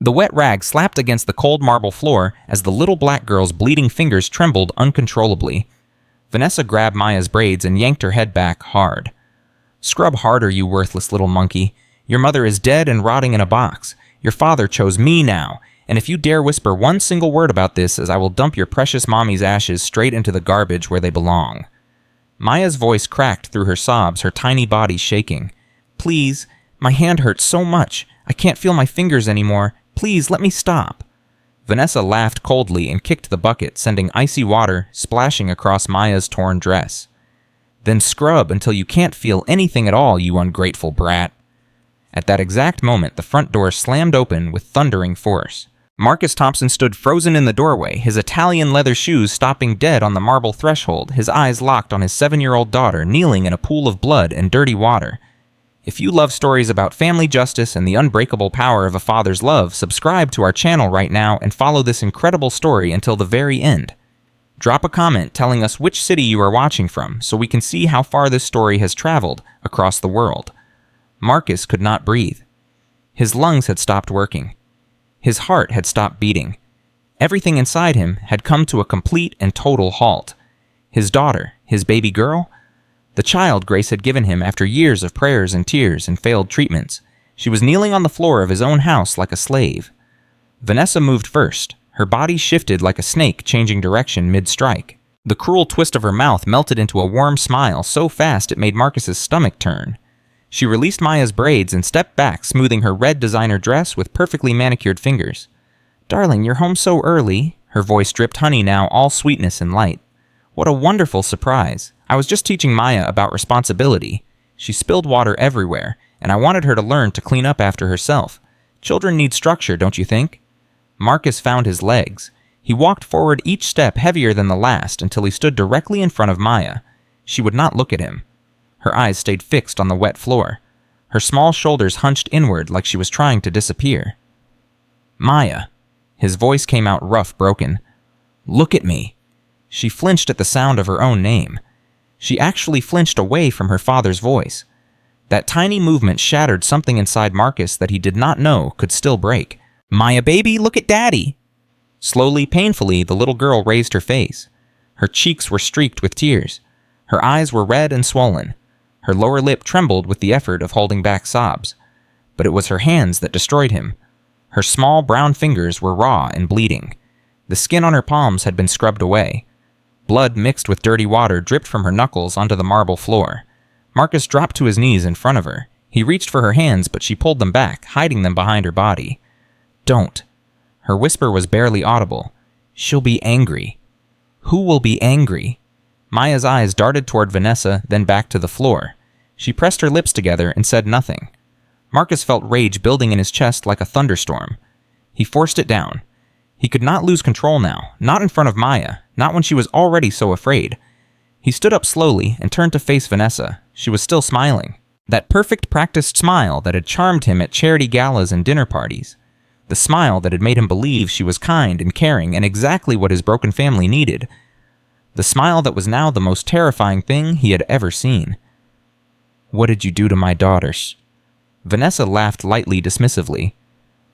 The wet rag slapped against the cold marble floor as the little black girl's bleeding fingers trembled uncontrollably. Vanessa grabbed Maya's braids and yanked her head back hard. "Scrub harder, you worthless little monkey. Your mother is dead and rotting in a box. Your father chose me now, and if you dare whisper one single word about this, as I will dump your precious mommy's ashes straight into the garbage where they belong." Maya's voice cracked through her sobs, her tiny body shaking. "Please, my hand hurts so much. I can't feel my fingers anymore. Please, let me stop." Vanessa laughed coldly and kicked the bucket, sending icy water splashing across Maya's torn dress. "Then scrub until you can't feel anything at all, you ungrateful brat." At that exact moment, the front door slammed open with thundering force. Marcus Thompson stood frozen in the doorway, his Italian leather shoes stopping dead on the marble threshold, his eyes locked on his 7-year-old daughter kneeling in a pool of blood and dirty water. If you love stories about family justice and the unbreakable power of a father's love, subscribe to our channel right now and follow this incredible story until the very end. Drop a comment telling us which city you are watching from so we can see how far this story has traveled across the world. Marcus could not breathe. His lungs had stopped working. His heart had stopped beating. Everything inside him had come to a complete and total halt. His daughter, his baby girl, the child Grace had given him after years of prayers and tears and failed treatments. She was kneeling on the floor of his own house like a slave. Vanessa moved first. Her body shifted like a snake changing direction mid-strike. The cruel twist of her mouth melted into a warm smile so fast it made Marcus's stomach turn. She released Maya's braids and stepped back, smoothing her red designer dress with perfectly manicured fingers. "Darling, you're home so early." Her voice dripped honey now, all sweetness and light. "What a wonderful surprise. I was just teaching Maya about responsibility. She spilled water everywhere, and I wanted her to learn to clean up after herself. Children need structure, don't you think?" Marcus found his legs. He walked forward each step heavier than the last until he stood directly in front of Maya. She would not look at him. Her eyes stayed fixed on the wet floor. Her small shoulders hunched inward like she was trying to disappear. "Maya." His voice came out rough, broken. "Look at me." She flinched at the sound of her own name. She actually flinched away from her father's voice. That tiny movement shattered something inside Marcus that he did not know could still break. "Maya, baby, look at Daddy." Slowly, painfully, the little girl raised her face. Her cheeks were streaked with tears. Her eyes were red and swollen. Her lower lip trembled with the effort of holding back sobs. But it was her hands that destroyed him. Her small brown fingers were raw and bleeding. The skin on her palms had been scrubbed away. Blood mixed with dirty water dripped from her knuckles onto the marble floor. Marcus dropped to his knees in front of her. He reached for her hands, but she pulled them back, hiding them behind her body. "Don't." Her whisper was barely audible. "She'll be angry." "Who will be angry?" Maya's eyes darted toward Vanessa, then back to the floor. She pressed her lips together and said nothing. Marcus felt rage building in his chest like a thunderstorm. He forced it down. He could not lose control now, not in front of Maya, not when she was already so afraid. He stood up slowly and turned to face Vanessa. She was still smiling. That perfect practiced smile that had charmed him at charity galas and dinner parties. The smile that had made him believe she was kind and caring and exactly what his broken family needed. The smile that was now the most terrifying thing he had ever seen. "What did you do to my daughters?" Vanessa laughed lightly, dismissively.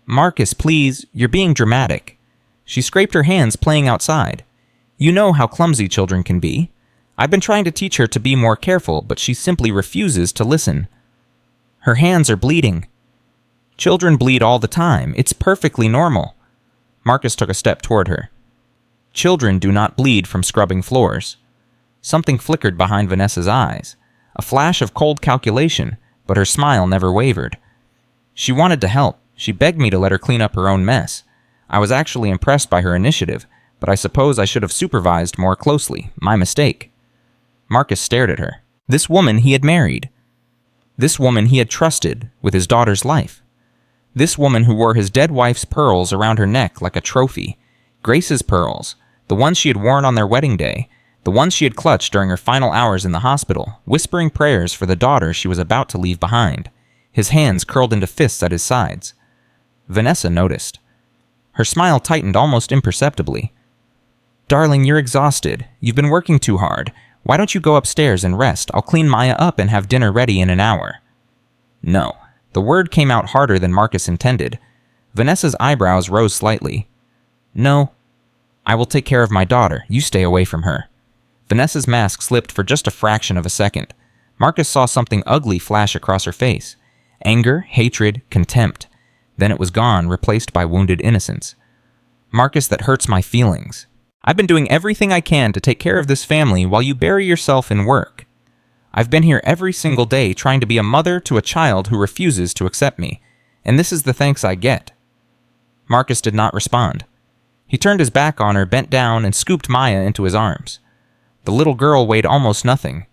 "Marcus, please, you're being dramatic." She scraped her hands playing outside. "You know how clumsy children can be. I've been trying to teach her to be more careful, but she simply refuses to listen. Her hands are bleeding." "Children bleed all the time. It's perfectly normal." Marcus took a step toward her. "Children do not bleed from scrubbing floors." Something flickered behind Vanessa's eyes. A flash of cold calculation, but her smile never wavered. "She wanted to help. She begged me to let her clean up her own mess. I was actually impressed by her initiative, but I suppose I should have supervised more closely. My mistake." Marcus stared at her. This woman he had married. This woman he had trusted with his daughter's life. This woman who wore his dead wife's pearls around her neck like a trophy. Grace's pearls, the ones she had worn on their wedding day, the ones she had clutched during her final hours in the hospital, whispering prayers for the daughter she was about to leave behind. His hands curled into fists at his sides. Vanessa noticed. Her smile tightened almost imperceptibly. "Darling, you're exhausted. You've been working too hard. Why don't you go upstairs and rest? I'll clean Maya up and have dinner ready in an hour." No. The word came out harder than Marcus intended. Vanessa's eyebrows rose slightly. No, I will take care of my daughter. You stay away from her. Vanessa's mask slipped for just a fraction of a second. Marcus saw something ugly flash across her face. Anger, hatred, contempt. Then it was gone, replaced by wounded innocence. Marcus, that hurts my feelings. I've been doing everything I can to take care of this family while you bury yourself in work. I've been here every single day trying to be a mother to a child who refuses to accept me, and this is the thanks I get. Marcus did not respond. He turned his back on her, bent down, and scooped Maya into his arms. The little girl weighed almost nothing.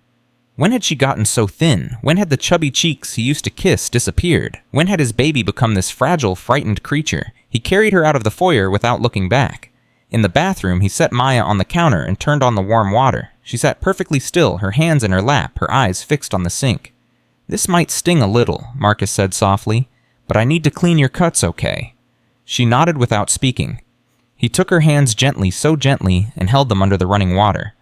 When had she gotten so thin? When had the chubby cheeks he used to kiss disappeared? When had his baby become this fragile, frightened creature? He carried her out of the foyer without looking back. In the bathroom, he set Maya on the counter and turned on the warm water. She sat perfectly still, her hands in her lap, her eyes fixed on the sink. This might sting a little, Marcus said softly, but I need to clean your cuts, okay? She nodded without speaking. He took her hands gently, so gently, and held them under the running water.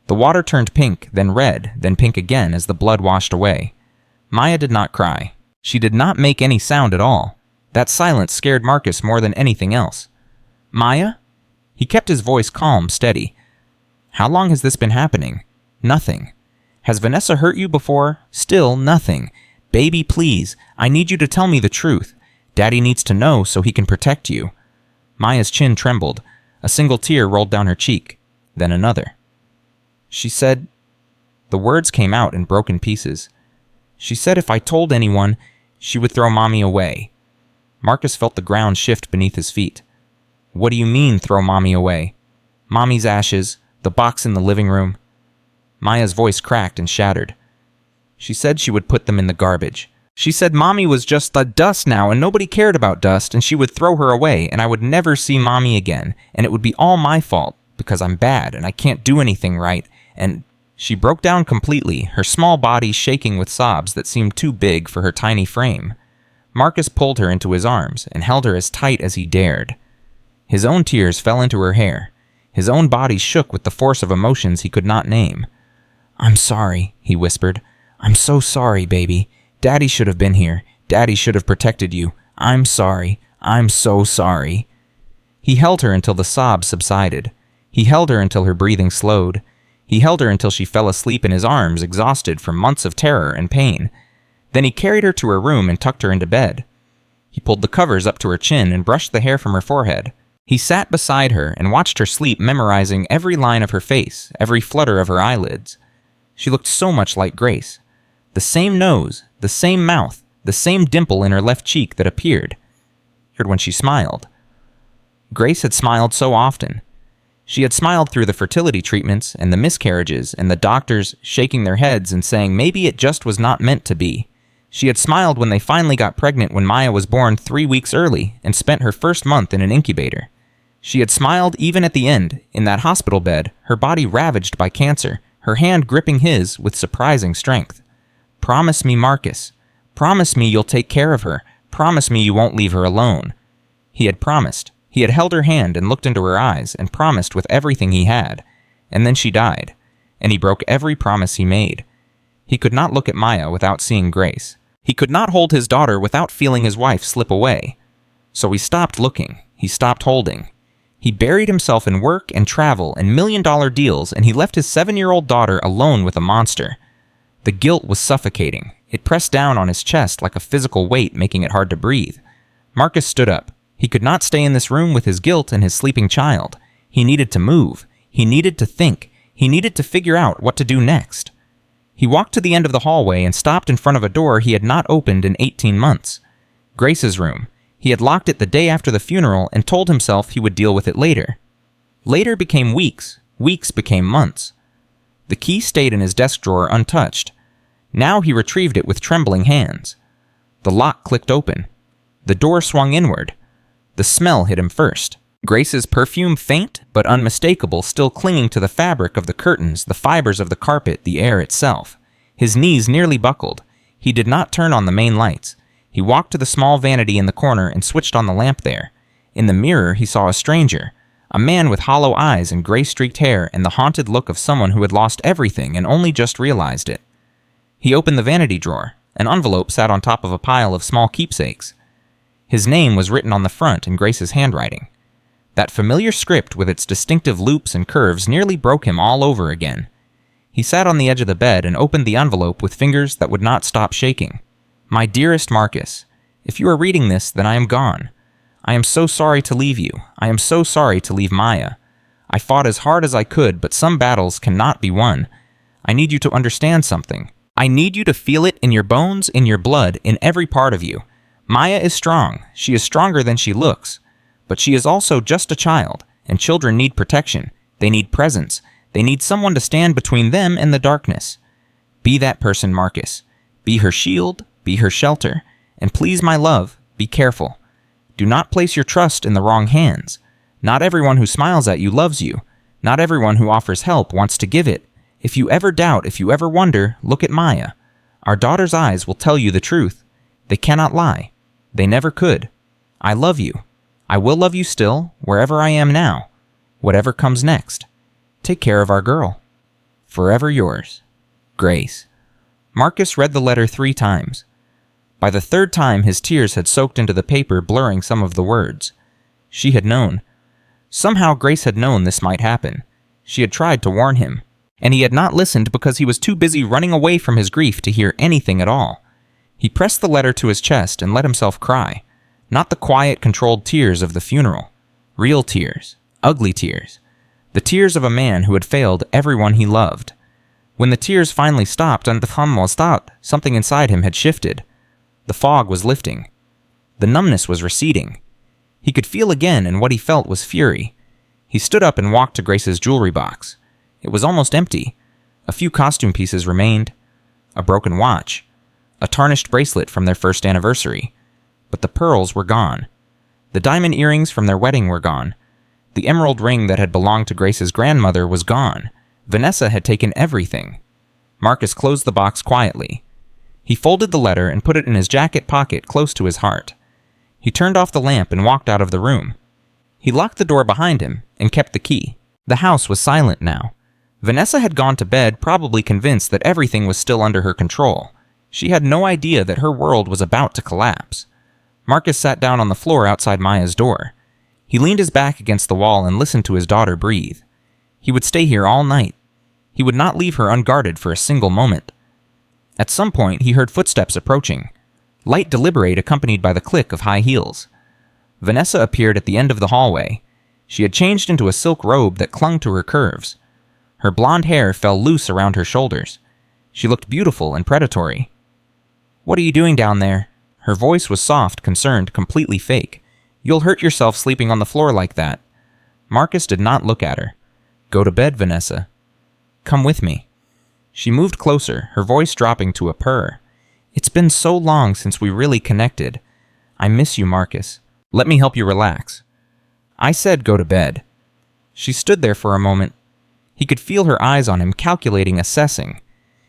The water turned pink, then red, then pink again as the blood washed away. Maya did not cry. She did not make any sound at all. That silence scared Marcus more than anything else. Maya? He kept his voice calm, steady. How long has this been happening? Nothing. Has Vanessa hurt you before? Still nothing. Baby, please, I need you to tell me the truth. Daddy needs to know so he can protect you. Maya's chin trembled. A single tear rolled down her cheek, then another. She said... The words came out in broken pieces. She said if I told anyone, she would throw Mommy away. Marcus felt the ground shift beneath his feet. What do you mean, throw Mommy away? Mommy's ashes, the box in the living room. Maya's voice cracked and shattered. She said she would put them in the garbage. She said Mommy was just the dust now and nobody cared about dust and she would throw her away and I would never see Mommy again and it would be all my fault because I'm bad and I can't do anything right and... She broke down completely, her small body shaking with sobs that seemed too big for her tiny frame. Marcus pulled her into his arms and held her as tight as he dared. His own tears fell into her hair. His own body shook with the force of emotions he could not name. I'm sorry, he whispered. I'm so sorry, baby. Daddy should have been here. Daddy should have protected you. I'm sorry. I'm so sorry. He held her until the sobs subsided. He held her until her breathing slowed. He held her until she fell asleep in his arms, exhausted from months of terror and pain. Then he carried her to her room and tucked her into bed. He pulled the covers up to her chin and brushed the hair from her forehead. He sat beside her and watched her sleep, memorizing every line of her face, every flutter of her eyelids. She looked so much like Grace. The same nose, the same mouth, the same dimple in her left cheek that appeared. He heard when she smiled. Grace had smiled so often. She had smiled through the fertility treatments and the miscarriages and the doctors shaking their heads and saying maybe it just was not meant to be. She had smiled when they finally got pregnant when Maya was born 3 weeks early and spent her first month in an incubator. She had smiled even at the end, in that hospital bed, her body ravaged by cancer, her hand gripping his with surprising strength. Promise me, Marcus. Promise me you'll take care of her. Promise me you won't leave her alone. He had promised. He had held her hand and looked into her eyes and promised with everything he had. And then she died, and he broke every promise he made. He could not look at Maya without seeing Grace. He could not hold his daughter without feeling his wife slip away. So he stopped looking. He stopped holding. He buried himself in work and travel and million-dollar deals, and he left his 7-year-old daughter alone with a monster. The guilt was suffocating. It pressed down on his chest like a physical weight, making it hard to breathe. Marcus stood up. He could not stay in this room with his guilt and his sleeping child. He needed to move. He needed to think. He needed to figure out what to do next. He walked to the end of the hallway and stopped in front of a door he had not opened in 18 months. Grace's room. He had locked it the day after the funeral and told himself he would deal with it later. Later became weeks. Weeks became months. The key stayed in his desk drawer untouched. Now he retrieved it with trembling hands. The lock clicked open. The door swung inward. The smell hit him first. Grace's perfume, faint but unmistakable, still clinging to the fabric of the curtains, the fibers of the carpet, the air itself. His knees nearly buckled. He did not turn on the main lights. He walked to the small vanity in the corner and switched on the lamp there. In the mirror he saw a stranger, a man with hollow eyes and gray-streaked hair and the haunted look of someone who had lost everything and only just realized it. He opened the vanity drawer. An envelope sat on top of a pile of small keepsakes. His name was written on the front in Grace's handwriting. That familiar script with its distinctive loops and curves nearly broke him all over again. He sat on the edge of the bed and opened the envelope with fingers that would not stop shaking. My dearest Marcus, if you are reading this, then I am gone. I am so sorry to leave you. I am so sorry to leave Maya. I fought as hard as I could, but some battles cannot be won. I need you to understand something. I need you to feel it in your bones, in your blood, in every part of you. Maya is strong. She is stronger than she looks. But she is also just a child, and children need protection. They need presence. They need someone to stand between them and the darkness. Be that person, Marcus. Be her shield, be her shelter. And please, my love, be careful. Do not place your trust in the wrong hands. Not everyone who smiles at you loves you. Not everyone who offers help wants to give it. If you ever doubt, if you ever wonder, look at Maya. Our daughter's eyes will tell you the truth. They cannot lie. They never could. I love you. I will love you still, wherever I am now. Whatever comes next. Take care of our girl. Forever yours, Grace. Marcus read the letter 3 times. By the 3rd time, his tears had soaked into the paper, blurring some of the words. She had known. Somehow Grace had known this might happen. She had tried to warn him, and he had not listened because he was too busy running away from his grief to hear anything at all. He pressed the letter to his chest and let himself cry. Not the quiet, controlled tears of the funeral. Real tears. Ugly tears. The tears of a man who had failed everyone he loved. When the tears finally stopped, something inside him had shifted. The fog was lifting. The numbness was receding. He could feel again, and what he felt was fury. He stood up and walked to Grace's jewelry box. It was almost empty. A few costume pieces remained. A broken watch. A tarnished bracelet from their first anniversary. But the pearls were gone. The diamond earrings from their wedding were gone. The emerald ring that had belonged to Grace's grandmother was gone. Vanessa had taken everything. Marcus closed the box quietly. He folded the letter and put it in his jacket pocket close to his heart. He turned off the lamp and walked out of the room. He locked the door behind him and kept the key. The house was silent now. Vanessa had gone to bed, probably convinced that everything was still under her control. She had no idea that her world was about to collapse. Marcus sat down on the floor outside Maya's door. He leaned his back against the wall and listened to his daughter breathe. He would stay here all night. He would not leave her unguarded for a single moment. At some point, he heard footsteps approaching. Light deliberate accompanied by the click of high heels. Vanessa appeared at the end of the hallway. She had changed into a silk robe that clung to her curves. Her blonde hair fell loose around her shoulders. She looked beautiful and predatory. "What are you doing down there?" Her voice was soft, concerned, completely fake. "You'll hurt yourself sleeping on the floor like that." Marcus did not look at her. "Go to bed, Vanessa." "Come with me." She moved closer, her voice dropping to a purr. "It's been so long since we really connected. I miss you, Marcus. Let me help you relax." "I said go to bed." She stood there for a moment. He could feel her eyes on him, calculating, assessing.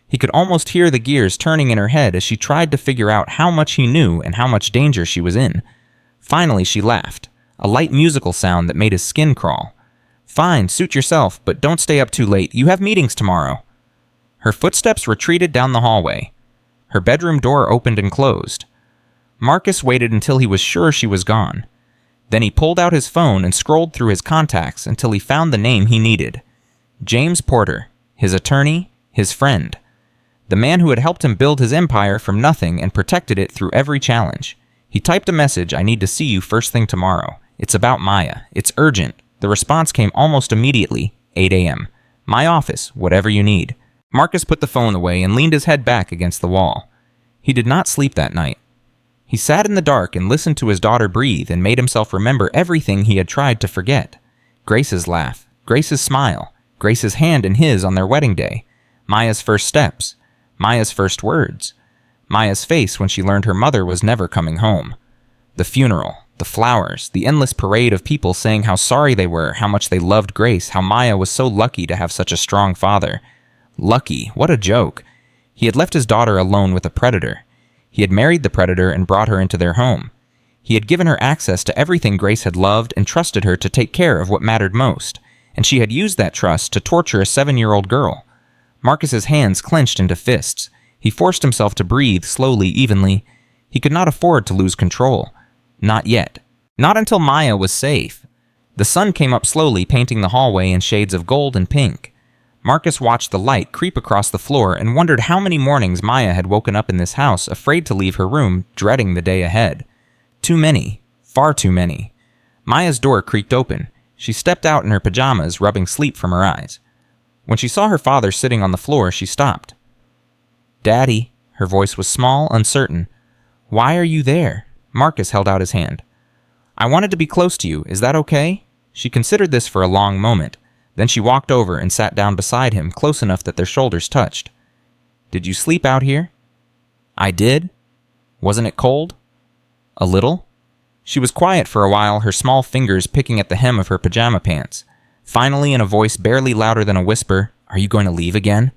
He could almost hear the gears turning in her head as she tried to figure out how much he knew and how much danger she was in. Finally, she laughed, a light musical sound that made his skin crawl. "Fine, suit yourself, but don't stay up too late. You have meetings tomorrow." Her footsteps retreated down the hallway. Her bedroom door opened and closed. Marcus waited until he was sure she was gone. Then he pulled out his phone and scrolled through his contacts until he found the name he needed. James Porter, his attorney, his friend. The man who had helped him build his empire from nothing and protected it through every challenge. He typed a message, "I need to see you first thing tomorrow. It's about Maya. It's urgent." The response came almost immediately, 8 a.m. "My office, whatever you need." Marcus put the phone away and leaned his head back against the wall. He did not sleep that night. He sat in the dark and listened to his daughter breathe and made himself remember everything he had tried to forget. Grace's laugh, Grace's smile, Grace's hand in his on their wedding day, Maya's first steps, Maya's first words, Maya's face when she learned her mother was never coming home. The funeral, the flowers, the endless parade of people saying how sorry they were, how much they loved Grace, how Maya was so lucky to have such a strong father. Lucky, what a joke. He had left his daughter alone with a predator. He had married the predator and brought her into their home. He had given her access to everything Grace had loved and trusted her to take care of what mattered most, and she had used that trust to torture a 7-year-old girl. Marcus's hands clenched into fists. He forced himself to breathe slowly, evenly. He could not afford to lose control. Not yet. Not until Maya was safe. The sun came up slowly, painting the hallway in shades of gold and pink. Marcus watched the light creep across the floor and wondered how many mornings Maya had woken up in this house, afraid to leave her room, dreading the day ahead. Too many. Far too many. Maya's door creaked open. She stepped out in her pajamas, rubbing sleep from her eyes. When she saw her father sitting on the floor, she stopped. "Daddy," her voice was small, uncertain. "Why are you there?" Marcus held out his hand. "I wanted to be close to you. Is that okay?" She considered this for a long moment. Then she walked over and sat down beside him, close enough that their shoulders touched. "Did you sleep out here?" "I did." "Wasn't it cold?" "A little." She was quiet for a while, her small fingers picking at the hem of her pajama pants. Finally, in a voice barely louder than a whisper, "Are you going to leave again?"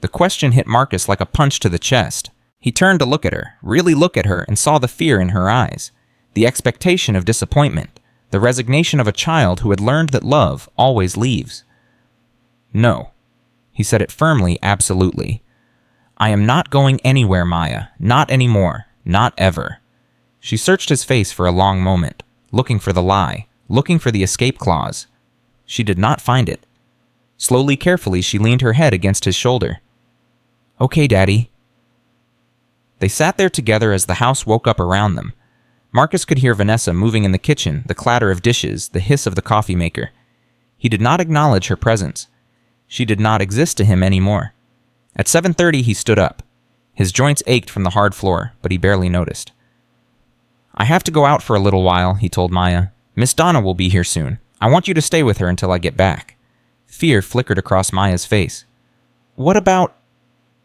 The question hit Marcus like a punch to the chest. He turned to look at her, really look at her, and saw the fear in her eyes, the expectation of disappointment, the resignation of a child who had learned that love always leaves. "No." He said it firmly, absolutely. "I am not going anywhere, Maya. Not anymore. Not ever." She searched his face for a long moment, looking for the lie, looking for the escape clause. She did not find it. Slowly, carefully, she leaned her head against his shoulder. "Okay, Daddy." They sat there together as the house woke up around them. Marcus could hear Vanessa moving in the kitchen, the clatter of dishes, the hiss of the coffee maker. He did not acknowledge her presence. She did not exist to him anymore. At 7:30, he stood up. His joints ached from the hard floor, but he barely noticed. "I have to go out for a little while," he told Maya. "Miss Donna will be here soon. I want you to stay with her until I get back." Fear flickered across Maya's face. "What about—"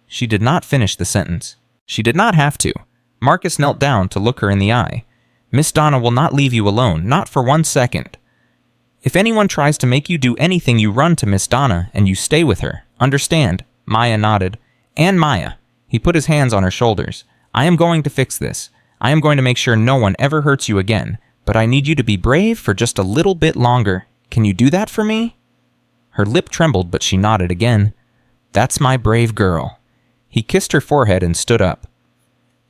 She did not finish the sentence. She did not have to. Marcus knelt down to look her in the eye. "Miss Donna will not leave you alone, not for 1 second. If anyone tries to make you do anything, you run to Miss Donna and you stay with her. Understand?" Maya nodded. "And Maya." He put his hands on her shoulders. "I am going to fix this. I am going to make sure no one ever hurts you again. But I need you to be brave for just a little bit longer. Can you do that for me?" Her lip trembled, but she nodded again. "That's my brave girl." He kissed her forehead and stood up.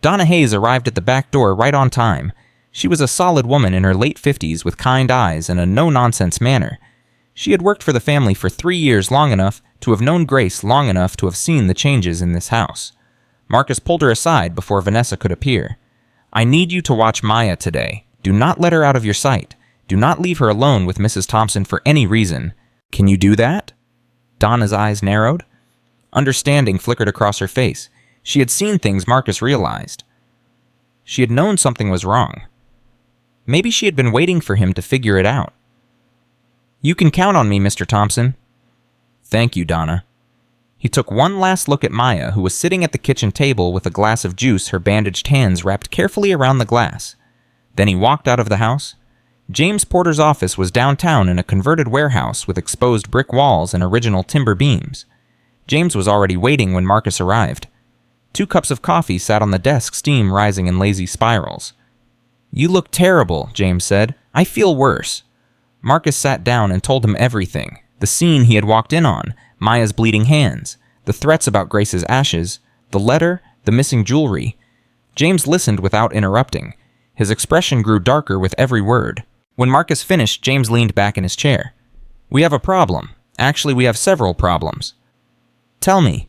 Donna Hayes arrived at the back door right on time. She was a solid woman in her late 50s with kind eyes and a no-nonsense manner. She had worked for the family for 3 years, long enough to have known Grace, long enough to have seen the changes in this house. Marcus pulled her aside before Vanessa could appear. "I need you to watch Maya today. Do not let her out of your sight. Do not leave her alone with Mrs. Thompson for any reason. Can you do that?" Donna's eyes narrowed. Understanding flickered across her face. She had seen things Marcus realized. She had known something was wrong. Maybe she had been waiting for him to figure it out. "You can count on me, Mr. Thompson." "Thank you, Donna." He took one last look at Maya, who was sitting at the kitchen table with a glass of juice, her bandaged hands wrapped carefully around the glass. Then he walked out of the house. James Porter's office was downtown in a converted warehouse with exposed brick walls and original timber beams. James was already waiting when Marcus arrived. 2 cups of coffee sat on the desk, steam rising in lazy spirals. "You look terrible," James said. "I feel worse." Marcus sat down and told him everything. The scene he had walked in on, Maya's bleeding hands, the threats about Grace's ashes, the letter, the missing jewelry. James listened without interrupting. His expression grew darker with every word. When Marcus finished, James leaned back in his chair. "We have a problem. Actually, we have several problems." "Tell me."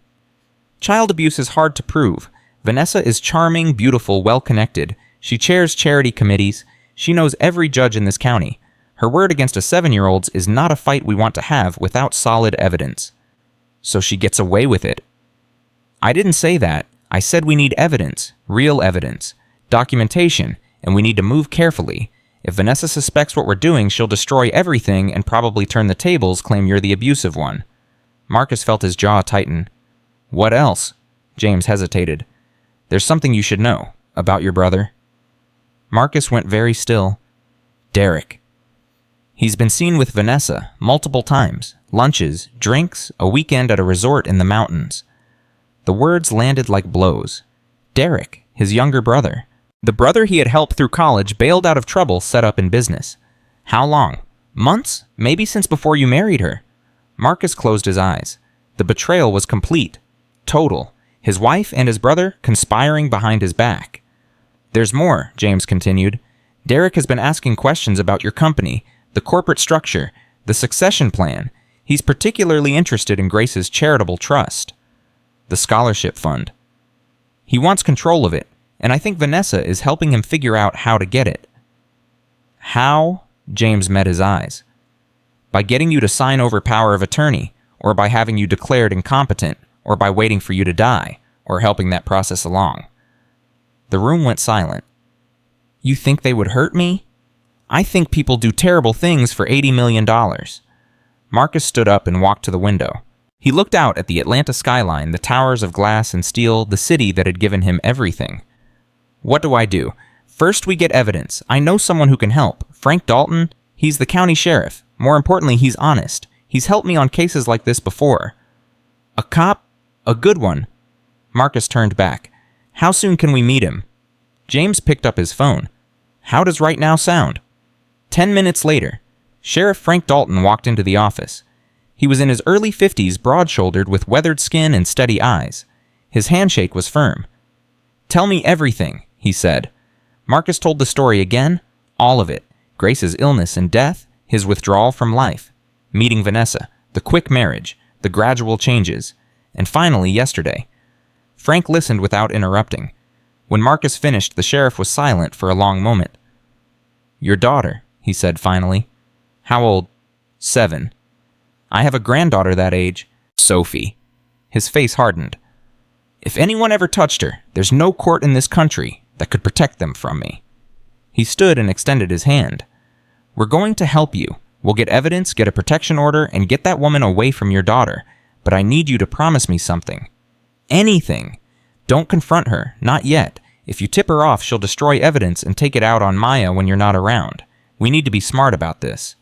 "Child abuse is hard to prove. Vanessa is charming, beautiful, well-connected. She chairs charity committees. She knows every judge in this county. Her word against a 7-year-old's is not a fight we want to have without solid evidence." "So she gets away with it." "I didn't say that. I said we need evidence, real evidence, documentation, and we need to move carefully. If Vanessa suspects what we're doing, she'll destroy everything and probably turn the tables, claim you're the abusive one." Marcus felt his jaw tighten. "What else?" James hesitated. "There's something you should know about your brother." Marcus went very still. "Derek. He's been seen with Vanessa multiple times. Lunches, drinks, a weekend at a resort in the mountains." The words landed like blows. Derek, his younger brother. The brother he had helped through college, bailed out of trouble, set up in business. How long? Months? Maybe since before you married her. Marcus closed his eyes. The betrayal was complete. Total. His wife and his brother conspiring behind his back. "There's more," James continued. Derek has been asking questions about your company, the corporate structure, the succession plan. He's particularly interested in Grace's charitable trust, the scholarship fund. He wants control of it, and I think Vanessa is helping him figure out how to get it. How? James met his eyes. By getting you to sign over power of attorney, or by having you declared incompetent, or by waiting for you to die, or helping that process along. The room went silent. You think they would hurt me? I think people do terrible things for $80 million. Marcus stood up and walked to the window. He looked out at the Atlanta skyline, the towers of glass and steel, the city that had given him everything. What do I do? First, we get evidence. I know someone who can help. Frank Dalton, he's the county sheriff. More importantly, he's honest. He's helped me on cases like this before. A cop? A good one. Marcus turned back. How soon can we meet him? James picked up his phone. How does right now sound? 10 minutes later, Sheriff Frank Dalton walked into the office. He was in his early 50s, broad-shouldered, with weathered skin and steady eyes. His handshake was firm. Tell me everything, he said. Marcus told the story again, all of it. Grace's illness and death, his withdrawal from life, meeting Vanessa, the quick marriage, the gradual changes, and finally yesterday. Frank listened without interrupting. When Marcus finished, the sheriff was silent for a long moment. Your daughter, he said finally. How old? 7. I have a granddaughter that age, Sophie. His face hardened. If anyone ever touched her, there's no court in this country that could protect them from me. He stood and extended his hand. We're going to help you. We'll get evidence, get a protection order, and get that woman away from your daughter. But I need you to promise me something. Anything. Don't confront her, not yet. If you tip her off, she'll destroy evidence and take it out on Maya when you're not around. We need to be smart about this.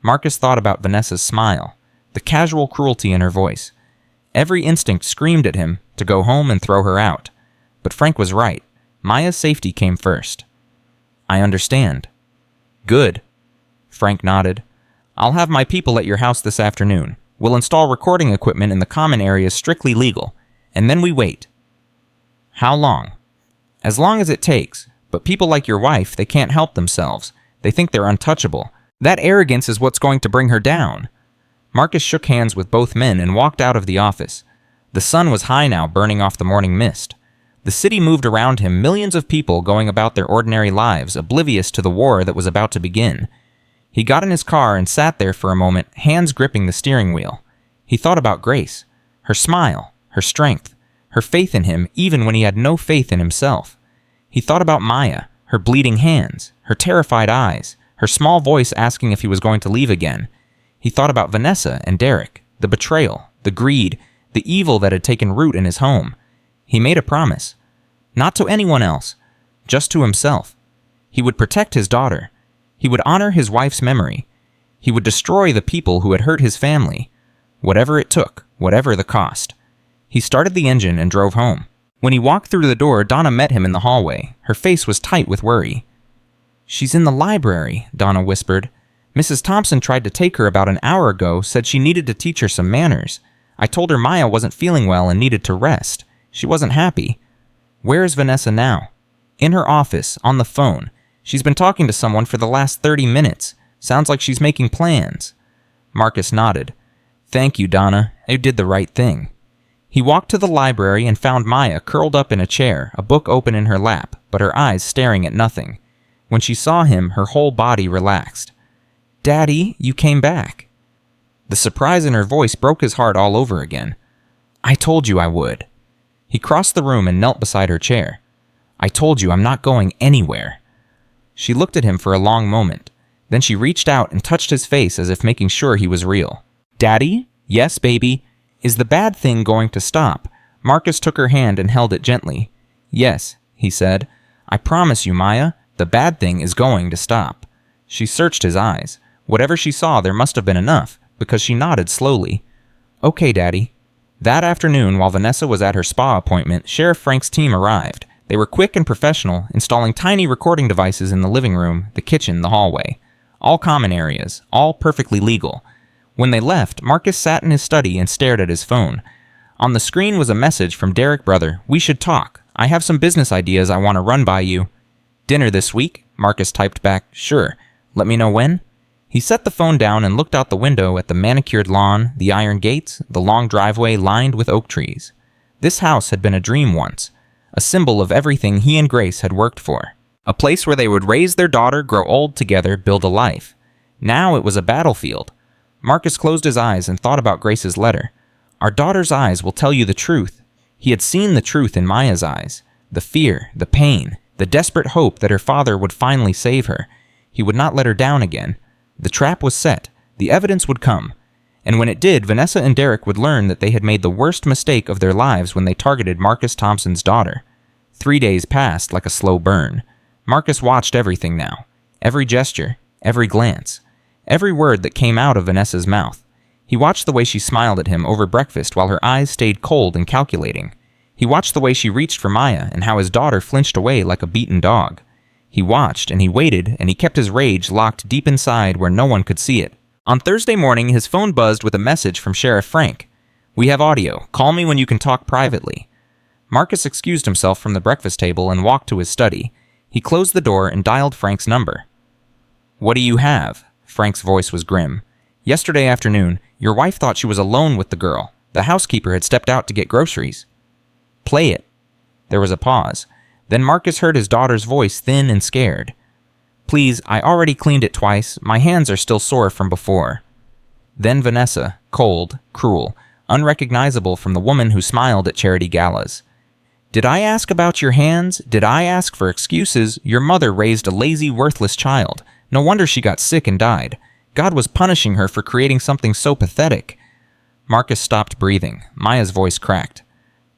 Marcus thought about Vanessa's smile, the casual cruelty in her voice. Every instinct screamed at him to go home and throw her out. But Frank was right. Maya's safety came first. I understand. Good. Frank nodded. I'll have my people at your house this afternoon. We'll install recording equipment in the common areas strictly legal, and then we wait. How long? As long as it takes, but people like your wife, they can't help themselves. They think they're untouchable. That arrogance is what's going to bring her down. Marcus shook hands with both men and walked out of the office. The sun was high now, burning off the morning mist. The city moved around him, millions of people going about their ordinary lives, oblivious to the war that was about to begin. He got in his car and sat there for a moment, hands gripping the steering wheel. He thought about Grace, her smile, her strength, her faith in him even when he had no faith in himself. He thought about Maya, her bleeding hands, her terrified eyes, her small voice asking if he was going to leave again. He thought about Vanessa and Derek, the betrayal, the greed, the evil that had taken root in his home. He made a promise. Not to anyone else, just to himself. He would protect his daughter. He would honor his wife's memory. He would destroy the people who had hurt his family. Whatever it took, whatever the cost. He started the engine and drove home. When he walked through the door, Donna met him in the hallway. Her face was tight with worry. She's in the library, Donna whispered. Mrs. Thompson tried to take her about an hour ago, said she needed to teach her some manners. I told her Maya wasn't feeling well and needed to rest. She wasn't happy. Where is Vanessa now? In her office, on the phone. She's been talking to someone for the last 30 minutes. Sounds like she's making plans. Marcus nodded. Thank you, Donna. You did the right thing. He walked to the library and found Maya curled up in a chair, a book open in her lap, but her eyes staring at nothing. When she saw him, her whole body relaxed. Daddy, you came back. The surprise in her voice broke his heart all over again. I told you I would. He crossed the room and knelt beside her chair. I told you I'm not going anywhere. She looked at him for a long moment. Then she reached out and touched his face as if making sure he was real. Daddy? Yes, baby. Is the bad thing going to stop? Marcus took her hand and held it gently. Yes, he said. I promise you, Maya, the bad thing is going to stop. She searched his eyes. Whatever she saw, there must have been enough, because she nodded slowly. Okay, Daddy. That afternoon, while Vanessa was at her spa appointment, Sheriff Frank's team arrived. They were quick and professional, installing tiny recording devices in the living room, the kitchen, the hallway. All common areas, all perfectly legal. When they left, Marcus sat in his study and stared at his phone. On the screen was a message from Derek Brother. We should talk. I have some business ideas I want to run by you. Dinner this week? Marcus typed back, "Sure. Let me know when?" He set the phone down and looked out the window at the manicured lawn, the iron gates, the long driveway lined with oak trees. This house had been a dream once, a symbol of everything he and Grace had worked for. A place where they would raise their daughter, grow old together, build a life. Now it was a battlefield. Marcus closed his eyes and thought about Grace's letter. "Our daughter's eyes will tell you the truth." He had seen the truth in Maya's eyes. The fear, the pain, the desperate hope that her father would finally save her. He would not let her down again. The trap was set. The evidence would come. And when it did, Vanessa and Derek would learn that they had made the worst mistake of their lives when they targeted Marcus Thompson's daughter. 3 days passed like a slow burn. Marcus watched everything now. Every gesture, every glance, every word that came out of Vanessa's mouth. He watched the way she smiled at him over breakfast while her eyes stayed cold and calculating. He watched the way she reached for Maya and how his daughter flinched away like a beaten dog. He watched, and he waited, and he kept his rage locked deep inside where no one could see it. On Thursday morning, his phone buzzed with a message from Sheriff Frank. "We have audio. Call me when you can talk privately." Marcus excused himself from the breakfast table and walked to his study. He closed the door and dialed Frank's number. "What do you have?" Frank's voice was grim. "Yesterday afternoon, your wife thought she was alone with the girl. The housekeeper had stepped out to get groceries." "Play it." There was a pause. Then Marcus heard his daughter's voice, thin and scared. "Please, I already cleaned it twice. My hands are still sore from before." Then Vanessa, cold, cruel, unrecognizable from the woman who smiled at charity galas. "Did I ask about your hands? Did I ask for excuses? Your mother raised a lazy, worthless child. No wonder she got sick and died. God was punishing her for creating something so pathetic." Marcus stopped breathing. Maya's voice cracked.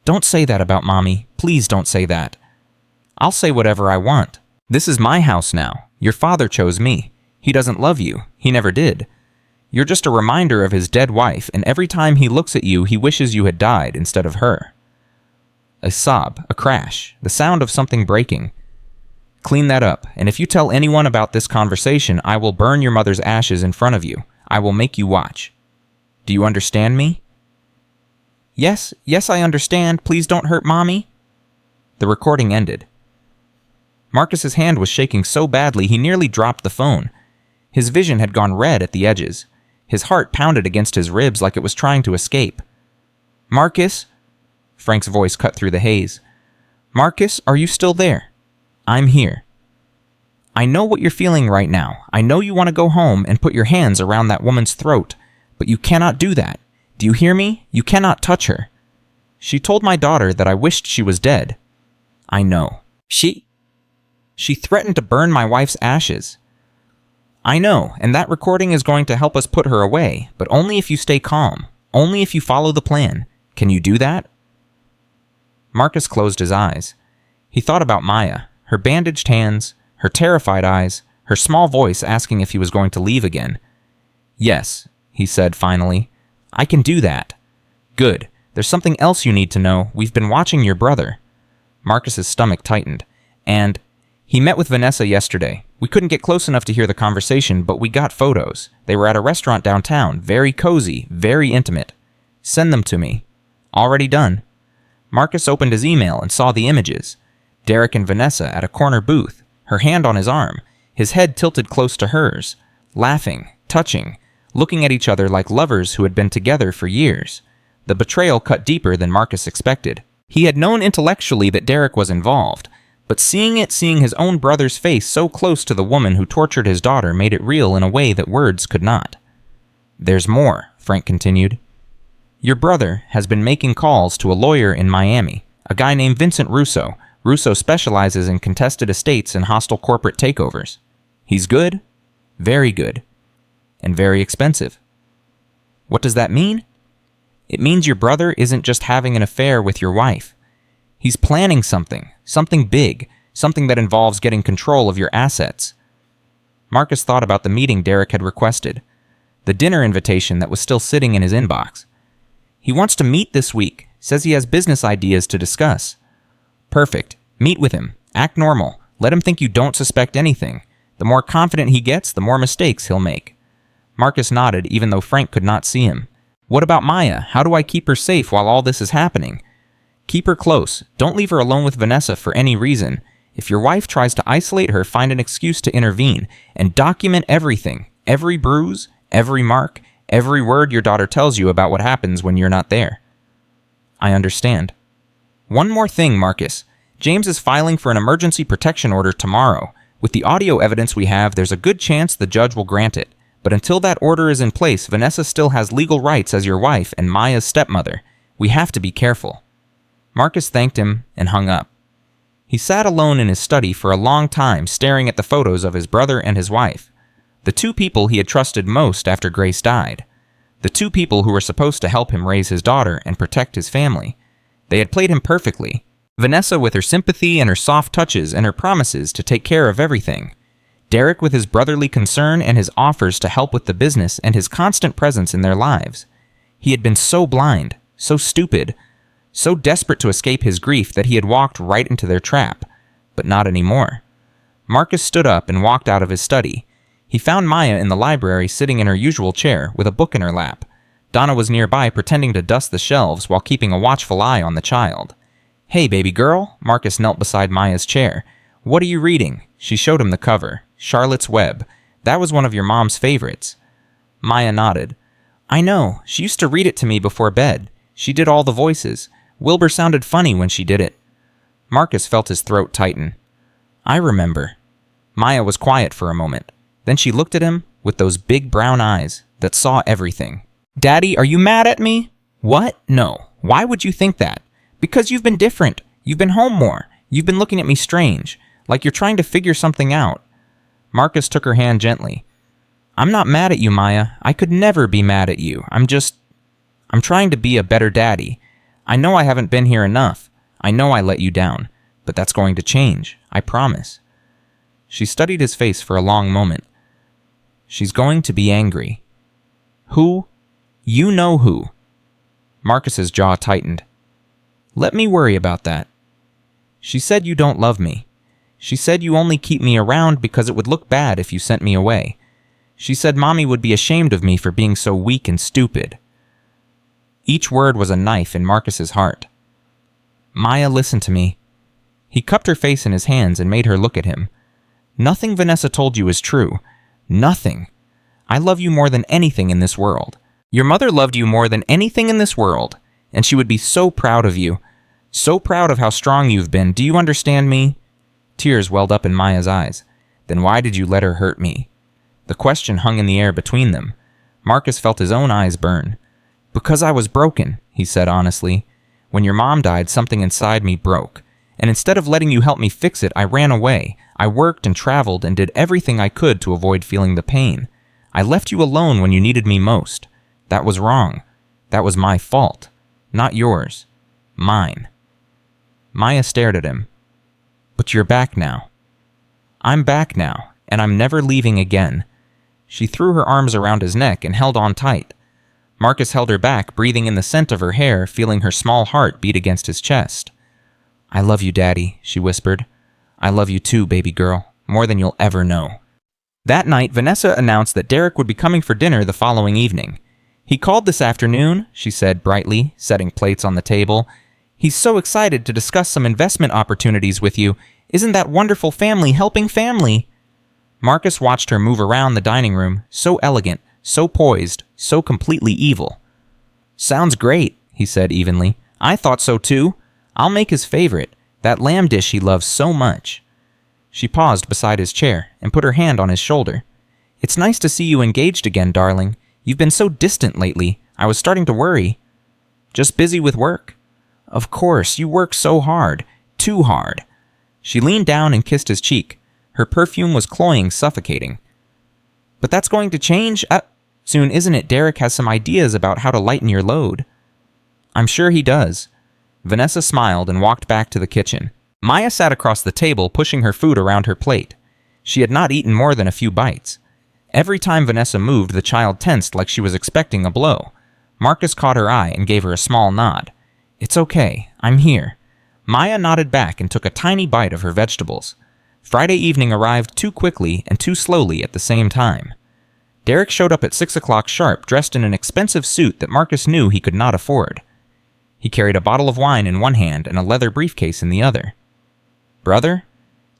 "Don't say that about Mommy. Please don't say that." "I'll say whatever I want. This is my house now. Your father chose me. He doesn't love you. He never did. You're just a reminder of his dead wife, and every time he looks at you, he wishes you had died instead of her." A sob, a crash, the sound of something breaking. "Clean that up, and if you tell anyone about this conversation, I will burn your mother's ashes in front of you. I will make you watch. Do you understand me?" Yes, I understand. Please don't hurt Mommy." The recording ended. Marcus's hand was shaking so badly he nearly dropped the phone. His vision had gone red at the edges. His heart pounded against his ribs like it was trying to escape. "Marcus?" Frank's voice cut through the haze. "Marcus, are you still there? I'm here. I know what you're feeling right now. I know you want to go home and put your hands around that woman's throat, but you cannot do that. Do you hear me? You cannot touch her. She told my daughter that I wished she was dead. I know. She threatened to burn my wife's ashes. I know, and that recording is going to help us put her away, but only if you stay calm, only if you follow the plan. Can you do that?" Marcus closed his eyes. He thought about Maya, her bandaged hands, her terrified eyes, her small voice asking if he was going to leave again. "Yes," he said finally. "I can do that." "Good. There's something else you need to know. We've been watching your brother." Marcus's stomach tightened. "And he met with Vanessa yesterday. We couldn't get close enough to hear the conversation, but we got photos. They were at a restaurant downtown, very cozy, very intimate. Send them to me." "Already done." Marcus opened his email and saw the images. Derek and Vanessa at a corner booth, her hand on his arm, his head tilted close to hers, laughing, touching, looking at each other like lovers who had been together for years. The betrayal cut deeper than Marcus expected. He had known intellectually that Derek was involved, but seeing his own brother's face so close to the woman who tortured his daughter made it real in a way that words could not. "There's more," Frank continued. "Your brother has been making calls to a lawyer in Miami, a guy named Vincent Russo. Russo specializes in contested estates and hostile corporate takeovers. He's good, very good, and very expensive." "What does that mean?" "It means your brother isn't just having an affair with your wife. He's planning something big, something that involves getting control of your assets." Marcus thought about the meeting Derek had requested, the dinner invitation that was still sitting in his inbox. "He wants to meet this week, says he has business ideas to discuss." "Perfect. Meet with him. Act normal. Let him think you don't suspect anything. The more confident he gets, the more mistakes he'll make." Marcus nodded, even though Frank could not see him. "What about Maya? How do I keep her safe while all this is happening?" "Keep her close. Don't leave her alone with Vanessa for any reason. If your wife tries to isolate her, find an excuse to intervene, and document everything, every bruise, every mark, every word your daughter tells you about what happens when you're not there. I understand. One more thing, Marcus. James is filing for an emergency protection order tomorrow. With the audio evidence we have, there's a good chance the judge will grant it. But until that order is in place, Vanessa still has legal rights as your wife and Maya's stepmother. We have to be careful. Marcus thanked him and hung up. He sat alone in his study for a long time, staring at the photos of his brother and his wife. The two people he had trusted most after Grace died. The two people who were supposed to help him raise his daughter and protect his family. They had played him perfectly. Vanessa with her sympathy and her soft touches and her promises to take care of everything. Derek with his brotherly concern and his offers to help with the business and his constant presence in their lives. He had been so blind, so stupid, so desperate to escape his grief that he had walked right into their trap. But not anymore. Marcus stood up and walked out of his study. He found Maya in the library sitting in her usual chair with a book in her lap. Donna was nearby pretending to dust the shelves while keeping a watchful eye on the child. "Hey, baby girl," Marcus knelt beside Maya's chair. "What are you reading?" She showed him the cover. Charlotte's Web. That was one of your mom's favorites. Maya nodded. "I know. She used to read it to me before bed. She did all the voices. Wilbur sounded funny when she did it." Marcus felt his throat tighten. "I remember." Maya was quiet for a moment. Then she looked at him with those big brown eyes that saw everything. "Daddy, are you mad at me?" "What? No. Why would you think that?" "Because you've been different. You've been home more. You've been looking at me strange, like you're trying to figure something out." Marcus took her hand gently. "I'm not mad at you, Maya. I could never be mad at you. I'm trying to be a better daddy. I know I haven't been here enough. I know I let you down. But that's going to change. I promise." She studied his face for a long moment. "She's going to be angry." "Who?" "You know who." Marcus's jaw tightened. "Let me worry about that." "She said you don't love me. She said you only keep me around because it would look bad if you sent me away. She said Mommy would be ashamed of me for being so weak and stupid." Each word was a knife in Marcus's heart. "Maya, listen to me." He cupped her face in his hands and made her look at him. "Nothing Vanessa told you is true. Nothing. I love you more than anything in this world. Your mother loved you more than anything in this world, and she would be so proud of you. So proud of how strong you've been. Do you understand me?" Tears welled up in Maya's eyes. "Then why did you let her hurt me?" The question hung in the air between them. Marcus felt his own eyes burn. "Because I was broken," he said honestly. "When your mom died, something inside me broke. And instead of letting you help me fix it, I ran away. I worked and traveled and did everything I could to avoid feeling the pain. I left you alone when you needed me most. That was wrong. That was my fault. Not yours. Mine." Maya stared at him. "But you're back now." "I'm back now, and I'm never leaving again." She threw her arms around his neck and held on tight. Marcus held her back, breathing in the scent of her hair, feeling her small heart beat against his chest. "I love you, Daddy," she whispered. "I love you too, baby girl, more than you'll ever know." That night, Vanessa announced that Derek would be coming for dinner the following evening. "He called this afternoon," she said brightly, setting plates on the table. "He's so excited to discuss some investment opportunities with you. Isn't that wonderful, family helping family?" Marcus watched her move around the dining room, so elegant, so poised, so completely evil. "Sounds great," he said evenly. "I thought so too. I'll make his favorite, that lamb dish he loves so much." She paused beside his chair and put her hand on his shoulder. "It's nice to see you engaged again, darling. You've been so distant lately. I was starting to worry." "Just busy with work." "Of course, you work so hard. Too hard." She leaned down and kissed his cheek. Her perfume was cloying, suffocating. "But that's going to change soon, isn't it? Derek has some ideas about how to lighten your load." "I'm sure he does." Vanessa smiled and walked back to the kitchen. Maya sat across the table, pushing her food around her plate. She had not eaten more than a few bites. Every time Vanessa moved, the child tensed like she was expecting a blow. Marcus caught her eye and gave her a small nod. "It's okay. I'm here." Maya nodded back and took a tiny bite of her vegetables. Friday evening arrived too quickly and too slowly at the same time. Derek showed up at 6 o'clock sharp, dressed in an expensive suit that Marcus knew he could not afford. He carried a bottle of wine in one hand and a leather briefcase in the other. "Brother?"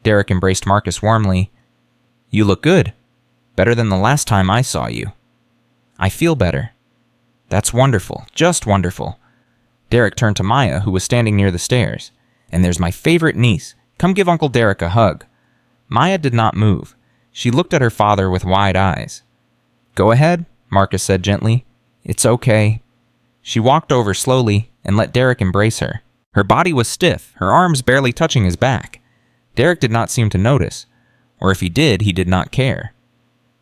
Derek embraced Marcus warmly. "You look good. Better than the last time I saw you." "I feel better." "That's wonderful. Just wonderful." Derek turned to Maya, who was standing near the stairs. "And there's my favorite niece. Come give Uncle Derek a hug." Maya did not move. She looked at her father with wide eyes. "Go ahead," Marcus said gently. "It's okay." She walked over slowly and let Derek embrace her. Her body was stiff, her arms barely touching his back. Derek did not seem to notice, or if he did not care.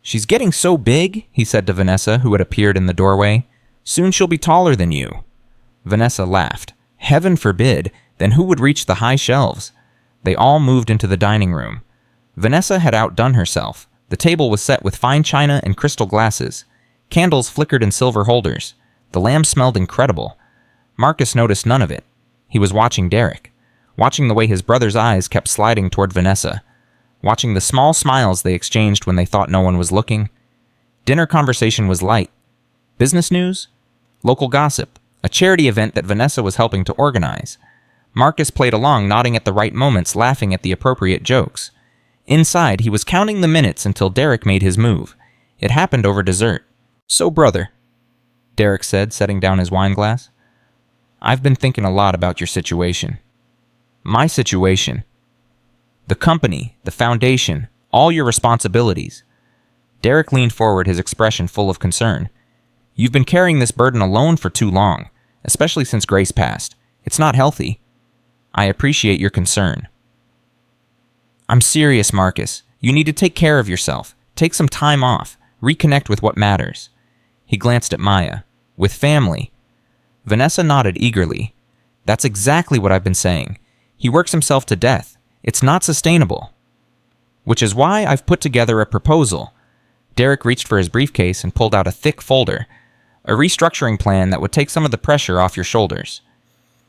"She's getting so big," he said to Vanessa, who had appeared in the doorway. "Soon she'll be taller than you." Vanessa laughed. Heaven forbid, then who would reach the high shelves? They all moved into the dining room. Vanessa had outdone herself. The table was set with fine china and crystal glasses. Candles flickered in silver holders. The lamb smelled incredible. Marcus noticed none of it. He was watching Derek, watching the way his brother's eyes kept sliding toward Vanessa, watching the small smiles they exchanged when they thought no one was looking. Dinner conversation was light. Business news? Local gossip. A charity event that Vanessa was helping to organize. Marcus played along, nodding at the right moments, laughing at the appropriate jokes. Inside, he was counting the minutes until Derek made his move. It happened over dessert. "So, brother," Derek said, setting down his wine glass, "I've been thinking a lot about your situation." "My situation?" "The company, the foundation, all your responsibilities." Derek leaned forward, his expression full of concern. "You've been carrying this burden alone for too long, especially since Grace passed. It's not healthy." "I appreciate your concern." "I'm serious, Marcus. You need to take care of yourself. Take some time off. Reconnect with what matters." He glanced at Maya. "With family." Vanessa nodded eagerly. "That's exactly what I've been saying. He works himself to death. It's not sustainable." "Which is why I've put together a proposal." Derek reached for his briefcase and pulled out a thick folder. "A restructuring plan that would take some of the pressure off your shoulders."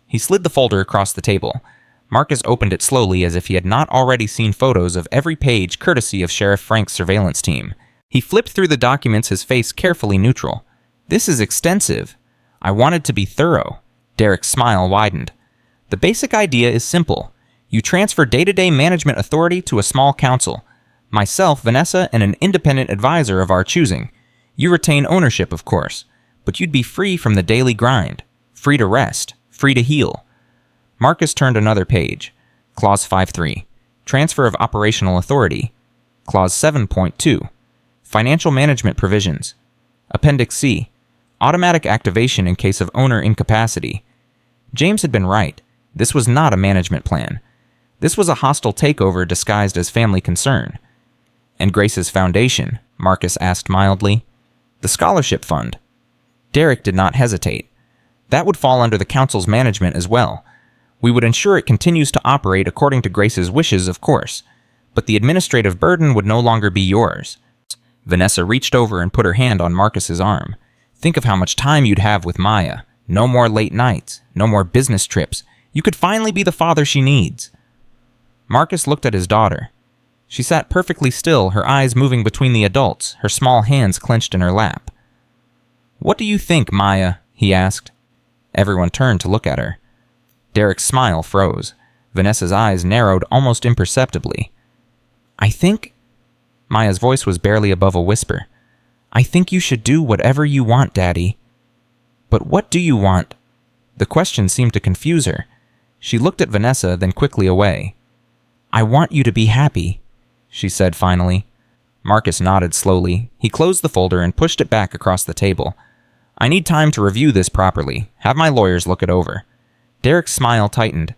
He slid the folder across the table. Marcus opened it slowly as if he had not already seen photos of every page courtesy of Sheriff Frank's surveillance team. He flipped through the documents, his face carefully neutral. "This is extensive. I wanted to be thorough." Derek's smile widened. "The basic idea is simple. You transfer day-to-day management authority to a small council. Myself, Vanessa, and an independent advisor of our choosing. You retain ownership, of course, but you'd be free from the daily grind. Free to rest. Free to heal." Marcus turned another page. Clause 5.3. Transfer of operational authority. Clause 7.2. Financial management provisions. Appendix C. Automatic activation in case of owner incapacity. James had been right. This was not a management plan. This was a hostile takeover disguised as family concern. "And Grace's foundation?" Marcus asked mildly. "The scholarship fund." Derek did not hesitate. "That would fall under the council's management as well. We would ensure it continues to operate according to Grace's wishes, of course, but the administrative burden would no longer be yours." Vanessa reached over and put her hand on Marcus's arm. "Think of how much time you'd have with Maya. No more late nights. No more business trips. You could finally be the father she needs." Marcus looked at his daughter. She sat perfectly still, her eyes moving between the adults, her small hands clenched in her lap. "What do you think, Maya?" he asked. Everyone turned to look at her. Derek's smile froze. Vanessa's eyes narrowed almost imperceptibly. "I think..." Maya's voice was barely above a whisper. "I think you should do whatever you want, Daddy." "But what do you want?" The question seemed to confuse her. She looked at Vanessa, then quickly away. "I want you to be happy," she said finally. Marcus nodded slowly. He closed the folder and pushed it back across the table. "I need time to review this properly. Have my lawyers look it over." Derek's smile tightened.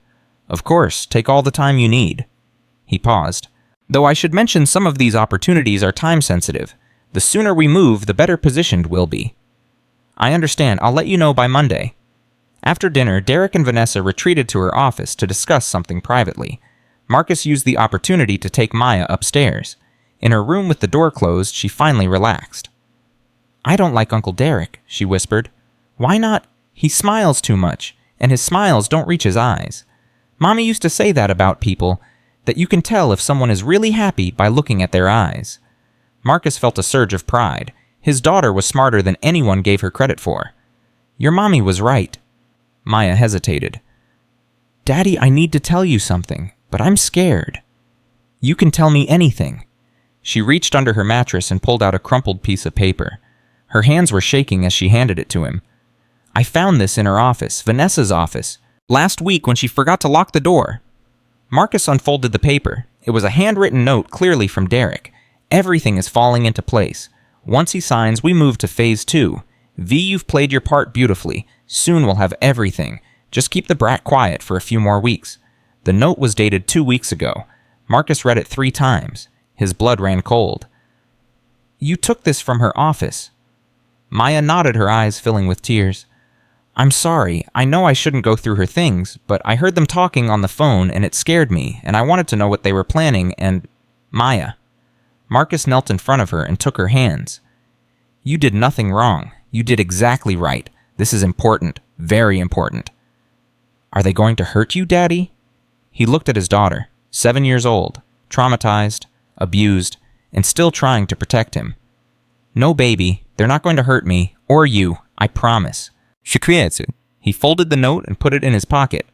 "Of course, take all the time you need." He paused. "Though I should mention some of these opportunities are time-sensitive. The sooner we move, the better positioned we'll be." "I understand. I'll let you know by Monday." After dinner, Derek and Vanessa retreated to her office to discuss something privately. Marcus used the opportunity to take Maya upstairs. In her room with the door closed, she finally relaxed. "I don't like Uncle Derek," she whispered. "Why not? He smiles too much, and his smiles don't reach his eyes. Mommy used to say that about people, that you can tell if someone is really happy by looking at their eyes." Marcus felt a surge of pride. His daughter was smarter than anyone gave her credit for. "Your mommy was right." Maya hesitated. "Daddy, I need to tell you something, but I'm scared." You can tell me anything. She reached under her mattress and pulled out a crumpled piece of paper. Her hands were shaking as she handed it to him. I found this in her office, Vanessa's office, last week when she forgot to lock the door. Marcus unfolded the paper. It was a handwritten note clearly from Derek. Everything is falling into place. Once he signs, we move to phase 2. V, you've played your part beautifully. Soon we'll have everything. Just keep the brat quiet for a few more weeks. The note was dated 2 weeks ago. Marcus read it 3 times. His blood ran cold. You took this from her office. Maya nodded, her eyes filling with tears. I'm sorry. I know I shouldn't go through her things, but I heard them talking on the phone and it scared me, and I wanted to know what they were planning, and... Maya. Marcus knelt in front of her and took her hands. You did nothing wrong. You did exactly right. This is important. Very important. Are they going to hurt you, Daddy? He looked at his daughter, 7 years old, traumatized, abused, and still trying to protect him. No, baby. They're not going to hurt me, or you. I promise. He folded the note and put it in his pocket.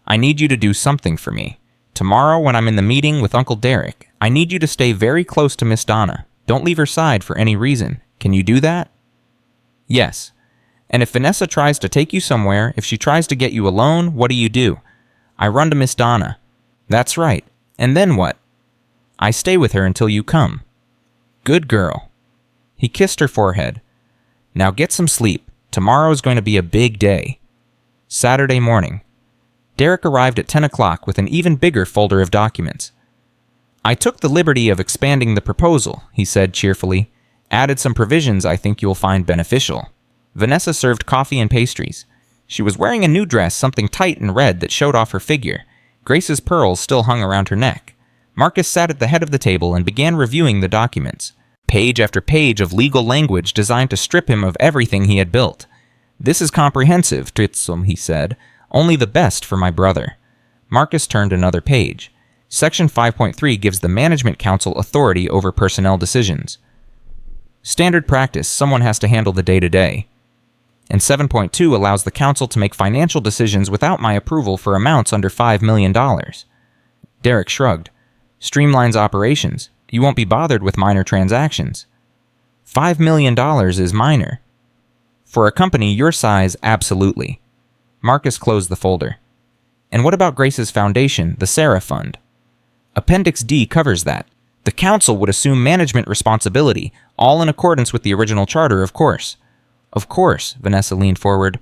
I need you to do something for me. Tomorrow, when I'm in the meeting with Uncle Derek, I need you to stay very close to Miss Donna. Don't leave her side for any reason. Can you do that? Yes. And if Vanessa tries to take you somewhere, if she tries to get you alone, what do? I run to Miss Donna. That's right. And then what? I stay with her until you come. Good girl. He kissed her forehead. Now get some sleep. Tomorrow's going to be a big day. Saturday morning. Derek arrived at 10 o'clock with an even bigger folder of documents. I took the liberty of expanding the proposal, he said cheerfully. Added some provisions I think you'll find beneficial. Vanessa served coffee and pastries. She was wearing a new dress, something tight and red that showed off her figure. Grace's pearls still hung around her neck. Marcus sat at the head of the table and began reviewing the documents. Page after page of legal language designed to strip him of everything he had built. This is comprehensive, Tritsum, he said. Only the best for my brother. Marcus turned another page. Section 5.3 gives the Management Council authority over personnel decisions. Standard practice, someone has to handle the day-to-day. And 7.2 allows the council to make financial decisions without my approval for amounts under $5 million. Derek shrugged. Streamlines operations. You won't be bothered with minor transactions. $5 million is minor. For a company your size, absolutely. Marcus closed the folder. And what about Grace's foundation, the Sarah Fund? Appendix D covers that. The council would assume management responsibility, all in accordance with the original charter, of course. Of course, Vanessa leaned forward.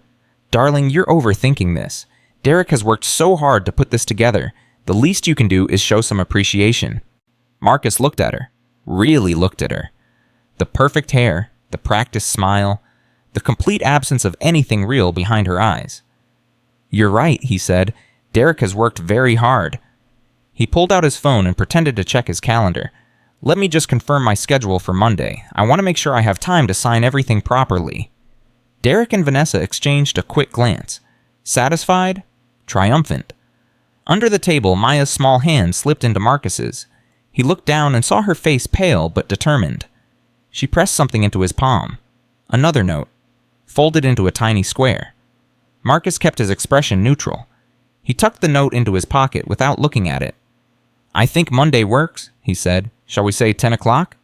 Darling, you're overthinking this. Derek has worked so hard to put this together. The least you can do is show some appreciation. Marcus looked at her. Really looked at her. The perfect hair, the practiced smile, the complete absence of anything real behind her eyes. You're right, he said. Derek has worked very hard. He pulled out his phone and pretended to check his calendar. Let me just confirm my schedule for Monday. I want to make sure I have time to sign everything properly. Derek and Vanessa exchanged a quick glance. Satisfied? Triumphant. Under the table, Maya's small hand slipped into Marcus's. He looked down and saw her face pale but determined. She pressed something into his palm. Another note, folded into a tiny square. Marcus kept his expression neutral. He tucked the note into his pocket without looking at it. I think Monday works, he said. Shall we say 10 o'clock?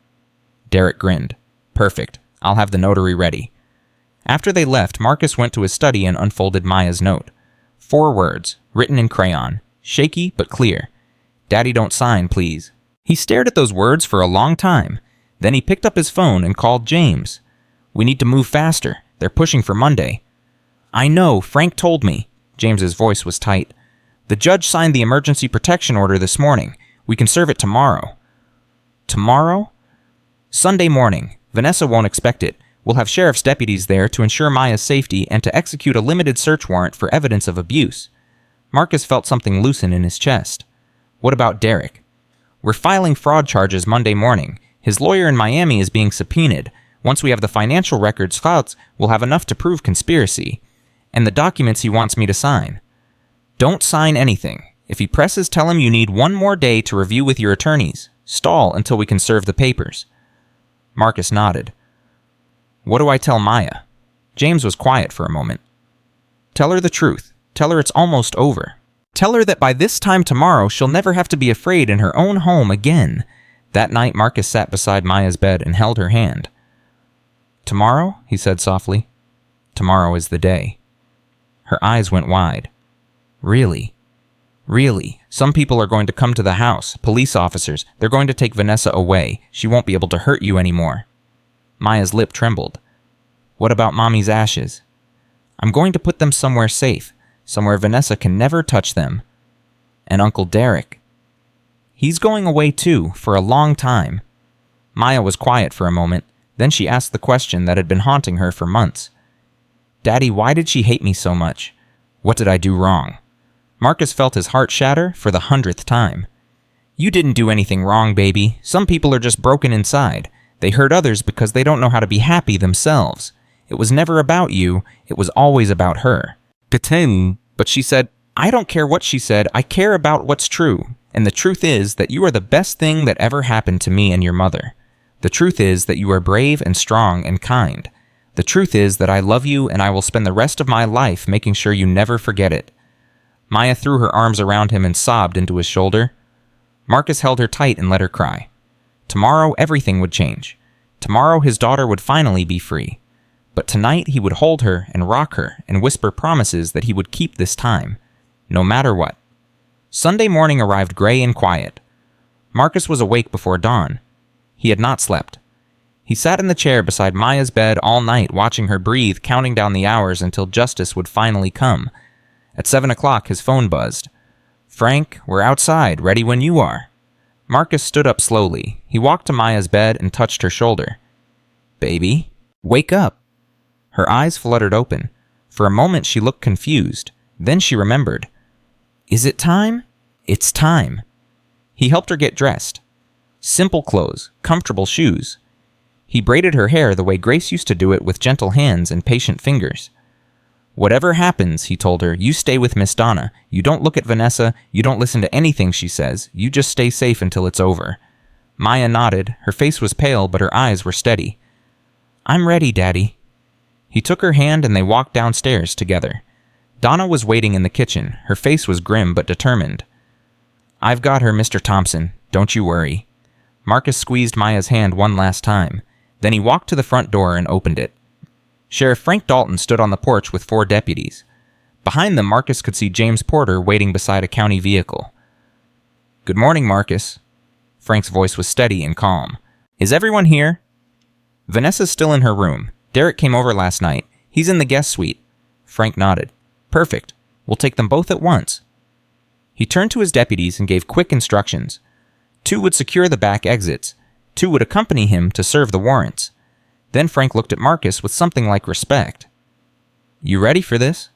Derek grinned. Perfect. I'll have the notary ready. After they left, Marcus went to his study and unfolded Maya's note. 4 words, written in crayon, shaky but clear. Daddy, don't sign, please. He stared at those words for a long time. Then he picked up his phone and called James. We need to move faster. They're pushing for Monday. I know, Frank told me. James's voice was tight. The judge signed the emergency protection order this morning. We can serve it tomorrow. Tomorrow? Sunday morning. Vanessa won't expect it. We'll have sheriff's deputies there to ensure Maya's safety and to execute a limited search warrant for evidence of abuse. Marcus felt something loosen in his chest. What about Derek? We're filing fraud charges Monday morning. His lawyer in Miami is being subpoenaed. Once we have the financial records filed, we'll have enough to prove conspiracy. And the documents he wants me to sign. Don't sign anything. If he presses, tell him you need 1 more day to review with your attorneys. Stall until we can serve the papers. Marcus nodded. What do I tell Maya? James was quiet for a moment. Tell her the truth. Tell her it's almost over. Tell her that by this time tomorrow she'll never have to be afraid in her own home again." That night, Marcus sat beside Maya's bed and held her hand. "Tomorrow?" he said softly. "Tomorrow is the day." Her eyes went wide. "Really? Really? Some people are going to come to the house, police officers. They're going to take Vanessa away. She won't be able to hurt you anymore." Maya's lip trembled. "What about Mommy's ashes?" "I'm going to put them somewhere safe, somewhere Vanessa can never touch them." "And Uncle Derek?" "He's going away too, for a long time." Maya was quiet for a moment. Then she asked the question that had been haunting her for months. "Daddy, why did she hate me so much? What did I do wrong?" Marcus felt his heart shatter for the 100th time. "You didn't do anything wrong, baby. Some people are just broken inside. They hurt others because they don't know how to be happy themselves. It was never about you. It was always about her." But she said, "I don't care what she said. I care about what's true. And the truth is that you are the best thing that ever happened to me and your mother. The truth is that you are brave and strong and kind. The truth is that I love you and I will spend the rest of my life making sure you never forget it." Maya threw her arms around him and sobbed into his shoulder. Marcus held her tight and let her cry. Tomorrow everything would change. Tomorrow his daughter would finally be free. But tonight he would hold her and rock her and whisper promises that he would keep this time, no matter what. Sunday morning arrived gray and quiet. Marcus was awake before dawn. He had not slept. He sat in the chair beside Maya's bed all night, watching her breathe, counting down the hours until justice would finally come. At 7 o'clock, his phone buzzed. "Frank, we're outside, ready when you are." Marcus stood up slowly. He walked to Maya's bed and touched her shoulder. "Baby, wake up." Her eyes fluttered open. For a moment, she looked confused. Then she remembered. "Is it time?" "It's time." He helped her get dressed. Simple clothes, comfortable shoes. He braided her hair the way Grace used to do it with gentle hands and patient fingers. "Whatever happens," he told her, "you stay with Miss Donna. You don't look at Vanessa. You don't listen to anything she says. You just stay safe until it's over." Maya nodded. Her face was pale, but her eyes were steady. "I'm ready, Daddy." He took her hand and they walked downstairs together. Donna was waiting in the kitchen. Her face was grim but determined. "I've got her, Mr. Thompson. Don't you worry." Marcus squeezed Maya's hand one last time. Then he walked to the front door and opened it. Sheriff Frank Dalton stood on the porch with 4 deputies. Behind them, Marcus could see James Porter waiting beside a county vehicle. "Good morning, Marcus." Frank's voice was steady and calm. "Is everyone here?" "Vanessa's still in her room. Derek came over last night. He's in the guest suite." Frank nodded. "Perfect. We'll take them both at once." He turned to his deputies and gave quick instructions. 2 would secure the back exits. 2 would accompany him to serve the warrants. Then Frank looked at Marcus with something like respect. "You ready for this?"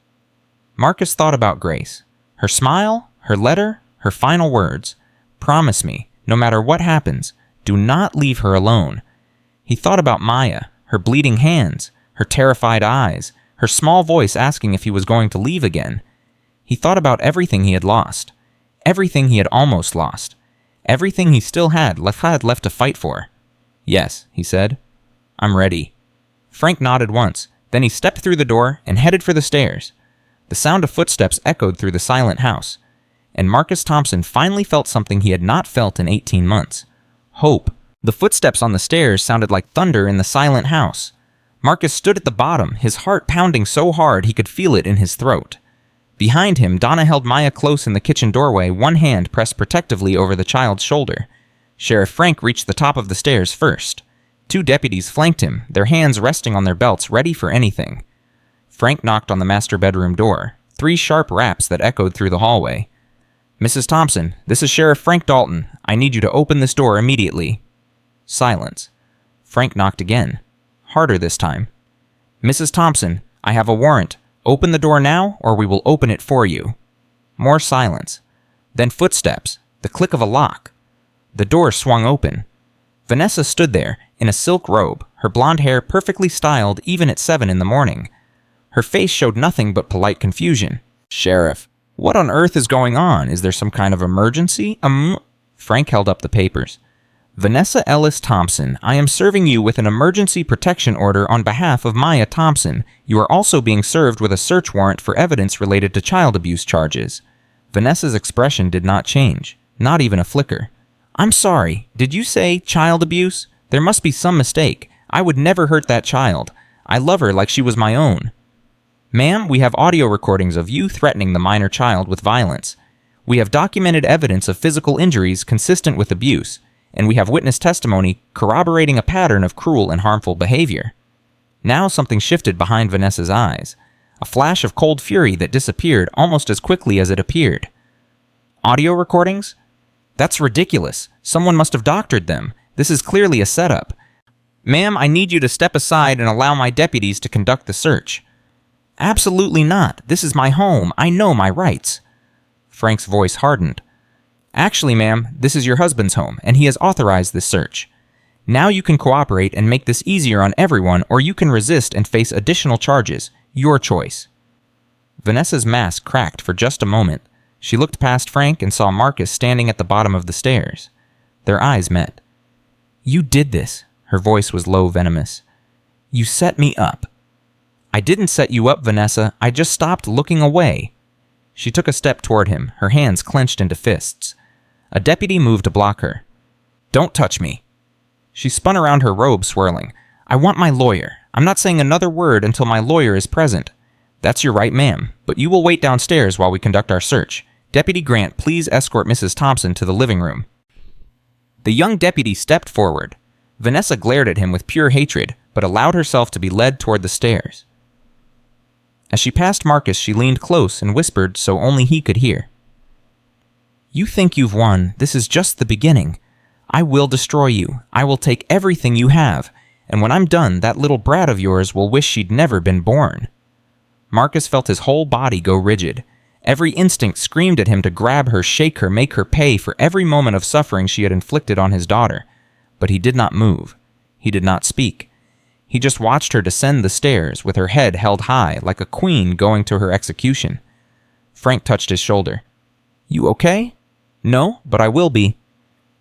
Marcus thought about Grace. Her smile, her letter, her final words. "Promise me, no matter what happens, do not leave her alone." He thought about Maya, her bleeding hands, her terrified eyes, her small voice asking if he was going to leave again. He thought about everything he had lost, everything he had almost lost, everything he still had left to fight for. "Yes," he said. "I'm ready." Frank nodded once. Then he stepped through the door and headed for the stairs. The sound of footsteps echoed through the silent house. And Marcus Thompson finally felt something he had not felt in 18 months. Hope. The footsteps on the stairs sounded like thunder in the silent house. Marcus stood at the bottom, his heart pounding so hard he could feel it in his throat. Behind him, Donna held Maya close in the kitchen doorway, one hand pressed protectively over the child's shoulder. Sheriff Frank reached the top of the stairs first. 2 deputies flanked him, their hands resting on their belts, ready for anything. Frank knocked on the master bedroom door, 3 sharp raps that echoed through the hallway. "Mrs. Thompson, this is Sheriff Frank Dalton. I need you to open this door immediately." Silence. Frank knocked again, harder this time. "Mrs. Thompson, I have a warrant. Open the door now, or we will open it for you." More silence. Then footsteps, the click of a lock. The door swung open. Vanessa stood there, in a silk robe, her blonde hair perfectly styled even at 7 in the morning. Her face showed nothing but polite confusion. "Sheriff, what on earth is going on? Is there some kind of emergency?" Frank held up the papers. "Vanessa Ellis Thompson, I am serving you with an emergency protection order on behalf of Maya Thompson. You are also being served with a search warrant for evidence related to child abuse charges." Vanessa's expression did not change, not even a flicker. "I'm sorry. Did you say child abuse? There must be some mistake. I would never hurt that child. I love her like she was my own." "Ma'am, we have audio recordings of you threatening the minor child with violence. We have documented evidence of physical injuries consistent with abuse, and we have witness testimony corroborating a pattern of cruel and harmful behavior." Now something shifted behind Vanessa's eyes, a flash of cold fury that disappeared almost as quickly as it appeared. "Audio recordings? That's ridiculous. Someone must have doctored them. This is clearly a setup. Ma'am, I need you to step aside and allow my deputies to conduct the search." "Absolutely not. This is my home. I know my rights." Frank's voice hardened. "Actually, ma'am, this is your husband's home, and he has authorized this search. Now you can cooperate and make this easier on everyone, or you can resist and face additional charges. Your choice." Vanessa's mask cracked for just a moment. She looked past Frank and saw Marcus standing at the bottom of the stairs. Their eyes met. "You did this." Her voice was low, venomous. "You set me up." "I didn't set you up, Vanessa. I just stopped looking away." She took a step toward him, her hands clenched into fists. A deputy moved to block her. "Don't touch me." She spun around, her robe swirling. "I want my lawyer. I'm not saying another word until my lawyer is present." "That's your right, ma'am, but you will wait downstairs while we conduct our search. Deputy Grant, please escort Mrs. Thompson to the living room." The young deputy stepped forward. Vanessa glared at him with pure hatred, but allowed herself to be led toward the stairs. As she passed Marcus, she leaned close and whispered so only he could hear. "You think you've won. This is just the beginning. I will destroy you. I will take everything you have. And when I'm done, that little brat of yours will wish she'd never been born." Marcus felt his whole body go rigid. Every instinct screamed at him to grab her, shake her, make her pay for every moment of suffering she had inflicted on his daughter. But he did not move. He did not speak. He just watched her descend the stairs with her head held high like a queen going to her execution. Frank touched his shoulder. "You okay?" "No, but I will be."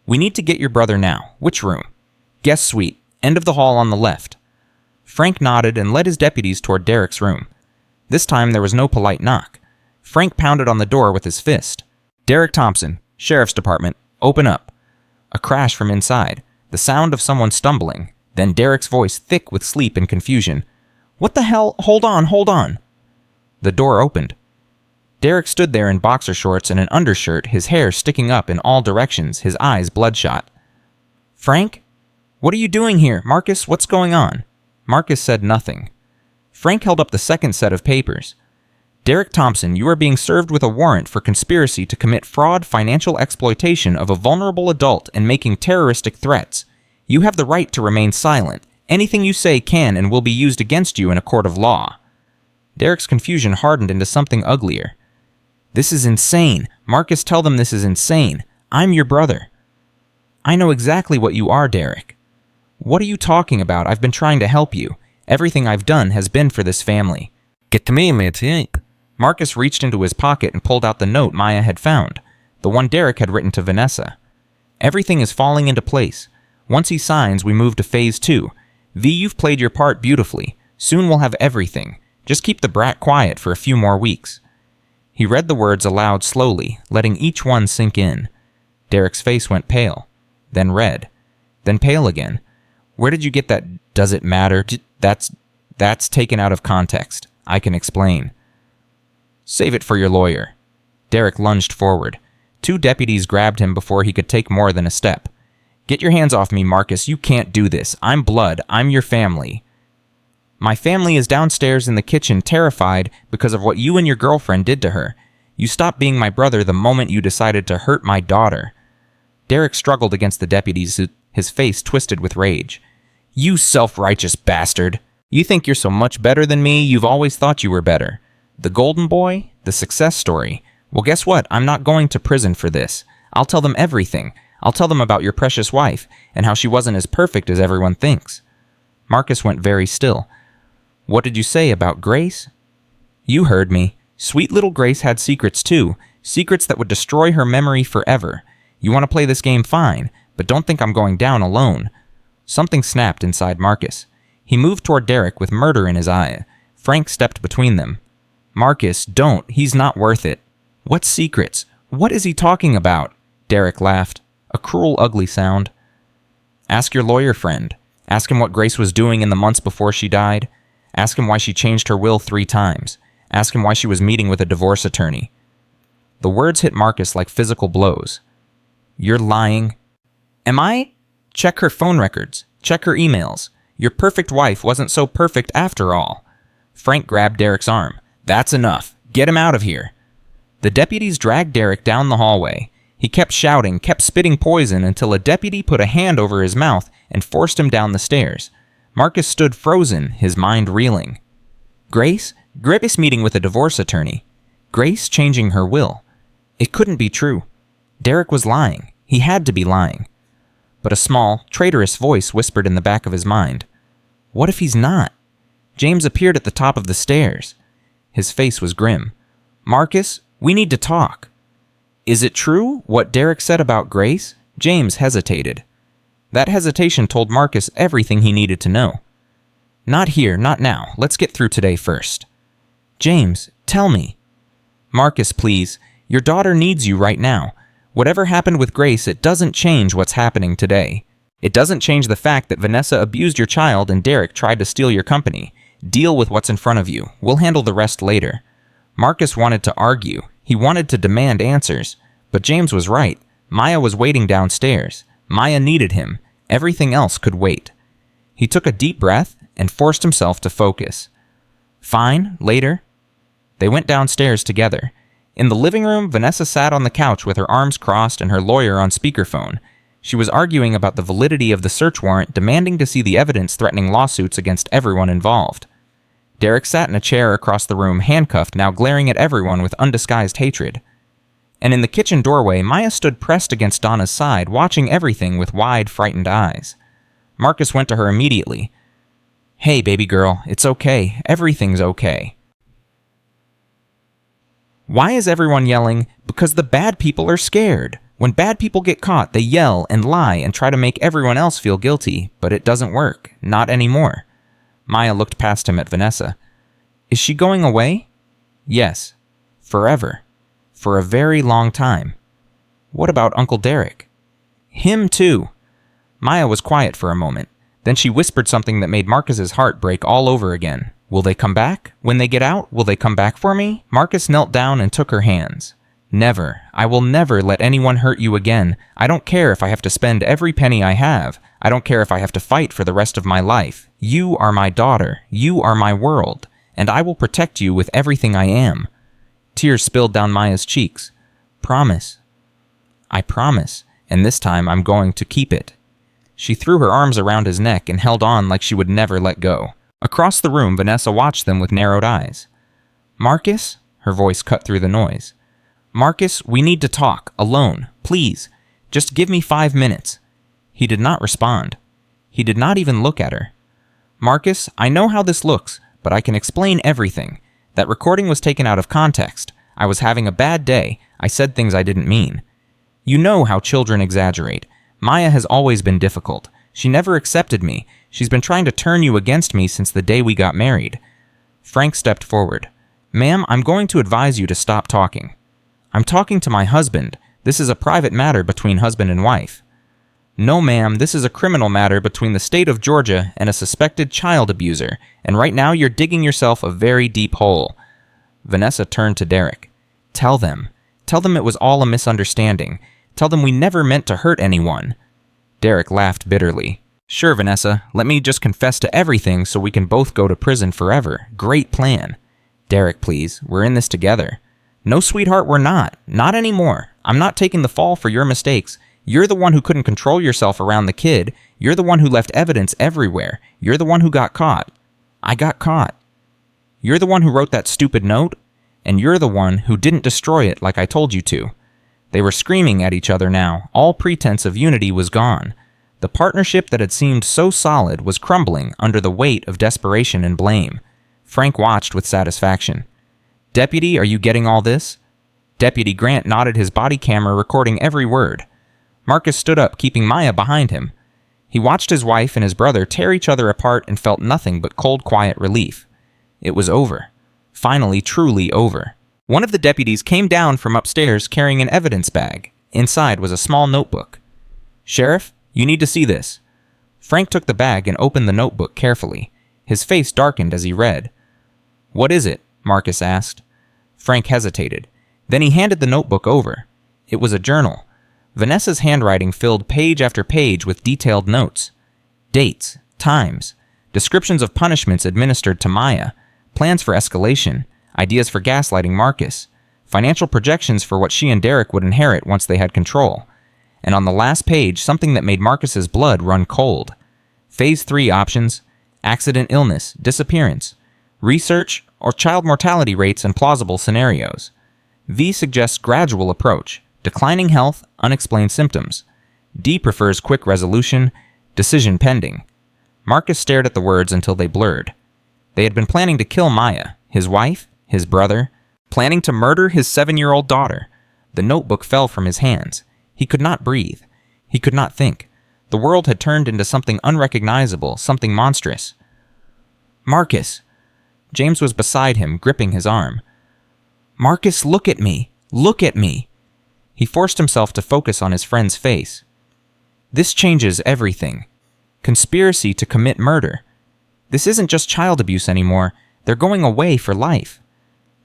"We need to get your brother now. Which room?" "Guest suite. End of the hall on the left." Frank nodded and led his deputies toward Derek's room. This time there was no polite knock. Frank pounded on the door with his fist. "Derek Thompson, Sheriff's Department, open up." A crash from inside, the sound of someone stumbling, then Derek's voice thick with sleep and confusion. "What the hell? Hold on, hold on." The door opened. Derek stood there in boxer shorts and an undershirt, his hair sticking up in all directions, his eyes bloodshot. "Frank? What are you doing here? Marcus, what's going on?" Marcus said nothing. Frank held up the second set of papers. "Derek Thompson, you are being served with a warrant for conspiracy to commit fraud, financial exploitation of a vulnerable adult, and making terroristic threats. You have the right to remain silent. Anything you say can and will be used against you in a court of law." Derek's confusion hardened into something uglier. "This is insane. Marcus, tell them this is insane. I'm your brother." "I know exactly what you are, Derek." "What are you talking about? I've been trying to help you. Everything I've done has been for this family." "Get to me, mate." Marcus reached into his pocket and pulled out the note Maya had found, the one Derek had written to Vanessa. "Everything is falling into place. Once he signs, we move to Phase 2. V, you've played your part beautifully. Soon we'll have everything. Just keep the brat quiet for a few more weeks." He read the words aloud slowly, letting each one sink in. Derek's face went pale, then red, then pale again. "Where did you get that? Does it matter? That's taken out of context. I can explain." "Save it for your lawyer." Derek lunged forward. Two deputies grabbed him before he could take more than a step. "Get your hands off me, Marcus. You can't do this. I'm blood. I'm your family." "My family is downstairs in the kitchen, terrified because of what you and your girlfriend did to her. You stopped being my brother the moment you decided to hurt my daughter." Derek struggled against the deputies, his face twisted with rage. "You self-righteous bastard. You think you're so much better than me, you've always thought you were better. The golden boy? The success story? Well, guess what? I'm not going to prison for this. I'll tell them everything. I'll tell them about your precious wife, and how she wasn't as perfect as everyone thinks." Marcus went very still. "What did you say about Grace?" "You heard me. Sweet little Grace had secrets too, secrets that would destroy her memory forever. You want to play this game, fine, but don't think I'm going down alone." Something snapped inside Marcus. He moved toward Derek with murder in his eye. Frank stepped between them. "Marcus, don't. He's not worth it." What secrets? What is he talking about? Derek laughed. A cruel, ugly sound. Ask your lawyer friend. Ask him what Grace was doing in the months before she died. Ask him why she changed her will 3 times. Ask him why she was meeting with a divorce attorney. The words hit Marcus like physical blows. You're lying. Am I? Check her phone records. Check her emails. Your perfect wife wasn't so perfect after all. Frank grabbed Derek's arm. That's enough. Get him out of here. The deputies dragged Derek down the hallway. He kept shouting, kept spitting poison until a deputy put a hand over his mouth and forced him down the stairs. Marcus stood frozen, his mind reeling. Grace meeting with a divorce attorney. Grace changing her will. It couldn't be true. Derek was lying. He had to be lying. But a small, traitorous voice whispered in the back of his mind. What if he's not? James appeared at the top of the stairs. His face was grim. Marcus, we need to talk. Is it true, what Derek said about Grace? James hesitated. That hesitation told Marcus everything he needed to know. Not here, not now. Let's get through today first. James, tell me. Marcus, please. Your daughter needs you right now. Whatever happened with Grace, it doesn't change what's happening today. It doesn't change the fact that Vanessa abused your child and Derek tried to steal your company. Deal with what's in front of you. We'll handle the rest later. Marcus wanted to argue. He wanted to demand answers. But James was right. Maya was waiting downstairs. Maya needed him. Everything else could wait. He took a deep breath and forced himself to focus. Fine, later. They went downstairs together. In the living room, Vanessa sat on the couch with her arms crossed and her lawyer on speakerphone. She was arguing about the validity of the search warrant, demanding to see the evidence threatening lawsuits against everyone involved. Derek sat in a chair across the room, handcuffed, now glaring at everyone with undisguised hatred. And in the kitchen doorway, Maya stood pressed against Donna's side, watching everything with wide, frightened eyes. Marcus went to her immediately. Hey, baby girl, it's okay. Everything's okay. Why is everyone yelling? Because the bad people are scared. When bad people get caught, they yell and lie and try to make everyone else feel guilty, but it doesn't work. Not anymore. Maya looked past him at Vanessa. Is she going away? Yes. Forever. For a very long time. What about Uncle Derek? Him too. Maya was quiet for a moment. Then she whispered something that made Marcus's heart break all over again. Will they come back? When they get out, will they come back for me? Marcus knelt down and took her hands. Never. I will never let anyone hurt you again. I don't care if I have to spend every penny I have. I don't care if I have to fight for the rest of my life. You are my daughter. You are my world. And I will protect you with everything I am. Tears spilled down Maya's cheeks. Promise. I promise. And this time I'm going to keep it. She threw her arms around his neck and held on like she would never let go. Across the room, Vanessa watched them with narrowed eyes. Marcus? Her voice cut through the noise. Marcus, we need to talk, alone, please. Just give me 5 minutes. He did not respond. He did not even look at her. Marcus, I know how this looks, but I can explain everything. That recording was taken out of context. I was having a bad day. I said things I didn't mean. You know how children exaggerate. Maya has always been difficult. She never accepted me. She's been trying to turn you against me since the day we got married. Frank stepped forward. Ma'am, I'm going to advise you to stop talking. I'm talking to my husband. This is a private matter between husband and wife. No, ma'am, this is a criminal matter between the state of Georgia and a suspected child abuser, and right now you're digging yourself a very deep hole. Vanessa turned to Derek. Tell them. Tell them it was all a misunderstanding. Tell them we never meant to hurt anyone. Derek laughed bitterly. Sure, Vanessa, let me just confess to everything so we can both go to prison forever. Great plan. Derek, please, we're in this together. No, sweetheart, we're not. Not anymore. I'm not taking the fall for your mistakes. You're the one who couldn't control yourself around the kid. You're the one who left evidence everywhere. You're the one who got caught. I got caught. You're the one who wrote that stupid note. And you're the one who didn't destroy it like I told you to. They were screaming at each other now. All pretense of unity was gone. The partnership that had seemed so solid was crumbling under the weight of desperation and blame. Frank watched with satisfaction. Deputy, are you getting all this? Deputy Grant nodded, his body camera recording every word. Marcus stood up, keeping Maya behind him. He watched his wife and his brother tear each other apart and felt nothing but cold, quiet relief. It was over. Finally, truly over. One of the deputies came down from upstairs carrying an evidence bag. Inside was a small notebook. "Sheriff, you need to see this." Frank took the bag and opened the notebook carefully. His face darkened as he read. "What is it?" Marcus asked. Frank hesitated. Then he handed the notebook over. It was a journal. Vanessa's handwriting filled page after page with detailed notes. Dates, times, descriptions of punishments administered to Maya, plans for escalation, ideas for gaslighting Marcus, financial projections for what she and Derek would inherit once they had control. And on the last page, something that made Marcus's blood run cold. Phase 3 options: accident, illness, disappearance, research, or child mortality rates and plausible scenarios. V suggests gradual approach, declining health, unexplained symptoms. D prefers quick resolution, decision pending. Marcus stared at the words until they blurred. They had been planning to kill Maya, his wife, his brother, planning to murder his 7-year-old daughter. The notebook fell from his hands. He could not breathe. He could not think. The world had turned into something unrecognizable, something monstrous. "Marcus!" James was beside him, gripping his arm. "Marcus, look at me! Look at me!" He forced himself to focus on his friend's face. "This changes everything. Conspiracy to commit murder. This isn't just child abuse anymore. They're going away for life."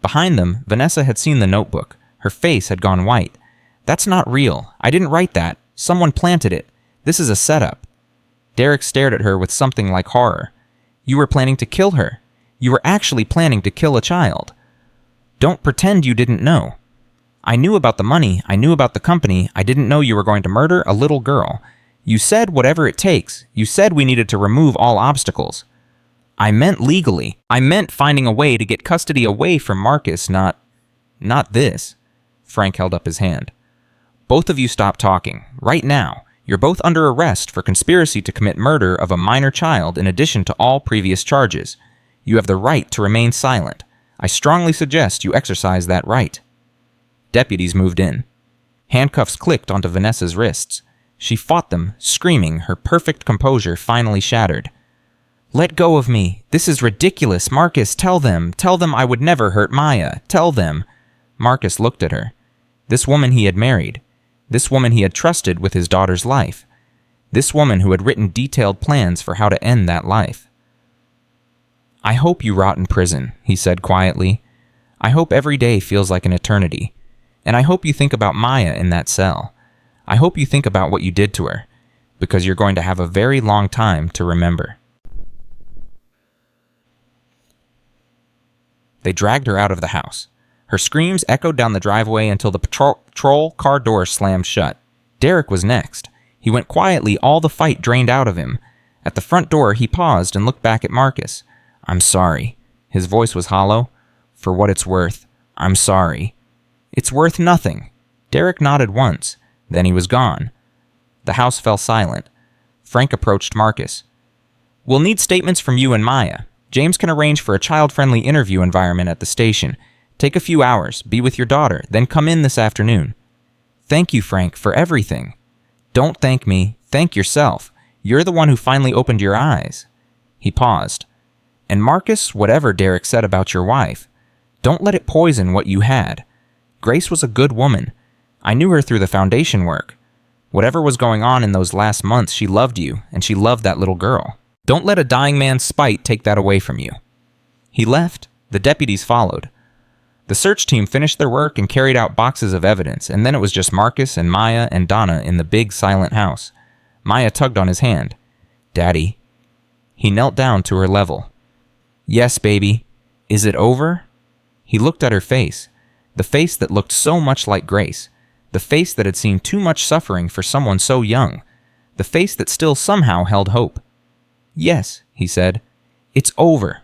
Behind them, Vanessa had seen the notebook. Her face had gone white. "That's not real. I didn't write that. Someone planted it. This is a setup." Derek stared at her with something like horror. "You were planning to kill her. You were actually planning to kill a child. Don't pretend you didn't know. I knew about the money. I knew about the company. I didn't know you were going to murder a little girl. You said whatever it takes. You said we needed to remove all obstacles. I meant legally. I meant finding a way to get custody away from Marcus, not this." Frank held up his hand. "Both of you stop talking. Right now. You're both under arrest for conspiracy to commit murder of a minor child in addition to all previous charges. You have the right to remain silent. I strongly suggest you exercise that right." Deputies moved in. Handcuffs clicked onto Vanessa's wrists. She fought them, screaming, her perfect composure finally shattered. "Let go of me. This is ridiculous. Marcus, tell them. Tell them I would never hurt Maya. Tell them." Marcus looked at her. This woman he had married. This woman he had trusted with his daughter's life. This woman who had written detailed plans for how to end that life. "I hope you rot in prison," he said quietly. "I hope every day feels like an eternity. And I hope you think about Maya in that cell. I hope you think about what you did to her, because you're going to have a very long time to remember." They dragged her out of the house. Her screams echoed down the driveway until the patrol car door slammed shut. Derek was next. He went quietly, all the fight drained out of him. At the front door, he paused and looked back at Marcus. "I'm sorry." His voice was hollow. "For what it's worth, I'm sorry." "It's worth nothing." Derek nodded once. Then he was gone. The house fell silent. Frank approached Marcus. "We'll need statements from you and Maya. James can arrange for a child-friendly interview environment at the station. Take a few hours, be with your daughter, then come in this afternoon." "Thank you, Frank, for everything." "Don't thank me. Thank yourself. You're the one who finally opened your eyes." He paused. "And Marcus, whatever Derek said about your wife, don't let it poison what you had. Grace was a good woman. I knew her through the foundation work. Whatever was going on in those last months, she loved you, and she loved that little girl. Don't let a dying man's spite take that away from you." He left. The deputies followed. The search team finished their work and carried out boxes of evidence, and then it was just Marcus and Maya and Donna in the big, silent house. Maya tugged on his hand. "Daddy." He knelt down to her level. "Yes, baby. Is it over?" He looked at her face, the face that looked so much like Grace, the face that had seen too much suffering for someone so young, the face that still somehow held hope. "Yes," he said. "It's over."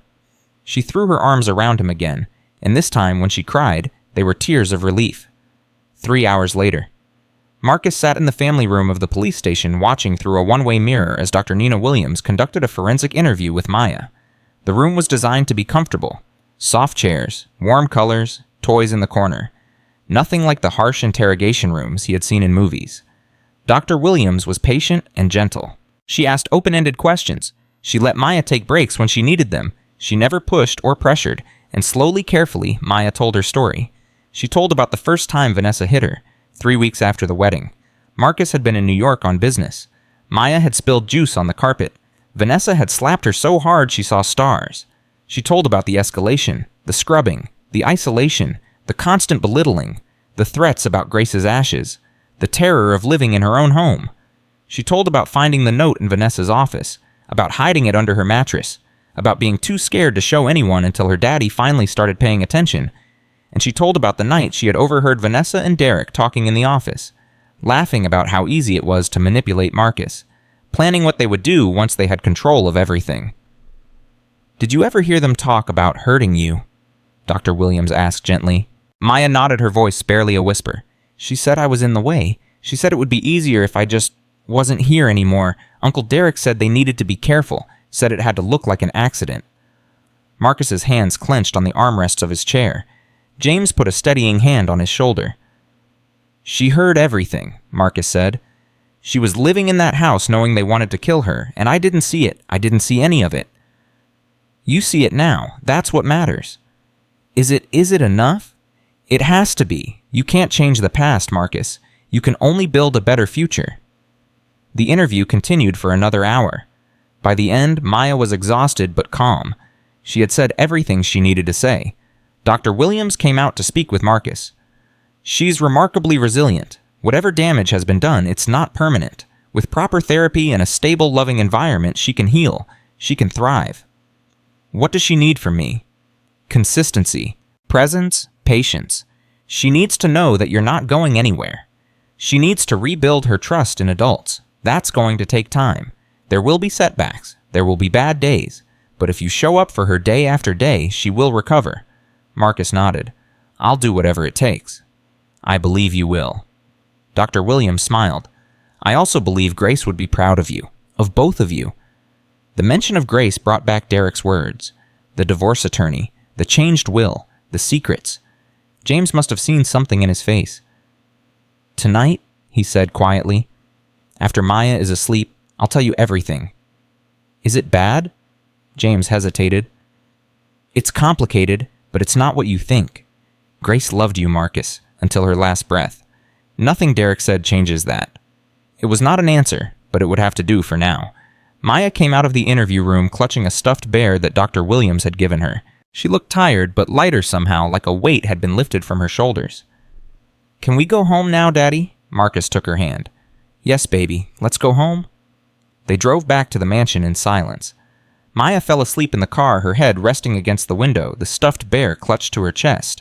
She threw her arms around him again, and this time when she cried, they were tears of relief. 3 hours later. Marcus sat in the family room of the police station watching through a one-way mirror as Dr. Nina Williams conducted a forensic interview with Maya. The room was designed to be comfortable. Soft chairs, warm colors, toys in the corner. Nothing like the harsh interrogation rooms he had seen in movies. Dr. Williams was patient and gentle. She asked open-ended questions. She let Maya take breaks when she needed them. She never pushed or pressured, and slowly, carefully, Maya told her story. She told about the first time Vanessa hit her, 3 weeks after the wedding. Marcus had been in New York on business. Maya had spilled juice on the carpet. Vanessa had slapped her so hard she saw stars. She told about the escalation, the scrubbing, the isolation, the constant belittling, the threats about Grace's ashes, the terror of living in her own home. She told about finding the note in Vanessa's office, about hiding it under her mattress, about being too scared to show anyone until her daddy finally started paying attention. And she told about the night she had overheard Vanessa and Derek talking in the office, laughing about how easy it was to manipulate Marcus, planning what they would do once they had control of everything. "Did you ever hear them talk about hurting you?" Dr. Williams asked gently. Maya nodded, her voice barely a whisper. "She said I was in the way. She said it would be easier if I just wasn't here anymore. Uncle Derek said they needed to be careful, said it had to look like an accident." Marcus's hands clenched on the armrests of his chair. James put a steadying hand on his shoulder. "She heard everything," Marcus said. "She was living in that house knowing they wanted to kill her, and I didn't see it. I didn't see any of it. You see it now. That's what matters." Is it enough? It has to be. You can't change the past, Marcus. You can only build a better future." The interview continued for another hour. By the end, Maya was exhausted but calm. She had said everything she needed to say. Dr. Williams came out to speak with Marcus. "She's remarkably resilient. Whatever damage has been done, it's not permanent. With proper therapy and a stable, loving environment, she can heal. She can thrive." "What does she need from me?" "Consistency, presence, patience. She needs to know that you're not going anywhere. She needs to rebuild her trust in adults. That's going to take time. There will be setbacks. There will be bad days. But if you show up for her day after day, she will recover." Marcus nodded. "I'll do whatever it takes." "I believe you will." Dr. Williams smiled. "I also believe Grace would be proud of you, of both of you." The mention of Grace brought back Derek's words. The divorce attorney, the changed will, the secrets. James must have seen something in his face. "Tonight," he said quietly, "after Maya is asleep, I'll tell you everything." "Is it bad?" James hesitated. "It's complicated, but it's not what you think. Grace loved you, Marcus, until her last breath. Nothing Derek said changes that." It was not an answer, but it would have to do for now. Maya came out of the interview room clutching a stuffed bear that Dr. Williams had given her. She looked tired, but lighter somehow, like a weight had been lifted from her shoulders. "Can we go home now, Daddy?" Marcus took her hand. "Yes, baby. Let's go home." They drove back to the mansion in silence. Maya fell asleep in the car, her head resting against the window, the stuffed bear clutched to her chest.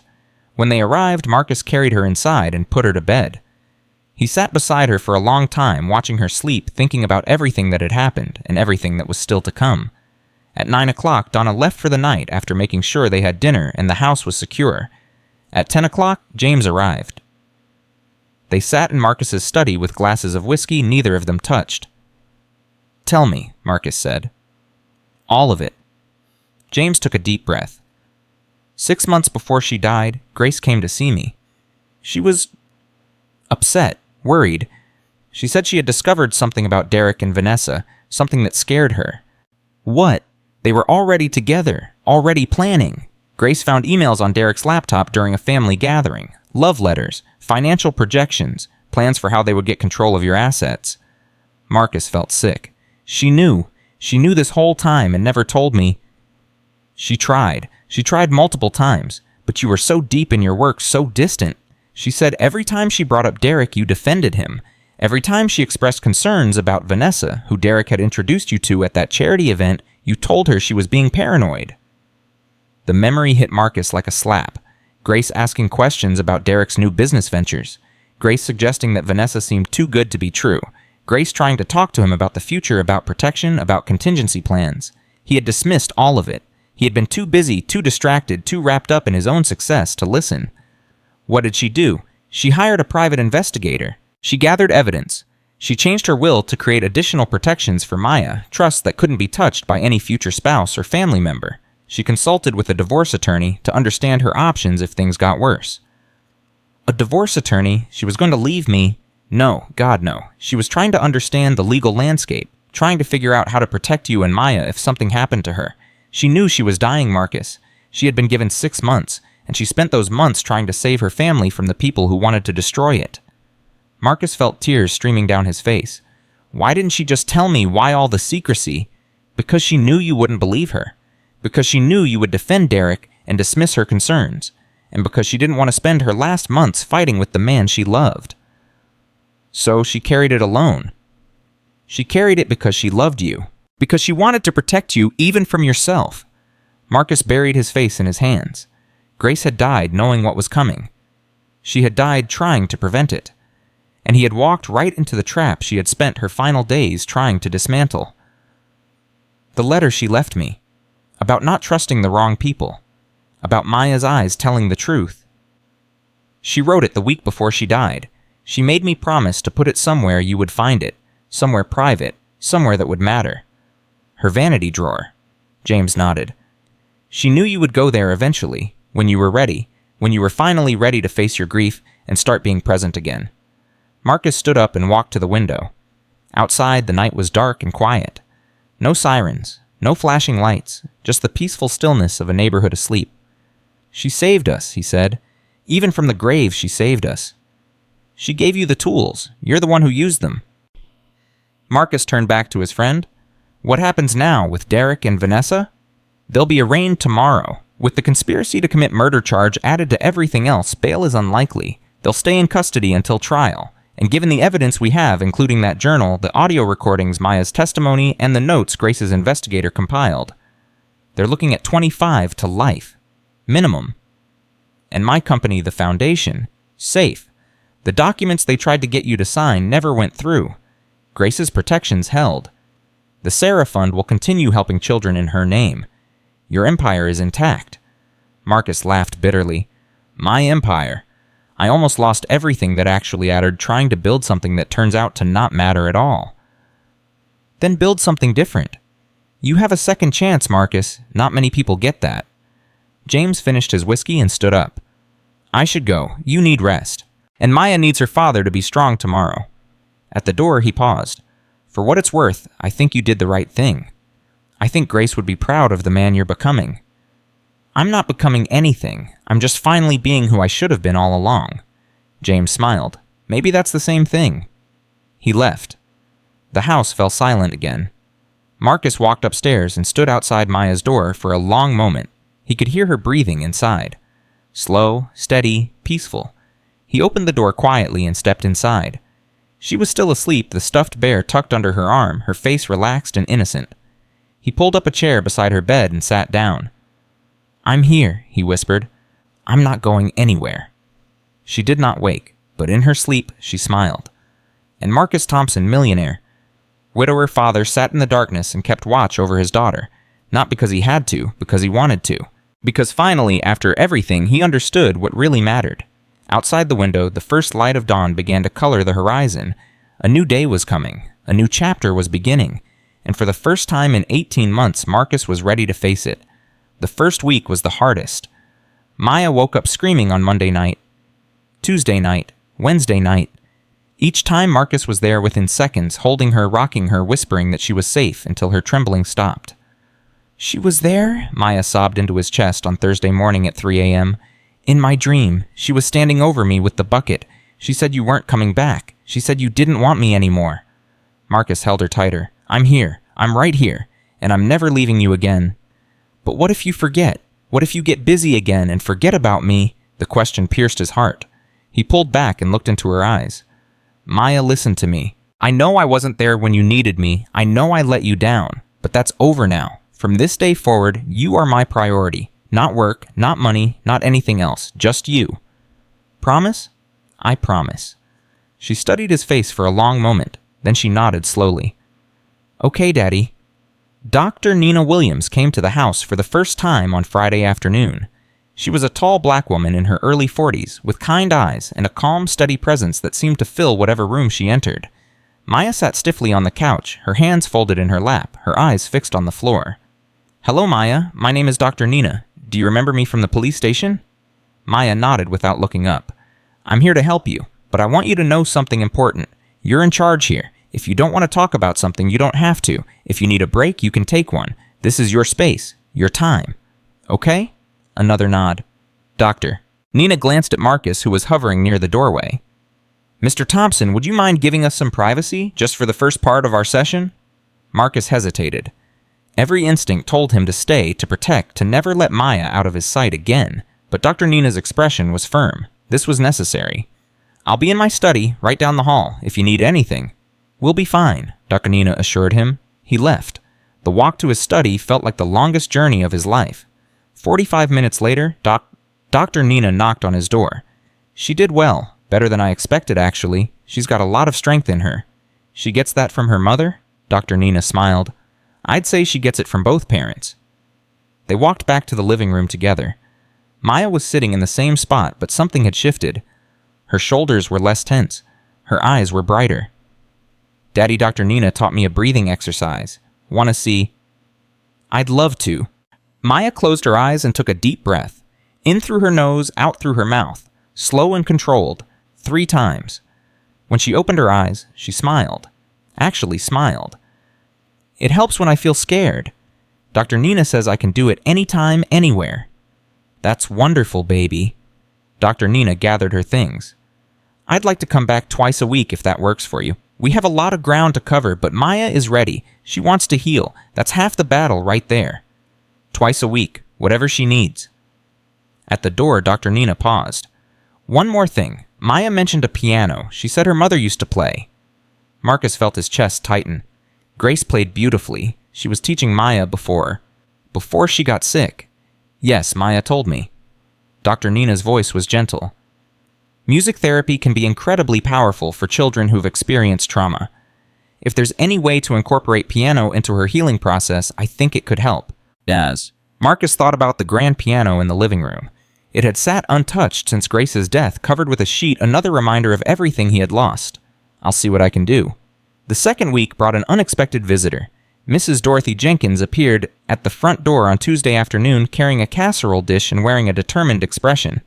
When they arrived, Marcus carried her inside and put her to bed. He sat beside her for a long time, watching her sleep, thinking about everything that had happened and everything that was still to come. At 9 o'clock, Donna left for the night after making sure they had dinner and the house was secure. At 10 o'clock, James arrived. They sat in Marcus's study with glasses of whiskey neither of them touched. "Tell me," Marcus said. "All of it." James took a deep breath. 6 months before she died, Grace came to see me. She was upset, worried. She said she had discovered something about Derek and Vanessa, something that scared her. What? They were already together, already planning. Grace found emails on Derek's laptop during a family gathering, love letters, financial projections, plans for how they would get control of your assets. Marcus felt sick. She knew this whole time and never told me. She tried multiple times, but you were so deep in your work, so distant. She said every time she brought up Derek, you defended him. Every time she expressed concerns about Vanessa, who Derek had introduced you to at that charity event, you told her she was being paranoid. The memory hit Marcus like a slap. Grace asking questions about Derek's new business ventures. Grace suggesting that Vanessa seemed too good to be true. Grace trying to talk to him about the future, about protection, about contingency plans. He had dismissed all of it. He had been too busy, too distracted, too wrapped up in his own success to listen. What did she do? She hired a private investigator. She gathered evidence. She changed her will to create additional protections for Maya, trusts that couldn't be touched by any future spouse or family member. She consulted with a divorce attorney to understand her options if things got worse. A divorce attorney? She was going to leave me? No, God no. She was trying to understand the legal landscape, trying to figure out how to protect you and Maya if something happened to her. She knew she was dying, Marcus. She had been given 6 months, and she spent those months trying to save her family from the people who wanted to destroy it. Marcus felt tears streaming down his face. Why didn't she just tell me? Why all the secrecy? Because she knew you wouldn't believe her. Because she knew you would defend Derek and dismiss her concerns. And because she didn't want to spend her last months fighting with the man she loved. So she carried it alone. She carried it because she loved you. Because she wanted to protect you even from yourself. Marcus buried his face in his hands. Grace had died knowing what was coming. She had died trying to prevent it. And he had walked right into the trap she had spent her final days trying to dismantle. The letter she left me. About not trusting the wrong people. About Maya's eyes telling the truth. She wrote it the week before she died. She made me promise to put it somewhere you would find it. Somewhere private. Somewhere that would matter. Her vanity drawer. James nodded. She knew you would go there eventually, when you were ready, when you were finally ready to face your grief and start being present again. Marcus stood up and walked to the window. Outside, the night was dark and quiet. No sirens, no flashing lights, just the peaceful stillness of a neighborhood asleep. She saved us, he said. Even from the grave, she saved us. She gave you the tools. You're the one who used them. Marcus turned back to his friend. What happens now with Derek and Vanessa? They'll be arraigned tomorrow. With the conspiracy to commit murder charge added to everything else, bail is unlikely. They'll stay in custody until trial. And given the evidence we have, including that journal, the audio recordings, Maya's testimony, and the notes Grace's investigator compiled, they're looking at 25 to life. Minimum. And my company, the Foundation, safe. The documents they tried to get you to sign never went through. Grace's protections held. The Sarah Fund will continue helping children in her name. Your empire is intact. Marcus laughed bitterly. My empire. I almost lost everything that actually mattered trying to build something that turns out to not matter at all. Then build something different. You have a second chance, Marcus. Not many people get that. James finished his whiskey and stood up. I should go. You need rest. And Maya needs her father to be strong tomorrow. At the door, he paused. For what it's worth, I think you did the right thing. I think Grace would be proud of the man you're becoming. I'm not becoming anything. I'm just finally being who I should have been all along. James smiled. Maybe that's the same thing. He left. The house fell silent again. Marcus walked upstairs and stood outside Maya's door for a long moment. He could hear her breathing inside. Slow, steady, peaceful. He opened the door quietly and stepped inside. She was still asleep, the stuffed bear tucked under her arm, her face relaxed and innocent. He pulled up a chair beside her bed and sat down. I'm here, he whispered. I'm not going anywhere. She did not wake, but in her sleep she smiled. And Marcus Thompson, millionaire, widower father, sat in the darkness and kept watch over his daughter, not because he had to, because he wanted to. Because finally, after everything, he understood what really mattered. Outside the window, the first light of dawn began to color the horizon. A new day was coming. A new chapter was beginning. And for the first time in 18 months, Marcus was ready to face it. The first week was the hardest. Maya woke up screaming on Monday night, Tuesday night, Wednesday night. Each time Marcus was there within seconds, holding her, rocking her, whispering that she was safe until her trembling stopped. She was there, Maya sobbed into his chest on Thursday morning at 3 a.m. In my dream, she was standing over me with the bucket. She said you weren't coming back. She said you didn't want me anymore. Marcus held her tighter. I'm here. I'm right here. And I'm never leaving you again. But what if you forget? What if you get busy again and forget about me? The question pierced his heart. He pulled back and looked into her eyes. Maya, listen to me. I know I wasn't there when you needed me. I know I let you down. But that's over now. From this day forward, you are my priority. Not work, not money, not anything else. Just you. Promise? I promise. She studied his face for a long moment. Then she nodded slowly. Okay, Daddy. Dr. Nina Williams came to the house for the first time on Friday afternoon. She was a tall black woman in her early 40s, with kind eyes and a calm, steady presence that seemed to fill whatever room she entered. Maya sat stiffly on the couch, her hands folded in her lap, her eyes fixed on the floor. Hello, Maya. My name is Dr. Nina. Do you remember me from the police station? Maya nodded without looking up. I'm here to help you, but I want you to know something important. You're in charge here. If you don't want to talk about something, you don't have to. If you need a break, you can take one. This is your space, your time. Okay? Another nod. Doctor. Nina glanced at Marcus, who was hovering near the doorway. Mr. Thompson, would you mind giving us some privacy, just for the first part of our session? Marcus hesitated. Every instinct told him to stay, to protect, to never let Maya out of his sight again, but Dr. Nina's expression was firm. This was necessary. I'll be in my study, right down the hall, if you need anything. We'll be fine, Dr. Nina assured him. He left. The walk to his study felt like the longest journey of his life. 45 minutes later, Dr. Nina knocked on his door. She did well. Better than I expected, actually. She's got a lot of strength in her. She gets that from her mother? Dr. Nina smiled. I'd say she gets it from both parents. They walked back to the living room together. Maya was sitting in the same spot, but something had shifted. Her shoulders were less tense. Her eyes were brighter. Daddy, Dr. Nina taught me a breathing exercise. Want to see? I'd love to. Maya closed her eyes and took a deep breath. In through her nose, out through her mouth. Slow and controlled. 3 times. When she opened her eyes, she smiled. Actually smiled. It helps when I feel scared. Dr. Nina says I can do it anytime, anywhere. That's wonderful, baby. Dr. Nina gathered her things. I'd like to come back twice a week if that works for you. We have a lot of ground to cover, but Maya is ready. She wants to heal. That's half the battle right there. Twice a week, whatever she needs. At the door, Dr. Nina paused. One more thing. Maya mentioned a piano. She said her mother used to play. Marcus felt his chest tighten. Grace played beautifully. She was teaching Maya before she got sick. Yes, Maya told me. Dr. Nina's voice was gentle. Music therapy can be incredibly powerful for children who've experienced trauma. If there's any way to incorporate piano into her healing process, I think it could help. Marcus thought about the grand piano in the living room. It had sat untouched since Grace's death, covered with a sheet, another reminder of everything he had lost. I'll see what I can do. The second week brought an unexpected visitor. Mrs. Dorothy Jenkins appeared at the front door on Tuesday afternoon carrying a casserole dish and wearing a determined expression.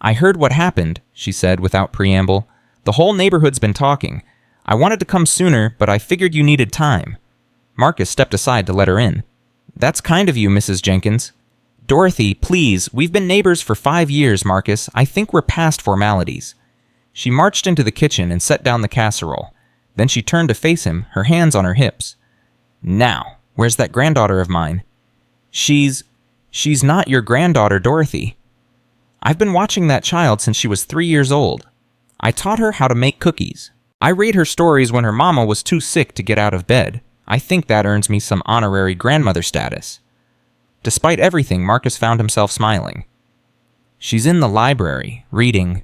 I heard what happened, she said without preamble. The whole neighborhood's been talking. I wanted to come sooner, but I figured you needed time. Marcus stepped aside to let her in. That's kind of you, Mrs. Jenkins. Dorothy, please, we've been neighbors for 5 years, Marcus. I think we're past formalities. She marched into the kitchen and set down the casserole. Then she turned to face him, her hands on her hips. Now, where's that granddaughter of mine? She's not your granddaughter, Dorothy. I've been watching that child since she was 3 years old. I taught her how to make cookies. I read her stories when her mama was too sick to get out of bed. I think that earns me some honorary grandmother status. Despite everything, Marcus found himself smiling. She's in the library, reading.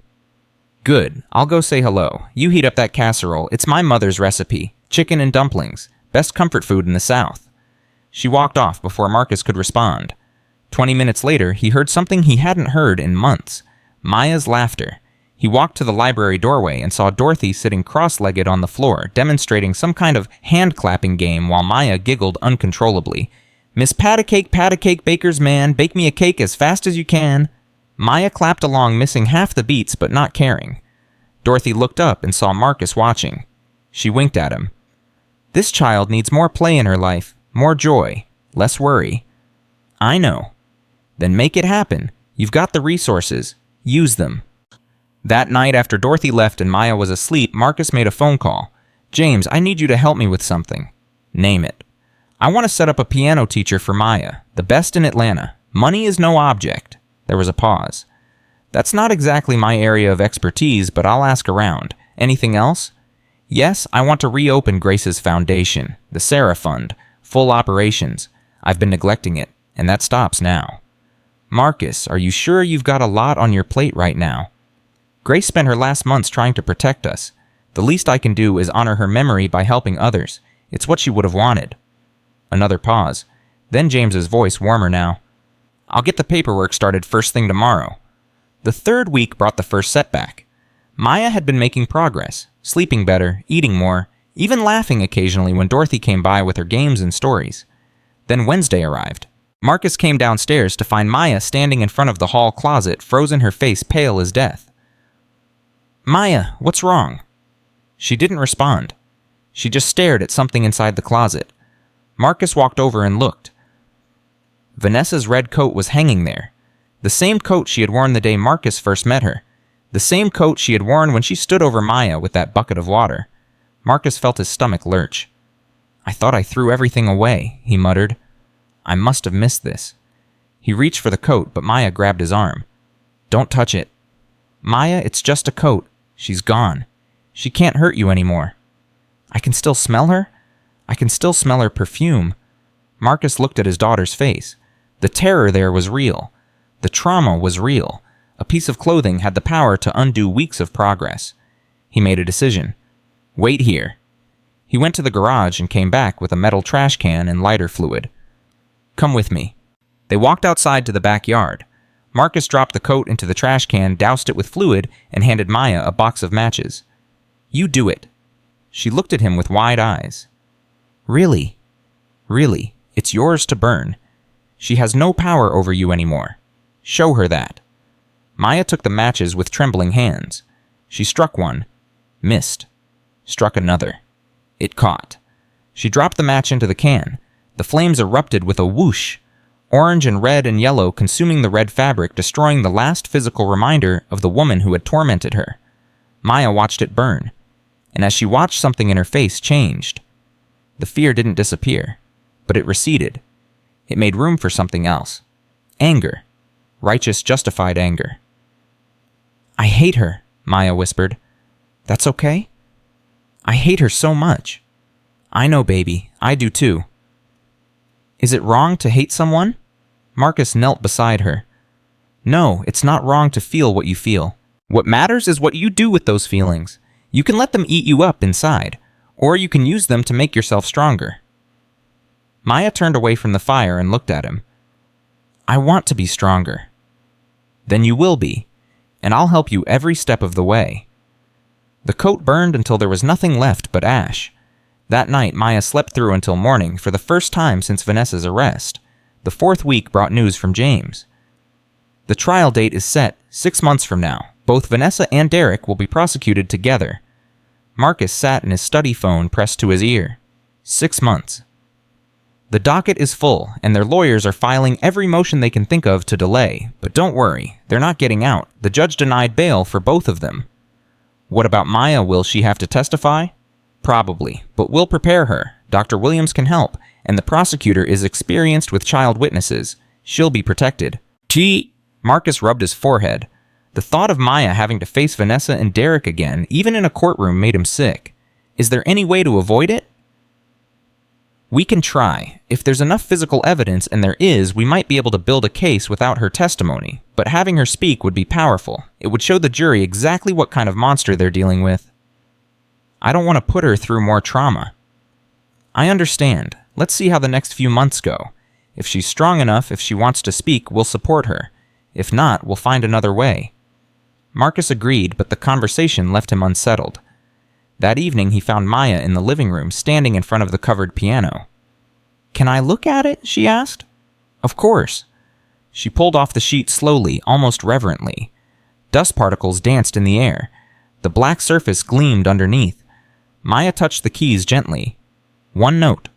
Good, I'll go say hello. You heat up that casserole. It's my mother's recipe. Chicken and dumplings. Best comfort food in the South. She walked off before Marcus could respond. 20 minutes later, he heard something he hadn't heard in months. Maya's laughter. He walked to the library doorway and saw Dorothy sitting cross-legged on the floor, demonstrating some kind of hand-clapping game while Maya giggled uncontrollably. Miss Pat-a-cake, baker's man, bake me a cake as fast as you can. Maya clapped along, missing half the beats but not caring. Dorothy looked up and saw Marcus watching. She winked at him. This child needs more play in her life, more joy, less worry. I know. Then make it happen. You've got the resources. Use them. That night after Dorothy left and Maya was asleep, Marcus made a phone call. James, I need you to help me with something. Name it. I want to set up a piano teacher for Maya, the best in Atlanta. Money is no object. There was a pause. That's not exactly my area of expertise, but I'll ask around. Anything else? Yes, I want to reopen Grace's foundation, the Sarah Fund, full operations. I've been neglecting it, and that stops now. Marcus, are you sure you've got a lot on your plate right now? Grace spent her last months trying to protect us. The least I can do is honor her memory by helping others. It's what she would have wanted. Another pause. Then James's voice, warmer now. I'll get the paperwork started first thing tomorrow. The third week brought the first setback. Maya had been making progress, sleeping better, eating more, even laughing occasionally when Dorothy came by with her games and stories. Then Wednesday arrived. Marcus came downstairs to find Maya standing in front of the hall closet, frozen, her face pale as death. Maya, what's wrong? She didn't respond. She just stared at something inside the closet. Marcus walked over and looked. Vanessa's red coat was hanging there. The same coat she had worn the day Marcus first met her. The same coat she had worn when she stood over Maya with that bucket of water. Marcus felt his stomach lurch. "I thought I threw everything away," he muttered. "I must have missed this." He reached for the coat, but Maya grabbed his arm. "Don't touch it." "Maya, it's just a coat. She's gone. She can't hurt you anymore." "I can still smell her? I can still smell her perfume." Marcus looked at his daughter's face. The terror there was real. The trauma was real. A piece of clothing had the power to undo weeks of progress. He made a decision. "Wait here." He went to the garage and came back with a metal trash can and lighter fluid. "Come with me." They walked outside to the backyard. Marcus dropped the coat into the trash can, doused it with fluid, and handed Maya a box of matches. "You do it." She looked at him with wide eyes. "Really? Really, it's yours to burn. She has no power over you anymore. Show her that." Maya took the matches with trembling hands. She struck one, missed, struck another. It caught. She dropped the match into the can. The flames erupted with a whoosh, orange and red and yellow consuming the red fabric, destroying the last physical reminder of the woman who had tormented her. Maya watched it burn, and as she watched, something in her face changed. The fear didn't disappear, but it receded. It made room for something else. Anger. Righteous, justified anger. "I hate her," Maya whispered. "That's okay? I hate her so much." "I know, baby. I do too." "Is it wrong to hate someone?" Marcus knelt beside her. "No, it's not wrong to feel what you feel. What matters is what you do with those feelings. You can let them eat you up inside, or you can use them to make yourself stronger." Maya turned away from the fire and looked at him. "I want to be stronger." "Then you will be, and I'll help you every step of the way." The coat burned until there was nothing left but ash. That night, Maya slept through until morning for the first time since Vanessa's arrest. The 4th week brought news from James. The trial date is set 6 months from now. Both Vanessa and Derek will be prosecuted together. Marcus sat in his study phone pressed to his ear. 6 months. The docket is full, and their lawyers are filing every motion they can think of to delay. But don't worry, they're not getting out. The judge denied bail for both of them. What about Maya? Will she have to testify? Probably, but we'll prepare her. Dr. Williams can help, and the prosecutor is experienced with child witnesses. She'll be protected. Marcus rubbed his forehead. The thought of Maya having to face Vanessa and Derek again, even in a courtroom, made him sick. Is there any way to avoid it? "We can try. If there's enough physical evidence, and there is, we might be able to build a case without her testimony. But having her speak would be powerful. It would show the jury exactly what kind of monster they're dealing with." "I don't want to put her through more trauma." "I understand. Let's see how the next few months go. If she's strong enough, if she wants to speak, we'll support her. If not, we'll find another way." Marcus agreed, but the conversation left him unsettled. That evening, he found Maya in the living room, standing in front of the covered piano. "Can I look at it?" she asked. "Of course." She pulled off the sheet slowly, almost reverently. Dust particles danced in the air. The black surface gleamed underneath. Maya touched the keys gently. One note,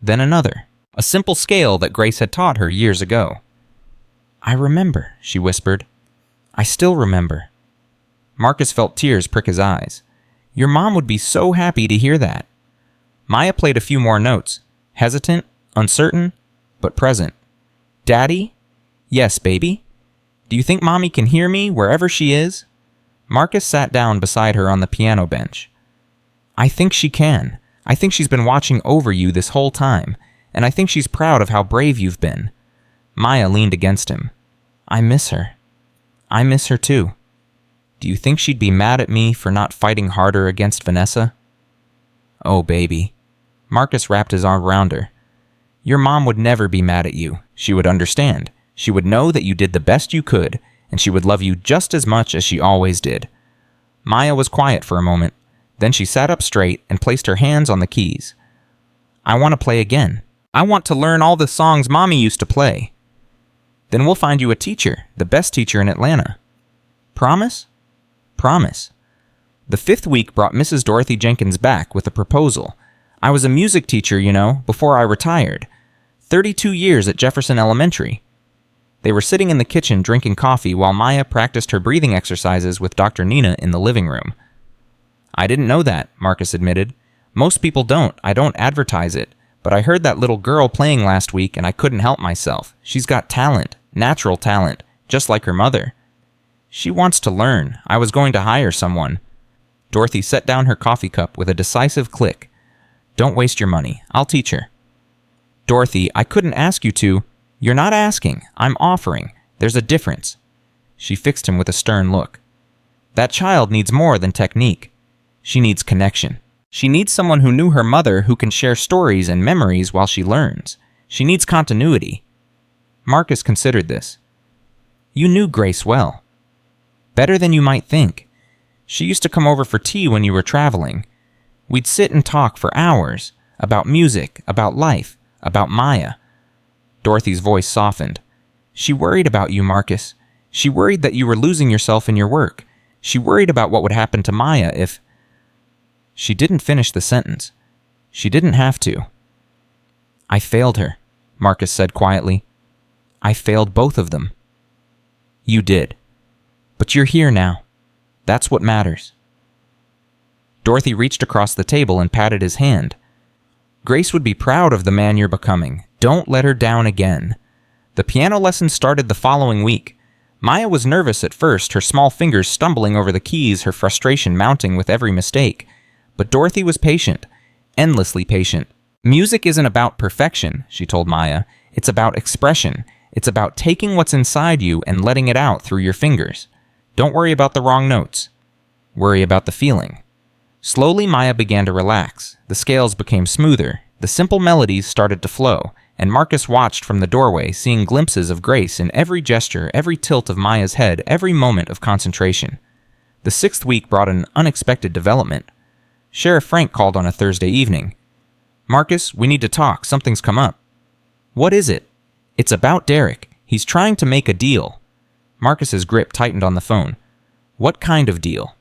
then another. A simple scale that Grace had taught her years ago. "I remember," she whispered. "I still remember." Marcus felt tears prick his eyes. Your mom would be so happy to hear that. Maya played a few more notes, hesitant, uncertain, but present. "Daddy?" "Yes, baby." "Do you think Mommy can hear me wherever she is?" Marcus sat down beside her on the piano bench. "I think she can. I think she's been watching over you this whole time, and I think she's proud of how brave you've been." Maya leaned against him. "I miss her. I miss her too. Do you think she'd be mad at me for not fighting harder against Vanessa?" "Oh, baby." Marcus wrapped his arm around her. "Your mom would never be mad at you. She would understand. She would know that you did the best you could, and she would love you just as much as she always did." Maya was quiet for a moment. Then she sat up straight and placed her hands on the keys. "I want to play again. I want to learn all the songs Mommy used to play." "Then we'll find you a teacher, the best teacher in Atlanta." "Promise?" "Promise." The 5th week brought Mrs. Dorothy Jenkins back with a proposal. "I was a music teacher, before I retired. 32 years at Jefferson Elementary." They were sitting in the kitchen drinking coffee while Maya practiced her breathing exercises with Dr. Nina in the living room. "I didn't know that," Marcus admitted. "Most people don't. I don't advertise it. But I heard that little girl playing last week and I couldn't help myself. She's got talent, natural talent, just like her mother. She wants to learn. I was going to hire someone." Dorothy set down her coffee cup with a decisive click. "Don't waste your money. I'll teach her." "Dorothy, I couldn't ask you to." "You're not asking. I'm offering. There's a difference." She fixed him with a stern look. "That child needs more than technique. She needs connection. She needs someone who knew her mother who can share stories and memories while she learns. She needs continuity." Marcus considered this. "You knew Grace well. Better than you might think. She used to come over for tea when you were traveling. We'd sit and talk for hours, about music, about life, about Maya." Dorothy's voice softened. "She worried about you, Marcus. She worried that you were losing yourself in your work. She worried about what would happen to Maya if—" She didn't finish the sentence. She didn't have to. "I failed her," Marcus said quietly. "I failed both of them." "You did. But you're here now. That's what matters." Dorothy reached across the table and patted his hand. "Grace would be proud of the man you're becoming. Don't let her down again." The piano lesson started the following week. Maya was nervous at first, her small fingers stumbling over the keys, her frustration mounting with every mistake. But Dorothy was patient, endlessly patient. "Music isn't about perfection," she told Maya. "It's about expression. It's about taking what's inside you and letting it out through your fingers. Don't worry about the wrong notes. Worry about the feeling." Slowly, Maya began to relax. The scales became smoother. The simple melodies started to flow, and Marcus watched from the doorway, seeing glimpses of grace in every gesture, every tilt of Maya's head, every moment of concentration. The 6th week brought an unexpected development. Sheriff Frank called on a Thursday evening. "Marcus, we need to talk. Something's come up." "What is it?" "It's about Derek. He's trying to make a deal." Marcus's grip tightened on the phone. "What kind of deal?"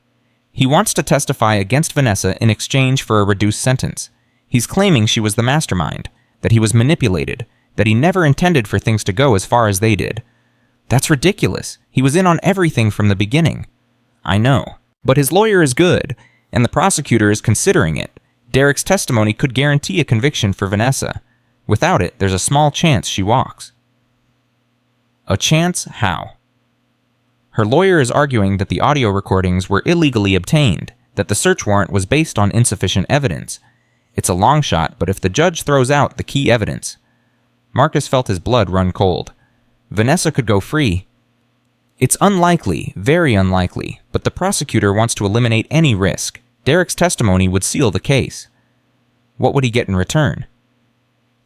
"He wants to testify against Vanessa in exchange for a reduced sentence. He's claiming she was the mastermind, that he was manipulated, that he never intended for things to go as far as they did." "That's ridiculous. He was in on everything from the beginning." "I know. But his lawyer is good, and the prosecutor is considering it. Derek's testimony could guarantee a conviction for Vanessa. Without it, there's a small chance she walks." "A chance? How?" "Her lawyer is arguing that the audio recordings were illegally obtained, that the search warrant was based on insufficient evidence. It's a long shot, but if the judge throws out the key evidence..." Marcus felt his blood run cold. "Vanessa could go free." "It's unlikely, very unlikely, but the prosecutor wants to eliminate any risk. Derek's testimony would seal the case." "What would he get in return?"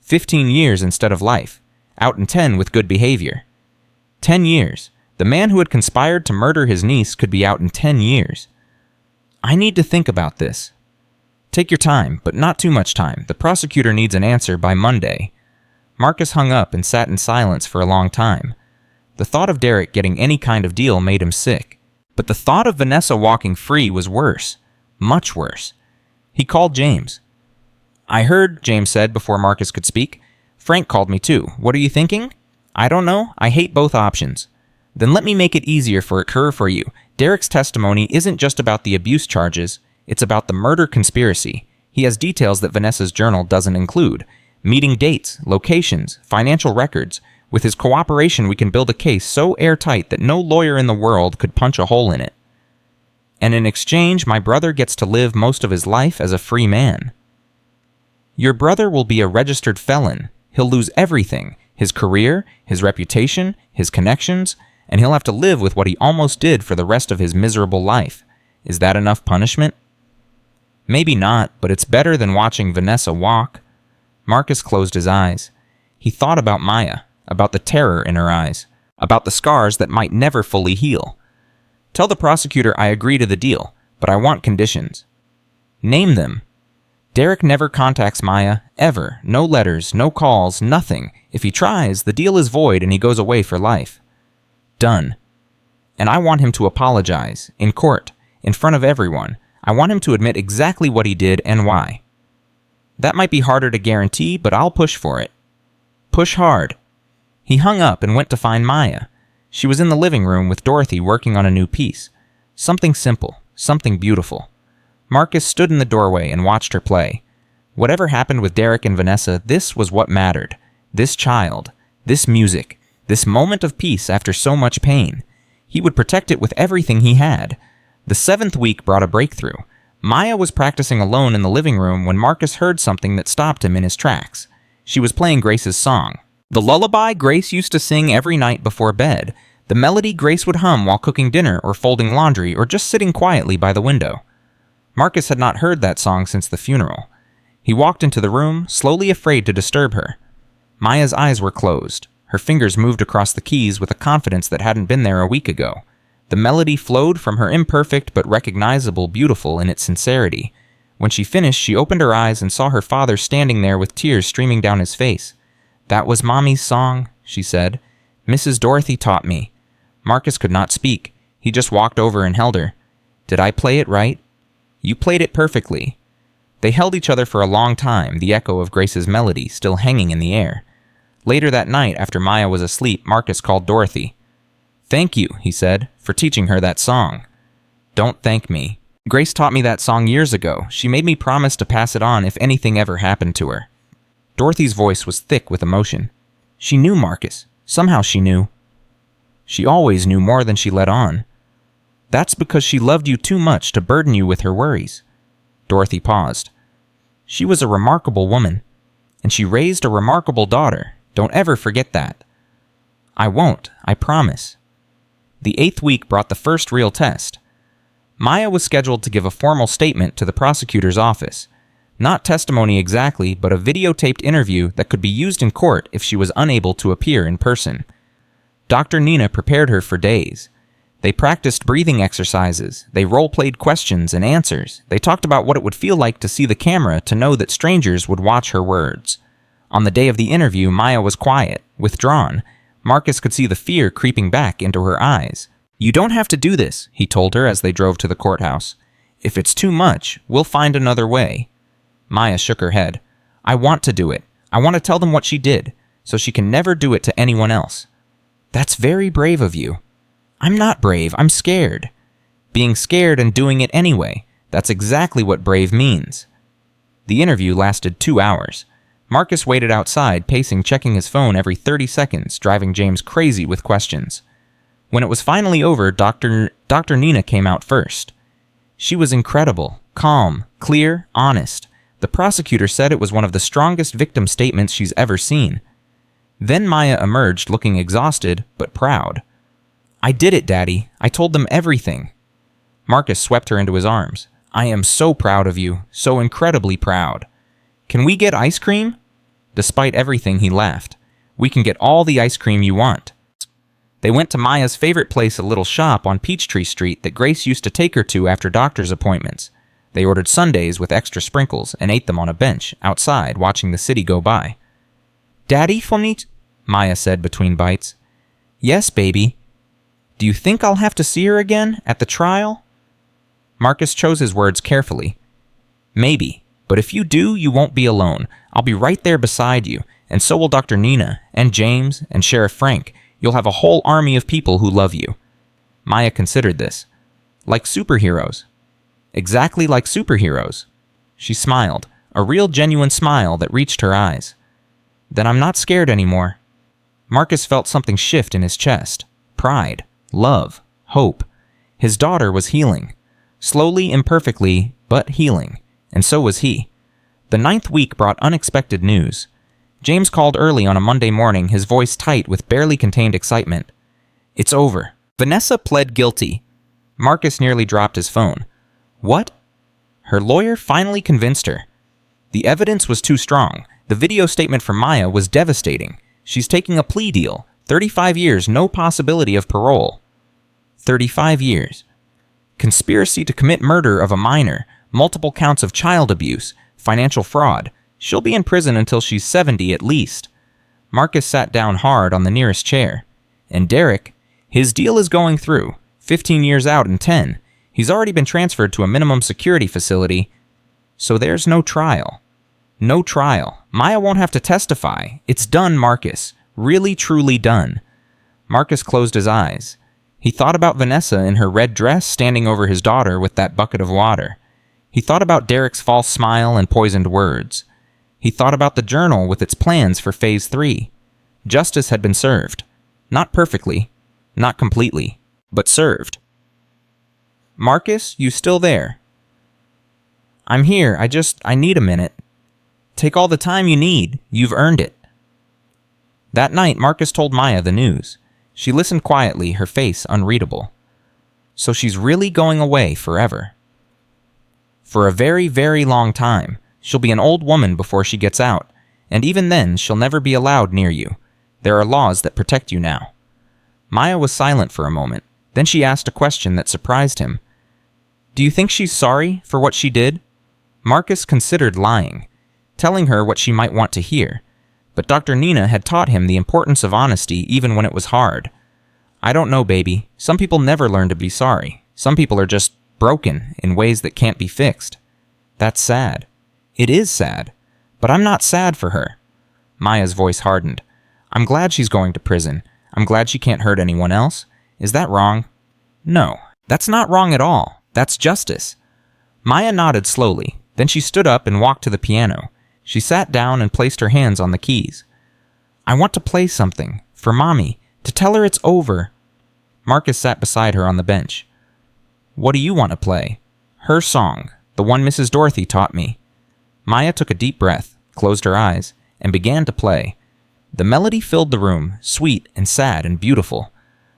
15 years instead of life, out in 10 with good behavior. 10 years. The man who had conspired to murder his niece could be out in 10 years. "I need to think about this." "Take your time, but not too much time. The prosecutor needs an answer by Monday." Marcus hung up and sat in silence for a long time. The thought of Derek getting any kind of deal made him sick. But the thought of Vanessa walking free was worse. Much worse. He called James. "I heard," James said before Marcus could speak. "Frank called me too. What are you thinking?" "I don't know. I hate both options." "Then let me make it easier for you. Derek's testimony isn't just about the abuse charges. It's about the murder conspiracy. He has details that Vanessa's journal doesn't include. Meeting dates, locations, financial records. With his cooperation, we can build a case so airtight that no lawyer in the world could punch a hole in it. And in exchange, my brother gets to live most of his life as a free man." "Your brother will be a registered felon. He'll lose everything. His career, his reputation, his connections, and he'll have to live with what he almost did for the rest of his miserable life. Is that enough punishment?" "Maybe not, but it's better than watching Vanessa walk." Marcus closed his eyes. He thought about Maya, about the terror in her eyes, about the scars that might never fully heal. "Tell the prosecutor I agree to the deal, but I want conditions." "Name them." "Derek never contacts Maya, ever. No letters, no calls, nothing. If he tries, the deal is void and he goes away for life." "Done." "And I want him to apologize, in court, in front of everyone. I want him to admit exactly what he did and why." "That might be harder to guarantee, but I'll push for it." "Push hard." He hung up and went to find Maya. She was in the living room with Dorothy working on a new piece. Something simple, something beautiful. Marcus stood in the doorway and watched her play. Whatever happened with Derek and Vanessa, this was what mattered. This child, this music, this moment of peace after so much pain. He would protect it with everything he had. The 7th week brought a breakthrough. Maya was practicing alone in the living room when Marcus heard something that stopped him in his tracks. She was playing Grace's song. The lullaby Grace used to sing every night before bed. The melody Grace would hum while cooking dinner or folding laundry or just sitting quietly by the window. Marcus had not heard that song since the funeral. He walked into the room, slowly afraid to disturb her. Maya's eyes were closed. Her fingers moved across the keys with a confidence that hadn't been there a week ago. The melody flowed from her imperfect but recognizable beautiful in its sincerity. When she finished, she opened her eyes and saw her father standing there with tears streaming down his face. "That was Mommy's song," she said. "Mrs. Dorothy taught me." Marcus could not speak. He just walked over and held her. "Did I play it right?" "You played it perfectly." They held each other for a long time, the echo of Grace's melody still hanging in the air. Later that night, after Maya was asleep, Marcus called Dorothy. "Thank you," he said, "for teaching her that song." "Don't thank me. Grace taught me that song years ago. She made me promise to pass it on if anything ever happened to her." Dorothy's voice was thick with emotion. She knew Marcus. Somehow she knew. She always knew more than she let on. "That's because she loved you too much to burden you with her worries." Dorothy paused. "She was a remarkable woman, and she raised a remarkable daughter. Don't ever forget that." "I won't, I promise." The 8th week brought the first real test. Maya was scheduled to give a formal statement to the prosecutor's office. Not testimony exactly, but a videotaped interview that could be used in court if she was unable to appear in person. Dr. Nina prepared her for days. They practiced breathing exercises. They role-played questions and answers. They talked about what it would feel like to see the camera, to know that strangers would watch her words. On the day of the interview, Maya was quiet, withdrawn. Marcus could see the fear creeping back into her eyes. "You don't have to do this," he told her as they drove to the courthouse. "If it's too much, we'll find another way." Maya shook her head. "I want to do it. I want to tell them what she did, so she can never do it to anyone else." "That's very brave of you." "I'm not brave. I'm scared." "Being scared and doing it anyway. That's exactly what brave means." The interview lasted 2 hours. Marcus waited outside, pacing, checking his phone every 30 seconds, driving James crazy with questions. When it was finally over, Dr. Nina came out first. She was incredible, calm, clear, honest. The prosecutor said it was one of the strongest victim statements she's ever seen. Then Maya emerged looking exhausted, but proud. "I did it, Daddy. I told them everything." Marcus swept her into his arms. "I am so proud of you, so incredibly proud. Can we get ice cream?" Despite everything, he laughed. "We can get all the ice cream you want." They went to Maya's favorite place, a little shop on Peachtree Street that Grace used to take her to after doctor's appointments. They ordered sundaes with extra sprinkles and ate them on a bench outside, watching the city go by. "Daddy, Fonit?" Maya said between bites. "Yes, baby." "Do you think I'll have to see her again at the trial?" Marcus chose his words carefully. "Maybe, but if you do, you won't be alone. I'll be right there beside you, and so will Dr. Nina, and James, and Sheriff Frank. You'll have a whole army of people who love you." Maya considered this. "Like superheroes." "Exactly like superheroes." She smiled, a real genuine smile that reached her eyes. "Then I'm not scared anymore." Marcus felt something shift in his chest. Pride, love, hope. His daughter was healing. Slowly, imperfectly, but healing. And so was he. The 9th week brought unexpected news. James called early on a Monday morning, his voice tight with barely contained excitement. "It's over. Vanessa pled guilty." Marcus nearly dropped his phone. "What?" Her lawyer finally convinced her. The evidence was too strong. The video statement from Maya was devastating. She's taking a plea deal. 35 years, no possibility of parole. 35 years. Conspiracy to commit murder of a minor, multiple counts of child abuse, financial fraud. She'll be in prison until she's 70 at least. Marcus sat down hard on the nearest chair. And Derek, his deal is going through. 15 years out in 10. He's already been transferred to a minimum security facility. So there's no trial. No trial. Maya won't have to testify. It's done, Marcus. Really, truly done. Marcus closed his eyes. He thought about Vanessa in her red dress standing over his daughter with that bucket of water. He thought about Derek's false smile and poisoned words. He thought about the journal with its plans for Phase 3. Justice had been served. Not perfectly, not completely, but served. Marcus, you still there? I'm here, I need a minute. Take all the time you need. You've earned it. That night, Marcus told Maya the news. She listened quietly, her face unreadable. So she's really going away forever. For a very, very long time. She'll be an old woman before she gets out, and even then, she'll never be allowed near you. There are laws that protect you now. Maya was silent for a moment. Then she asked a question that surprised him. Do you think she's sorry for what she did? Marcus considered lying, telling her what she might want to hear. But Dr. Nina had taught him the importance of honesty even when it was hard. I don't know, baby. Some people never learn to be sorry. Some people are just broken in ways that can't be fixed. That's sad. It is sad. But I'm not sad for her. Maya's voice hardened. I'm glad she's going to prison. I'm glad she can't hurt anyone else. Is that wrong? No, that's not wrong at all. That's justice. Maya nodded slowly. Then she stood up and walked to the piano. She sat down and placed her hands on the keys. I want to play something. For Mommy. To tell her it's over. Marcus sat beside her on the bench. What do you want to play? Her song. The one Mrs. Dorothy taught me. Maya took a deep breath, closed her eyes, and began to play. The melody filled the room, sweet and sad and beautiful.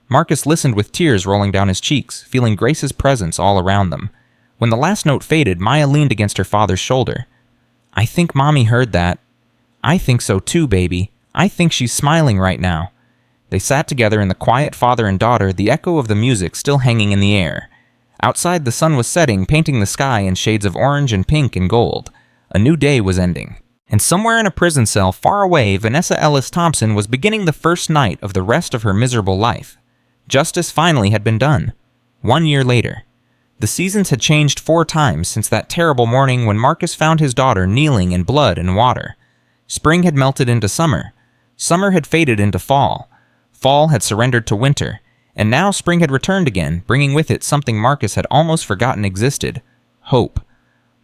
Marcus listened with tears rolling down his cheeks, feeling Grace's presence all around them. When the last note faded, Maya leaned against her father's shoulder. I think Mommy heard that. I think so too, baby. I think she's smiling right now. They sat together in the quiet father and daughter, the echo of the music still hanging in the air. Outside, the sun was setting, painting the sky in shades of orange and pink and gold. A new day was ending. And somewhere in a prison cell far away, Vanessa Ellis Thompson was beginning the first night of the rest of her miserable life. Justice finally had been done. 1 year later. The seasons had changed 4 times since that terrible morning when Marcus found his daughter kneeling in blood and water. Spring had melted into summer. Summer had faded into fall. Fall had surrendered to winter. And now spring had returned again, bringing with it something Marcus had almost forgotten existed. Hope.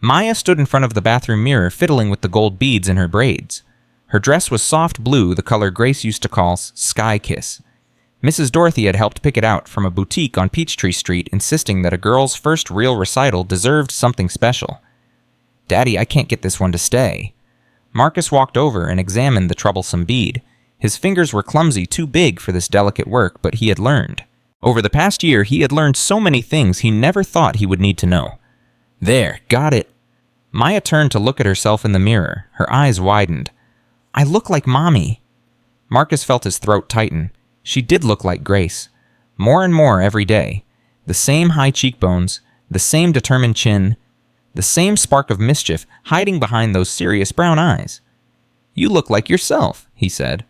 Maya stood in front of the bathroom mirror, fiddling with the gold beads in her braids. Her dress was soft blue, the color Grace used to call Sky Kiss. Mrs. Dorothy had helped pick it out from a boutique on Peachtree Street, insisting that a girl's first real recital deserved something special. Daddy, I can't get this one to stay. Marcus walked over and examined the troublesome bead. His fingers were clumsy, too big for this delicate work, but he had learned. Over the past year, he had learned so many things he never thought he would need to know. There, got it. Maya turned to look at herself in the mirror. Her eyes widened. I look like Mommy. Marcus felt his throat tighten. She did look like Grace. More and more every day. The same high cheekbones, the same determined chin, the same spark of mischief hiding behind those serious brown eyes. You look like yourself, he said.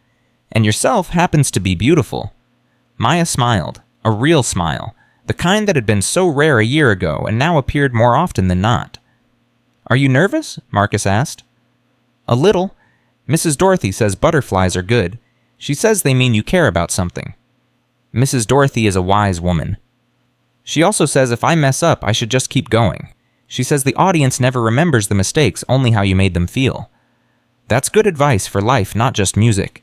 And yourself happens to be beautiful. Maya smiled, a real smile, the kind that had been so rare a year ago and now appeared more often than not. Are you nervous? Marcus asked. A little. Mrs. Dorothy says butterflies are good. She says they mean you care about something. Mrs. Dorothy is a wise woman. She also says if I mess up, I should just keep going. She says the audience never remembers the mistakes, only how you made them feel. That's good advice for life, not just music.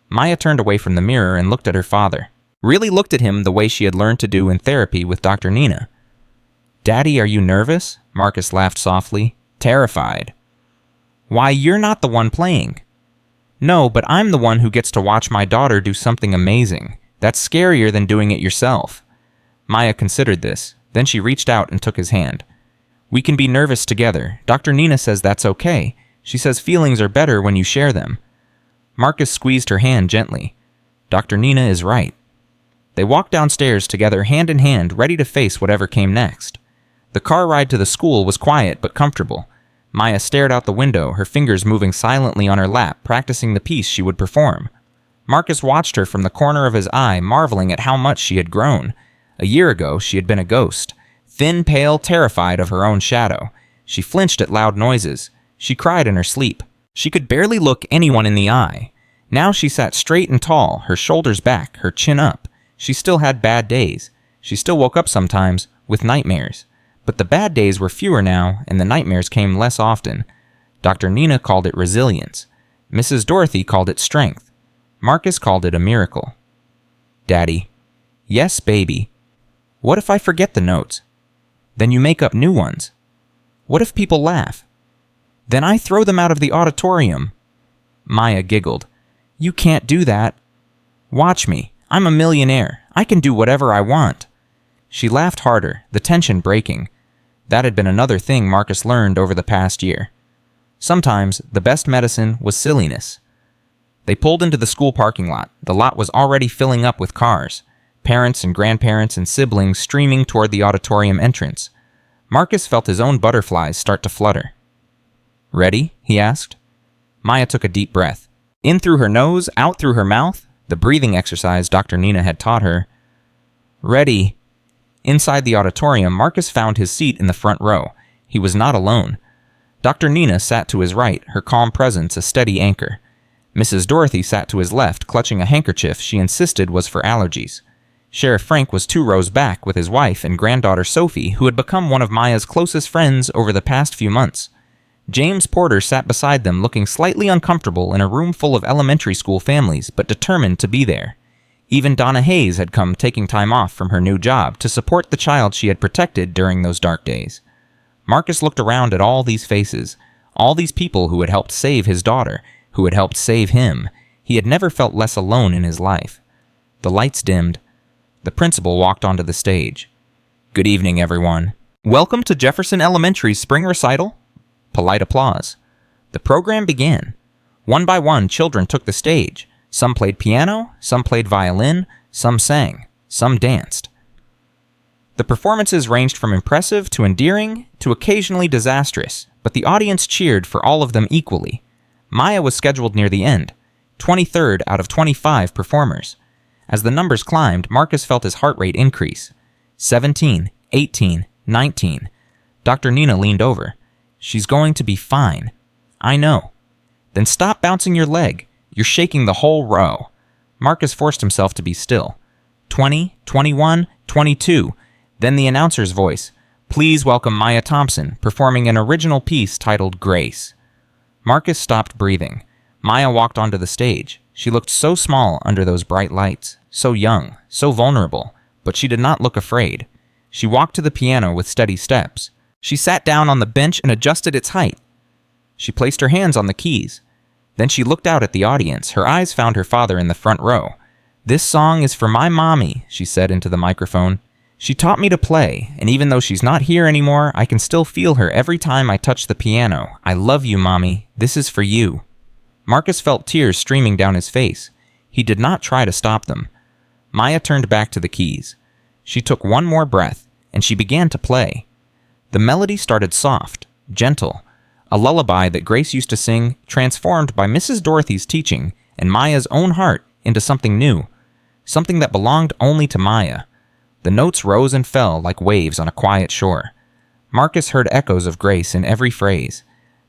Maya turned away from the mirror and looked at her father. Really looked at him the way she had learned to do in therapy with Dr. Nina. Daddy, are you nervous? Marcus laughed softly, terrified. Why, you're not the one playing. No, but I'm the one who gets to watch my daughter do something amazing. That's scarier than doing it yourself. Maya considered this. Then she reached out and took his hand. We can be nervous together. Dr. Nina says that's okay. She says feelings are better when you share them. Marcus squeezed her hand gently. Dr. Nina is right. They walked downstairs together, hand in hand, ready to face whatever came next. The car ride to the school was quiet but comfortable. Maya stared out the window, her fingers moving silently on her lap, practicing the piece she would perform. Marcus watched her from the corner of his eye, marveling at how much she had grown. A year ago, she had been a ghost. Thin, pale, terrified of her own shadow. She flinched at loud noises. She cried in her sleep. She could barely look anyone in the eye. Now she sat straight and tall, her shoulders back, her chin up. She still had bad days. She still woke up sometimes with nightmares. But the bad days were fewer now, and the nightmares came less often. Dr. Nina called it resilience. Mrs. Dorothy called it strength. Marcus called it a miracle. Daddy. Yes, baby. What if I forget the notes? Then you make up new ones. What if people laugh? Then I throw them out of the auditorium. Maya giggled. You can't do that. Watch me. I'm a millionaire. I can do whatever I want. She laughed harder, the tension breaking. That had been another thing Marcus learned over the past year. Sometimes the best medicine was silliness. They pulled into the school parking lot. The lot was already filling up with cars. Parents and grandparents and siblings streaming toward the auditorium entrance. Marcus felt his own butterflies start to flutter. Ready? He asked. Maya took a deep breath. In through her nose, out through her mouth, the breathing exercise Dr. Nina had taught her. Ready. Inside the auditorium, Marcus found his seat in the front row. He was not alone. Dr. Nina sat to his right, her calm presence a steady anchor. Mrs. Dorothy sat to his left, clutching a handkerchief she insisted was for allergies. Sheriff Frank was 2 rows back with his wife and granddaughter Sophie, who had become one of Maya's closest friends over the past few months. James Porter sat beside them, looking slightly uncomfortable in a room full of elementary school families, but determined to be there. Even Donna Hayes had come, taking time off from her new job to support the child she had protected during those dark days. Marcus looked around at all these faces, all these people who had helped save his daughter, who had helped save him. He had never felt less alone in his life. The lights dimmed. The principal walked onto the stage. Good evening, everyone. Welcome to Jefferson Elementary's spring recital. Polite applause. The program began. One by one, children took the stage. Some played piano, some played violin, some sang, some danced. The performances ranged from impressive to endearing to occasionally disastrous, but the audience cheered for all of them equally. Maya was scheduled near the end, 23rd out of 25 performers. As the numbers climbed, Marcus felt his heart rate increase. 17, 18, 19. Dr. Nina leaned over. She's going to be fine. I know. Then stop bouncing your leg. You're shaking the whole row. Marcus forced himself to be still. 20, 21, 22. Then the announcer's voice. Please welcome Maya Thompson, performing an original piece titled Grace. Marcus stopped breathing. Maya walked onto the stage. She looked so small under those bright lights, so young, so vulnerable, but she did not look afraid. She walked to the piano with steady steps. She sat down on the bench and adjusted its height. She placed her hands on the keys. Then she looked out at the audience. Her eyes found her father in the front row. This song is for my mommy, she said into the microphone. She taught me to play, and even though she's not here anymore, I can still feel her every time I touch the piano. I love you, Mommy. This is for you. Marcus felt tears streaming down his face. He did not try to stop them. Maya turned back to the keys. She took one more breath, and she began to play. The melody started soft, gentle, a lullaby that Grace used to sing, transformed by Mrs. Dorothy's teaching and Maya's own heart into something new, something that belonged only to Maya. The notes rose and fell like waves on a quiet shore. Marcus heard echoes of Grace in every phrase,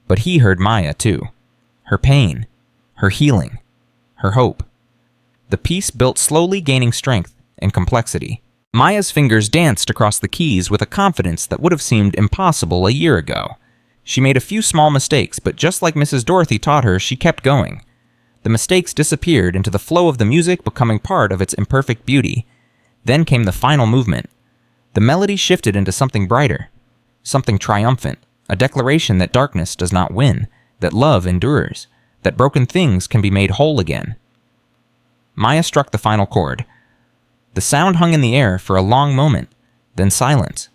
but he heard Maya too. Her pain, her healing, her hope. The piece built slowly, gaining strength and complexity. Maya's fingers danced across the keys with a confidence that would have seemed impossible a year ago. She made a few small mistakes, but just like Mrs. Dorothy taught her, she kept going. The mistakes disappeared into the flow of the music, becoming part of its imperfect beauty. Then came the final movement. The melody shifted into something brighter, something triumphant, a declaration that darkness does not win, that love endures, that broken things can be made whole again. Maya struck the final chord. The sound hung in the air for a long moment, then silence,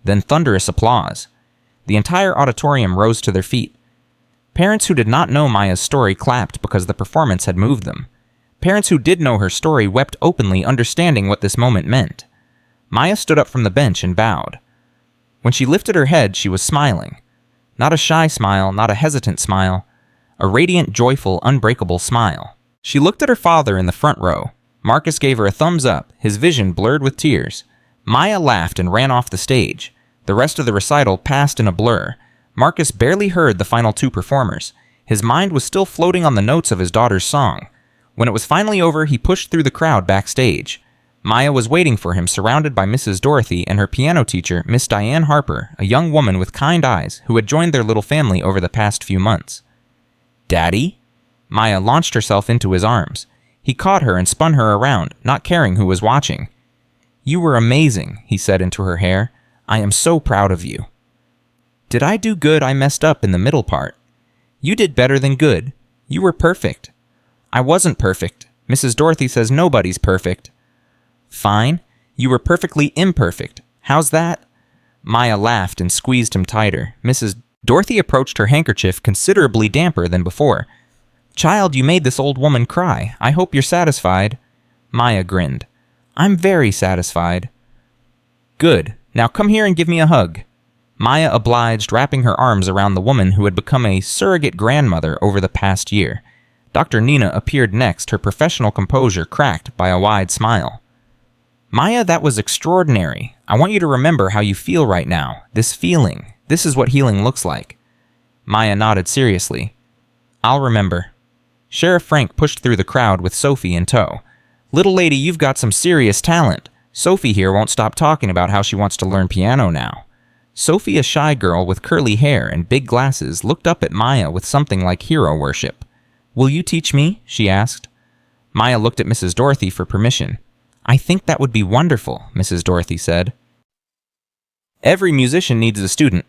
then thunderous applause. The entire auditorium rose to their feet. Parents who did not know Maya's story clapped because the performance had moved them. Parents who did know her story wept openly, understanding what this moment meant. Maya stood up from the bench and bowed. When she lifted her head, she was smiling. Not a shy smile, not a hesitant smile. A radiant, joyful, unbreakable smile. She looked at her father in the front row. Marcus gave her a thumbs up, his vision blurred with tears. Maya laughed and ran off the stage. The rest of the recital passed in a blur. Marcus barely heard the final 2 performers. His mind was still floating on the notes of his daughter's song. When it was finally over, he pushed through the crowd backstage. Maya was waiting for him, surrounded by Mrs. Dorothy and her piano teacher, Miss Diane Harper, a young woman with kind eyes who had joined their little family over the past few months. "Daddy?" Maya launched herself into his arms. He caught her and spun her around, not caring who was watching. "You were amazing," he said into her hair. "I am so proud of you." "Did I do good? I messed up in the middle part." "You did better than good. You were perfect." "I wasn't perfect. Mrs. Dorothy says nobody's perfect." "Fine. You were perfectly imperfect. How's that?" Maya laughed and squeezed him tighter. Mrs. Dorothy approached her handkerchief considerably damper than before. "Child, you made this old woman cry. I hope you're satisfied." Maya grinned. "I'm very satisfied." "Good. Now come here and give me a hug." Maya obliged, wrapping her arms around the woman who had become a surrogate grandmother over the past year. Dr. Nina appeared next, her professional composure cracked by a wide smile. "Maya, that was extraordinary. I want you to remember how you feel right now. This feeling. This is what healing looks like." Maya nodded seriously. "I'll remember." Sheriff Frank pushed through the crowd with Sophie in tow. "Little lady, you've got some serious talent. Sophie here won't stop talking about how she wants to learn piano now." Sophie, a shy girl with curly hair and big glasses, looked up at Maya with something like hero worship. "Will you teach me?" she asked. Maya looked at Mrs. Dorothy for permission. "I think that would be wonderful," Mrs. Dorothy said. Every musician needs a student.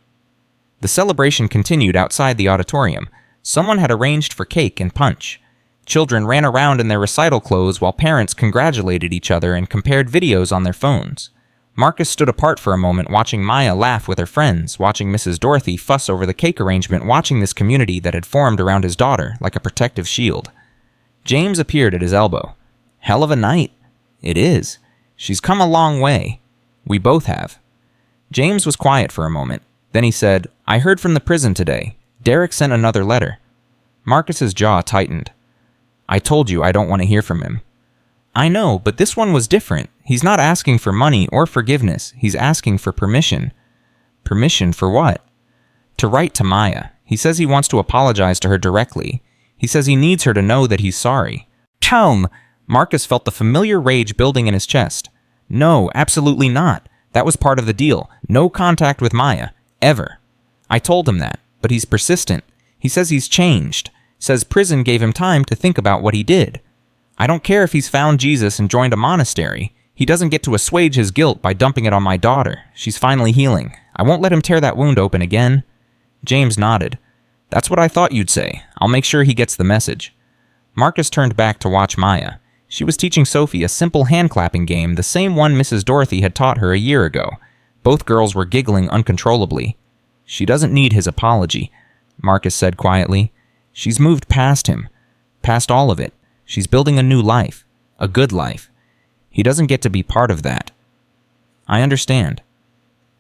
The celebration continued outside the auditorium. Someone had arranged for cake and punch. Children ran around in their recital clothes while parents congratulated each other and compared videos on their phones. Marcus stood apart for a moment, watching Maya laugh with her friends, watching Mrs. Dorothy fuss over the cake arrangement, watching this community that had formed around his daughter like a protective shield. James appeared at his elbow. "Hell of a night." "It is. She's come a long way." "We both have." James was quiet for a moment. Then he said, "I heard from the prison today. Derek sent another letter." Marcus's jaw tightened. "I told you I don't want to hear from him." "I know, but this one was different. He's not asking for money or forgiveness. He's asking for permission." "Permission for what?" "To write to Maya. He says he wants to apologize to her directly. He says he needs her to know that he's sorry." "Tom!" Marcus felt the familiar rage building in his chest. "No, absolutely not. That was part of the deal. No contact with Maya. Ever. I told him that, but he's persistent. He says he's changed. Says prison gave him time to think about what he did. I don't care if he's found Jesus and joined a monastery. He doesn't get to assuage his guilt by dumping it on my daughter. She's finally healing. I won't let him tear that wound open again." James nodded. "That's what I thought you'd say. I'll make sure he gets the message." Marcus turned back to watch Maya. She was teaching Sophie a simple hand-clapping game, the same one Mrs. Dorothy had taught her a year ago. Both girls were giggling uncontrollably. "She doesn't need his apology," Marcus said quietly. "She's moved past him. Past all of it. She's building a new life. A good life. He doesn't get to be part of that." "I understand."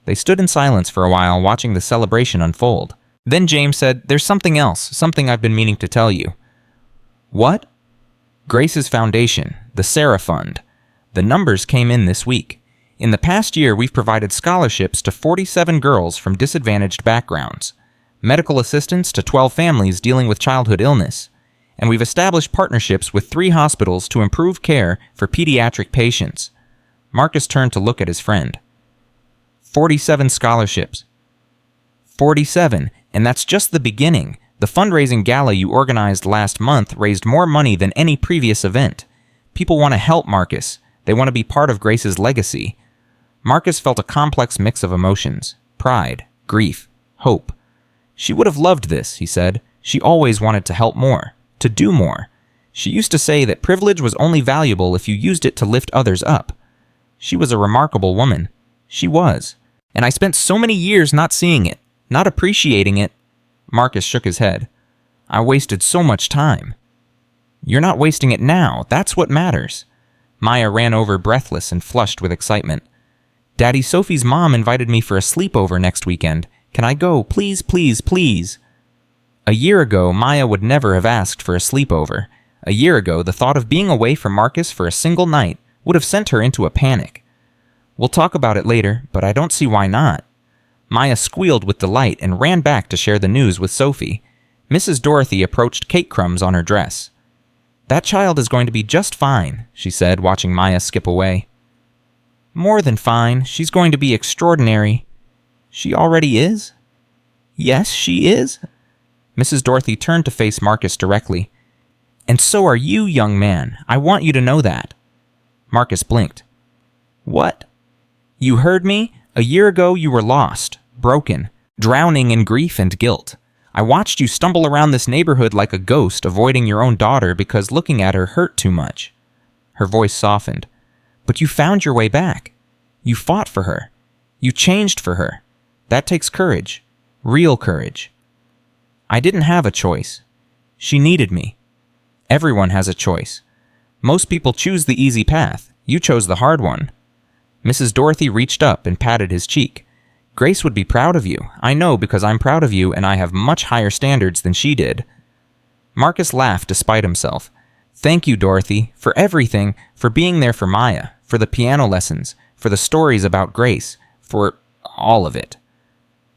They stood in silence for a while, watching the celebration unfold. Then James said, "There's something else, something I've been meaning to tell you." "What?" "Grace's foundation, the Sarah Fund. The numbers came in this week. In the past year, we've provided scholarships to 47 girls from disadvantaged backgrounds, medical assistance to 12 families dealing with childhood illness, and we've established partnerships with 3 hospitals to improve care for pediatric patients." Marcus turned to look at his friend. 47 scholarships. 47, and that's just the beginning. The fundraising gala you organized last month raised more money than any previous event. People want to help Marcus. They want to be part of Grace's legacy. Marcus felt a complex mix of emotions: pride, grief, hope. "She would have loved this," he said. "She always wanted to help more, to do more. She used to say that privilege was only valuable if you used it to lift others up. She was a remarkable woman. She was. And I spent so many years not seeing it, not appreciating it." Marcus shook his head. "I wasted so much time." "You're not wasting it now. That's what matters." Maya ran over breathless and flushed with excitement. "Daddy, Sophie's mom invited me for a sleepover next weekend. Can I go? Please, please, please." A year ago, Maya would never have asked for a sleepover. A year ago, the thought of being away from Marcus for a single night would have sent her into a panic. "We'll talk about it later, but I don't see why not." Maya squealed with delight and ran back to share the news with Sophie. Mrs. Dorothy approached cake crumbs on her dress. That child is going to be just fine, she said, watching Maya skip away. More than fine. She's going to be extraordinary. She already is? Yes, she is. Mrs. Dorothy turned to face Marcus directly. And so are you, young man. I want you to know that. Marcus blinked. What? You heard me? A year ago you were lost, broken, drowning in grief and guilt. I watched you stumble around this neighborhood like a ghost, avoiding your own daughter because looking at her hurt too much. Her voice softened. But you found your way back. You fought for her. You changed for her. That takes courage. Real courage. I didn't have a choice. She needed me. Everyone has a choice. Most people choose the easy path. You chose the hard one. Mrs. Dorothy reached up and patted his cheek. Grace would be proud of you. I know because I'm proud of you and I have much higher standards than she did. Marcus laughed despite himself. Thank you, Dorothy, for everything, for being there for Maya, for the piano lessons, for the stories about Grace, for all of it.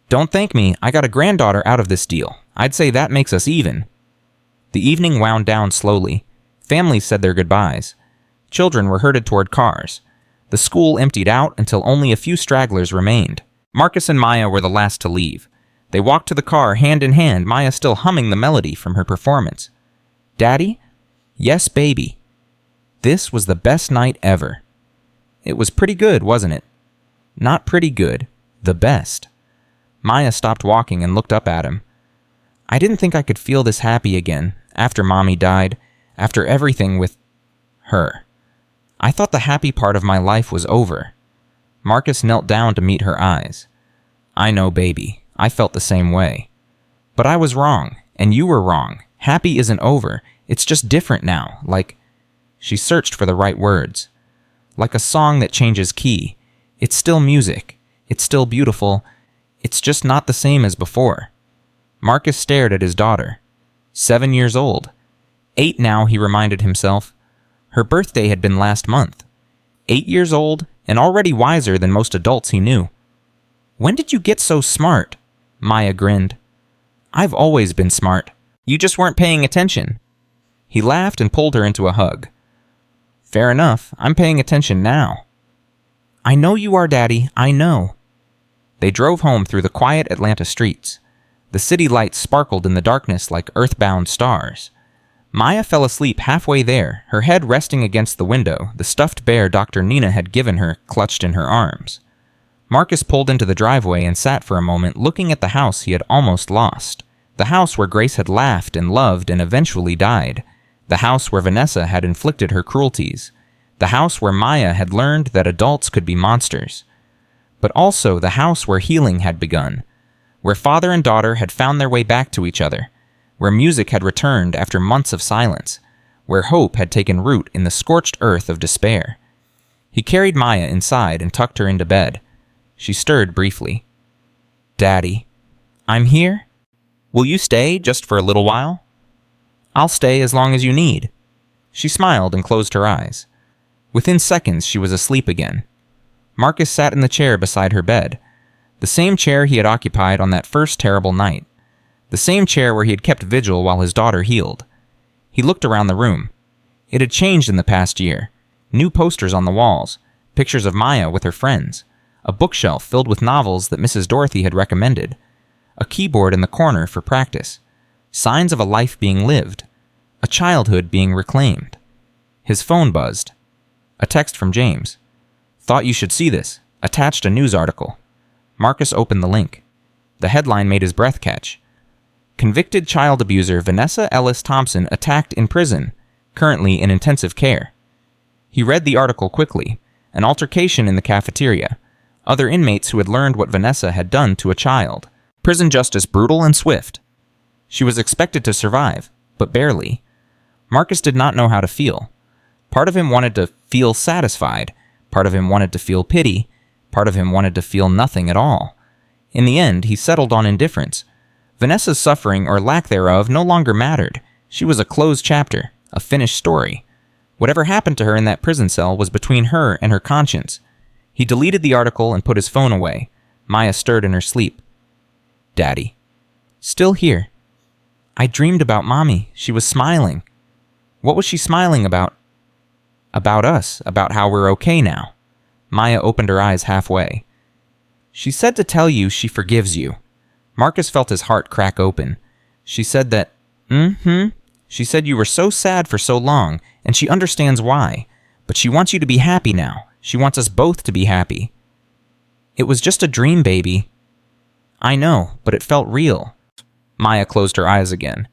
Don't thank me. I got a granddaughter out of this deal. I'd say that makes us even. The evening wound down slowly. Families said their goodbyes. Children were herded toward cars. The school emptied out until only a few stragglers remained. Marcus and Maya were the last to leave. They walked to the car hand in hand, Maya still humming the melody from her performance. Daddy? Yes, baby. This was the best night ever. It was pretty good, wasn't it? Not pretty good. The best. Maya stopped walking and looked up at him. I didn't think I could feel this happy again, after Mommy died, after everything with her. I thought the happy part of my life was over. Marcus knelt down to meet her eyes. I know, baby. I felt the same way. But I was wrong, and you were wrong. Happy isn't over. It's just different now, like... She searched for the right words. Like a song that changes key. It's still music. It's still beautiful. It's just not the same as before. Marcus stared at his daughter. 7 years old. 8 now, he reminded himself. Her birthday had been last month. 8 years old, and already wiser than most adults he knew. When did you get so smart? Maya grinned. I've always been smart. You just weren't paying attention. He laughed and pulled her into a hug. Fair enough. I'm paying attention now. I know you are, Daddy. I know. They drove home through the quiet Atlanta streets. The city lights sparkled in the darkness like earthbound stars. Maya fell asleep halfway there, her head resting against the window, the stuffed bear Dr. Nina had given her clutched in her arms. Marcus pulled into the driveway and sat for a moment looking at the house he had almost lost. The house where Grace had laughed and loved and eventually died. The house where Vanessa had inflicted her cruelties. The house where Maya had learned that adults could be monsters. But also the house where healing had begun. Where father and daughter had found their way back to each other. Where music had returned after months of silence. Where hope had taken root in the scorched earth of despair. He carried Maya inside and tucked her into bed. She stirred briefly. Daddy, I'm here? Will you stay just for a little while? I'll stay as long as you need. She smiled and closed her eyes. Within seconds, she was asleep again. Marcus sat in the chair beside her bed. The same chair he had occupied on that first terrible night. The same chair where he had kept vigil while his daughter healed. He looked around the room. It had changed in the past year. New posters on the walls. Pictures of Maya with her friends. A bookshelf filled with novels that Mrs. Dorothy had recommended. A keyboard in the corner for practice. Signs of a life being lived. A childhood being reclaimed. His phone buzzed. A text from James. Thought you should see this. Attached a news article. Marcus opened the link. The headline made his breath catch. Convicted child abuser Vanessa Ellis Thompson attacked in prison, currently in intensive care. He read the article quickly. An altercation in the cafeteria. Other inmates who had learned what Vanessa had done to a child. Prison justice brutal and swift. She was expected to survive, but barely. Marcus did not know how to feel. Part of him wanted to feel satisfied. Part of him wanted to feel pity. Part of him wanted to feel nothing at all. In the end, he settled on indifference. Vanessa's suffering or lack thereof no longer mattered. She was a closed chapter, a finished story. Whatever happened to her in that prison cell was between her and her conscience. He deleted the article and put his phone away. Maya stirred in her sleep. Daddy. Still here. I dreamed about Mommy. She was smiling. What was she smiling about? About us, about how we're okay now. Maya opened her eyes halfway. She said to tell you she forgives you. Marcus felt his heart crack open. She said that, She said you were so sad for so long, and she understands why. But she wants you to be happy now. She wants us both to be happy. It was just a dream, baby. I know, but it felt real. Maya closed her eyes again.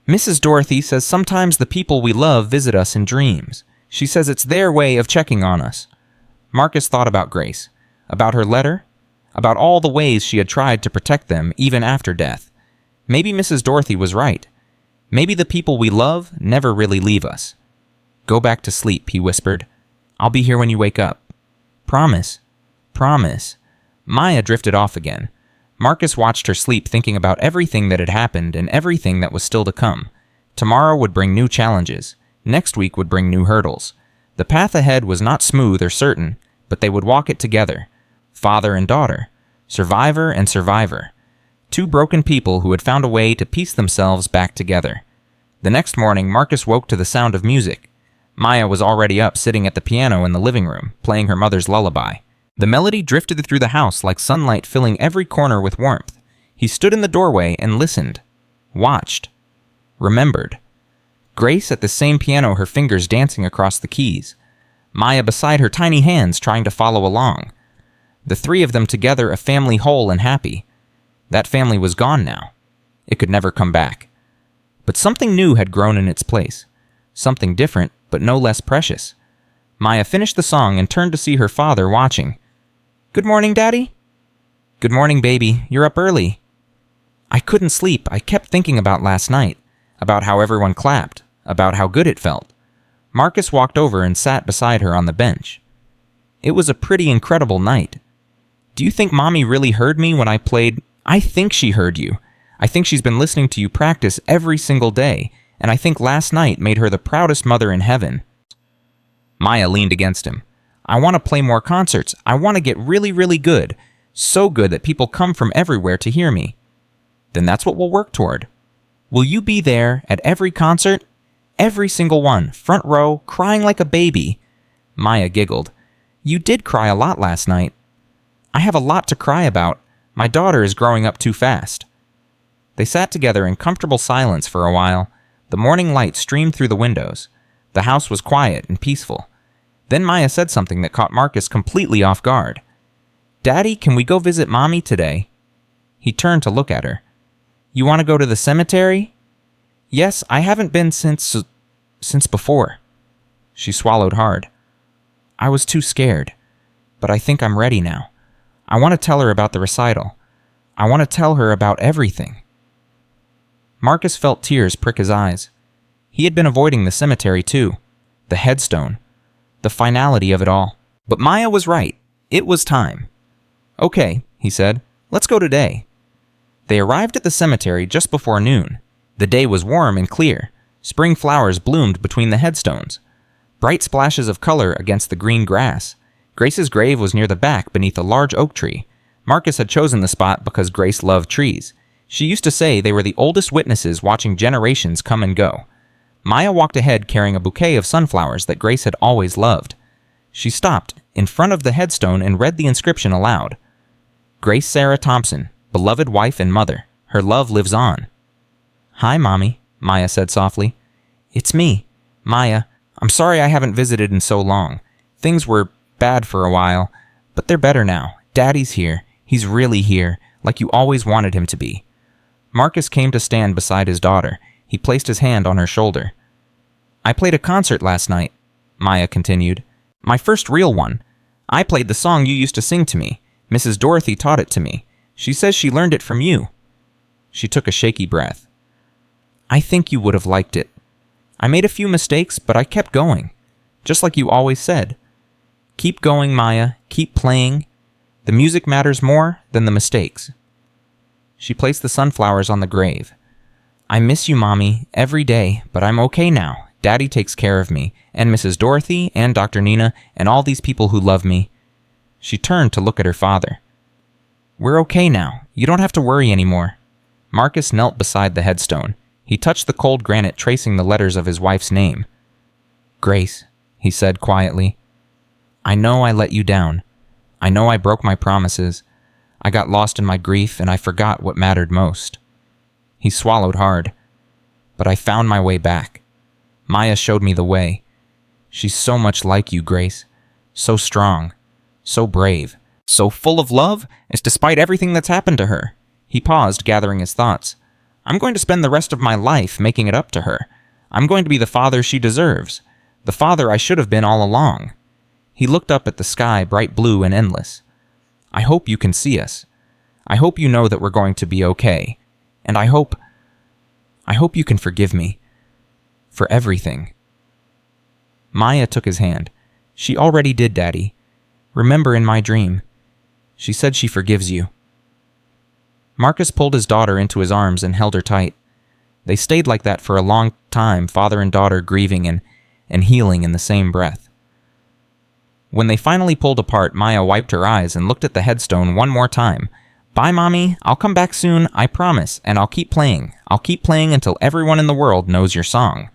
Mrs. Dorothy says sometimes the people we love visit us in dreams. She says it's their way of checking on us. Marcus thought about Grace, about her letter, about all the ways she had tried to protect them even after death. Maybe Mrs. Dorothy was right. Maybe the people we love never really leave us. Go back to sleep, he whispered. I'll be here when you wake up. Promise. Promise. Maya drifted off again. Marcus watched her sleep, thinking about everything that had happened and everything that was still to come. Tomorrow would bring new challenges. Next week would bring new hurdles. The path ahead was not smooth or certain, but they would walk it together. Father and daughter. Survivor and survivor. Two broken people who had found a way to piece themselves back together. The next morning, Marcus woke to the sound of music. Maya was already up, sitting at the piano in the living room, playing her mother's lullaby. The melody drifted through the house like sunlight filling every corner with warmth. He stood in the doorway and listened. Watched. Remembered. Grace at the same piano, her fingers dancing across the keys. Maya beside her, tiny hands trying to follow along. The three of them together, a family whole and happy. That family was gone now. It could never come back. But something new had grown in its place. Something different, but no less precious. Maya finished the song and turned to see her father watching. Good morning, Daddy? Good morning, baby. You're up early. I couldn't sleep. I kept thinking about last night, about how everyone clapped, about how good it felt. Marcus walked over and sat beside her on the bench. It was a pretty incredible night. Do you think Mommy really heard me when I played? I think she heard you. I think she's been listening to you practice every single day, and I think last night made her the proudest mother in heaven. Maya leaned against him. I want to play more concerts. I want to get really, really good. So good that people come from everywhere to hear me. Then that's what we'll work toward. Will you be there at every concert? Every single one, front row, crying like a baby. Maya giggled. You did cry a lot last night. I have a lot to cry about. My daughter is growing up too fast. They sat together in comfortable silence for a while. The morning light streamed through the windows. The house was quiet and peaceful. Then Maya said something that caught Marcus completely off guard. Daddy, can we go visit Mommy today? He turned to look at her. You want to go to the cemetery? Yes, I haven't been since before. She swallowed hard. I was too scared, but I think I'm ready now. I want to tell her about the recital. I want to tell her about everything. Marcus felt tears prick his eyes. He had been avoiding the cemetery too. The headstone. The finality of it all. But Maya was right. It was time. Okay, he said. Let's go today. They arrived at the cemetery just before noon. The day was warm and clear. Spring flowers bloomed between the headstones. Bright splashes of color against the green grass. Grace's grave was near the back beneath a large oak tree. Marcus had chosen the spot because Grace loved trees. She used to say they were the oldest witnesses watching generations come and go. Maya walked ahead carrying a bouquet of sunflowers that Grace had always loved. She stopped in front of the headstone and read the inscription aloud. Grace Sarah Thompson, beloved wife and mother. Her love lives on. Hi, Mommy, Maya said softly. It's me, Maya. I'm sorry I haven't visited in so long. Things were bad for a while, but they're better now. Daddy's here. He's really here, like you always wanted him to be. Marcus came to stand beside his daughter. He placed his hand on her shoulder. I played a concert last night, Maya continued. My first real one. I played the song you used to sing to me. Mrs. Dorothy taught it to me. She says she learned it from you. She took a shaky breath. I think you would have liked it. I made a few mistakes, but I kept going. Just like you always said. Keep going, Maya. Keep playing. The music matters more than the mistakes. She placed the sunflowers on the grave. I miss you, Mommy, every day, but I'm okay now. Daddy takes care of me, and Mrs. Dorothy, and Dr. Nina, and all these people who love me. She turned to look at her father. We're okay now. You don't have to worry anymore. Marcus knelt beside the headstone. He touched the cold granite, tracing the letters of his wife's name. "Grace," he said quietly. "I know I let you down. I know I broke my promises. I got lost in my grief and I forgot what mattered most." He swallowed hard. "But I found my way back. Maya showed me the way. She's so much like you, Grace. So strong, so brave, so full of love, as despite everything that's happened to her." He paused, gathering his thoughts. "I'm going to spend the rest of my life making it up to her. I'm going to be the father she deserves. The father I should have been all along." He looked up at the sky, bright blue and endless. "I hope you can see us. I hope you know that we're going to be okay. And I hope you can forgive me. For everything." Maya took his hand. "She already did, Daddy. Remember in my dream. She said she forgives you." Marcus pulled his daughter into his arms and held her tight. They stayed like that for a long time, father and daughter grieving and healing in the same breath. When they finally pulled apart, Maya wiped her eyes and looked at the headstone one more time. "Bye, Mommy. I'll come back soon, I promise, and I'll keep playing. I'll keep playing until everyone in the world knows your song."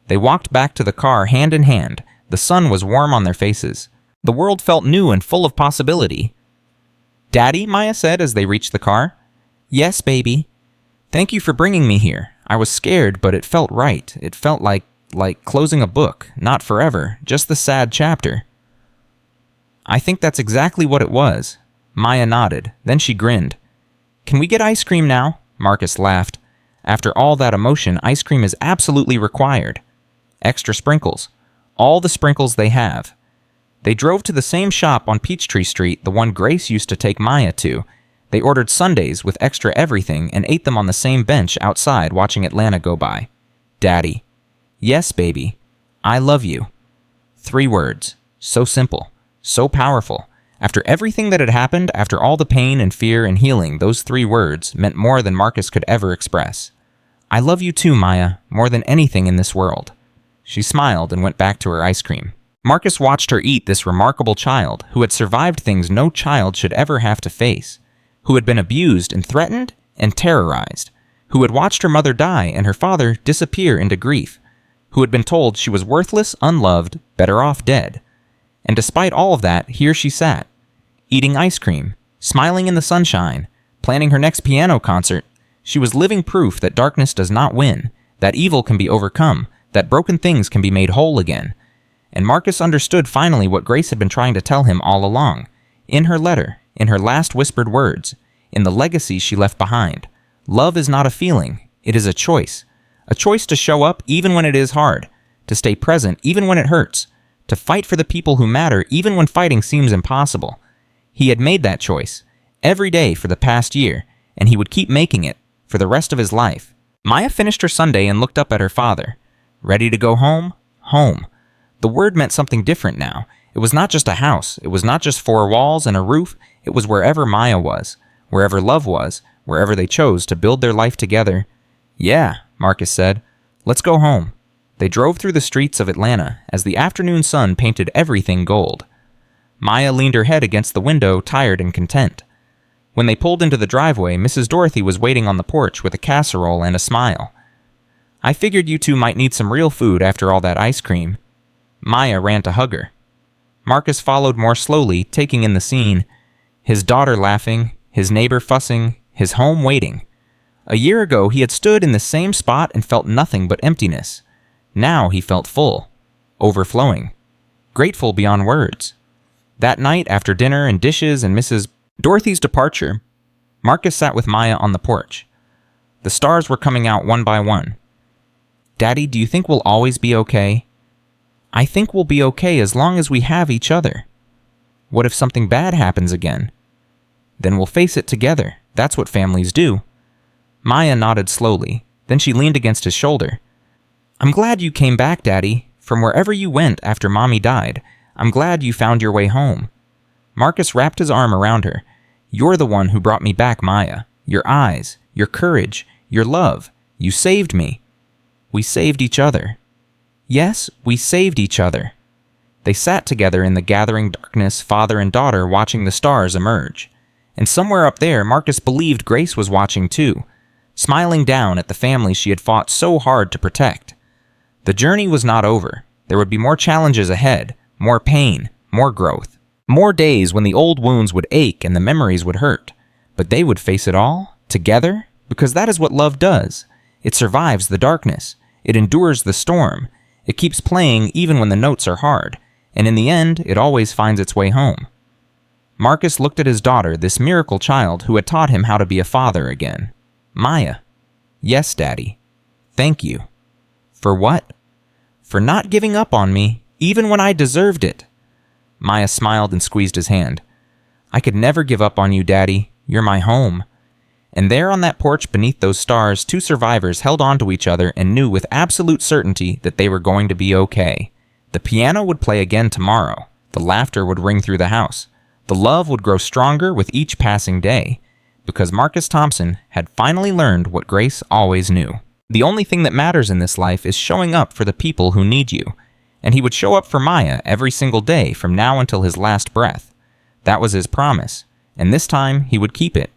They walked back to the car hand in hand. The sun was warm on their faces. The world felt new and full of possibility. "Daddy," Maya said as they reached the car. "Yes, baby. Thank you for bringing me here. I was scared, but it felt right. It felt like closing a book, not forever, just the sad chapter." "I think that's exactly what it was." Maya nodded. Then she grinned. "Can we get ice cream now?" Marcus laughed. After all that emotion, ice cream is absolutely required. Extra sprinkles. All the sprinkles they have. They drove to the same shop on Peachtree Street, the one Grace used to take Maya to. They ordered sundaes with extra everything and ate them on the same bench outside watching Atlanta go by. "Daddy." "Yes, baby. I love you." 3 words. So simple. So powerful. After everything that had happened, after all the pain and fear and healing, those 3 words meant more than Marcus could ever express. "I love you too, Maya, more than anything in this world." She smiled and went back to her ice cream. Marcus watched her eat this remarkable child who had survived things no child should ever have to face, who had been abused and threatened and terrorized, who had watched her mother die and her father disappear into grief, who had been told she was worthless, unloved, better off dead. And despite all of that, here she sat, eating ice cream, smiling in the sunshine, planning her next piano concert. She was living proof that darkness does not win, that evil can be overcome, that broken things can be made whole again. And Marcus understood finally what Grace had been trying to tell him all along, in her letter, in her last whispered words, in the legacy she left behind. Love is not a feeling, it is a choice to show up even when it is hard, to stay present even when it hurts, to fight for the people who matter even when fighting seems impossible. He had made that choice, every day for the past year, and he would keep making it, for the rest of his life. Maya finished her sundae and looked up at her father. Ready to go home? Home. The word meant something different now. It was not just a house, it was not just 4 walls and a roof, it was wherever Maya was, wherever love was, wherever they chose to build their life together. "Yeah," Marcus said. "Let's go home." They drove through the streets of Atlanta as the afternoon sun painted everything gold. Maya leaned her head against the window, tired and content. When they pulled into the driveway, Mrs. Dorothy was waiting on the porch with a casserole and a smile. "I figured you two might need some real food after all that ice cream." Maya ran to hug her. Marcus followed more slowly, taking in the scene. His daughter laughing, his neighbor fussing, his home waiting. A year ago, he had stood in the same spot and felt nothing but emptiness. Now he felt full, overflowing, grateful beyond words. That night, after dinner and dishes and Mrs. Dorothy's departure, Marcus sat with Maya on the porch. The stars were coming out one by one. "Daddy, do you think we'll always be okay?" "I think we'll be okay as long as we have each other." "What if something bad happens again?" "Then we'll face it together. That's what families do." Maya nodded slowly. Then she leaned against his shoulder. "I'm glad you came back, Daddy. From wherever you went after Mommy died, I'm glad you found your way home." Marcus wrapped his arm around her. "You're the one who brought me back, Maya. Your eyes, your courage, your love. You saved me. We saved each other." "Yes, we saved each other." They sat together in the gathering darkness, father and daughter watching the stars emerge. And somewhere up there, Marcus believed Grace was watching too. smiling down at the family she had fought so hard to protect. The journey was not over. There would be more challenges ahead, more pain, more growth. More days when the old wounds would ache and the memories would hurt. But they would face it all, together, because that is what love does. It survives the darkness. It endures the storm. It keeps playing even when the notes are hard. And in the end, it always finds its way home. Marcus looked at his daughter, this miracle child who had taught him how to be a father again. Maya. Yes, Daddy. Thank you. For what? For not giving up on me, even when I deserved it. Maya smiled and squeezed his hand. I could never give up on you, Daddy. You're my home. And there on that porch beneath those stars, two survivors held on to each other and knew with absolute certainty that they were going to be okay. The piano would play again tomorrow. The laughter would ring through the house. The love would grow stronger with each passing day. Because Marcus Thompson had finally learned what Grace always knew. The only thing that matters in this life is showing up for the people who need you. And he would show up for Maya every single day from now until his last breath. That was his promise. And this time he would keep it.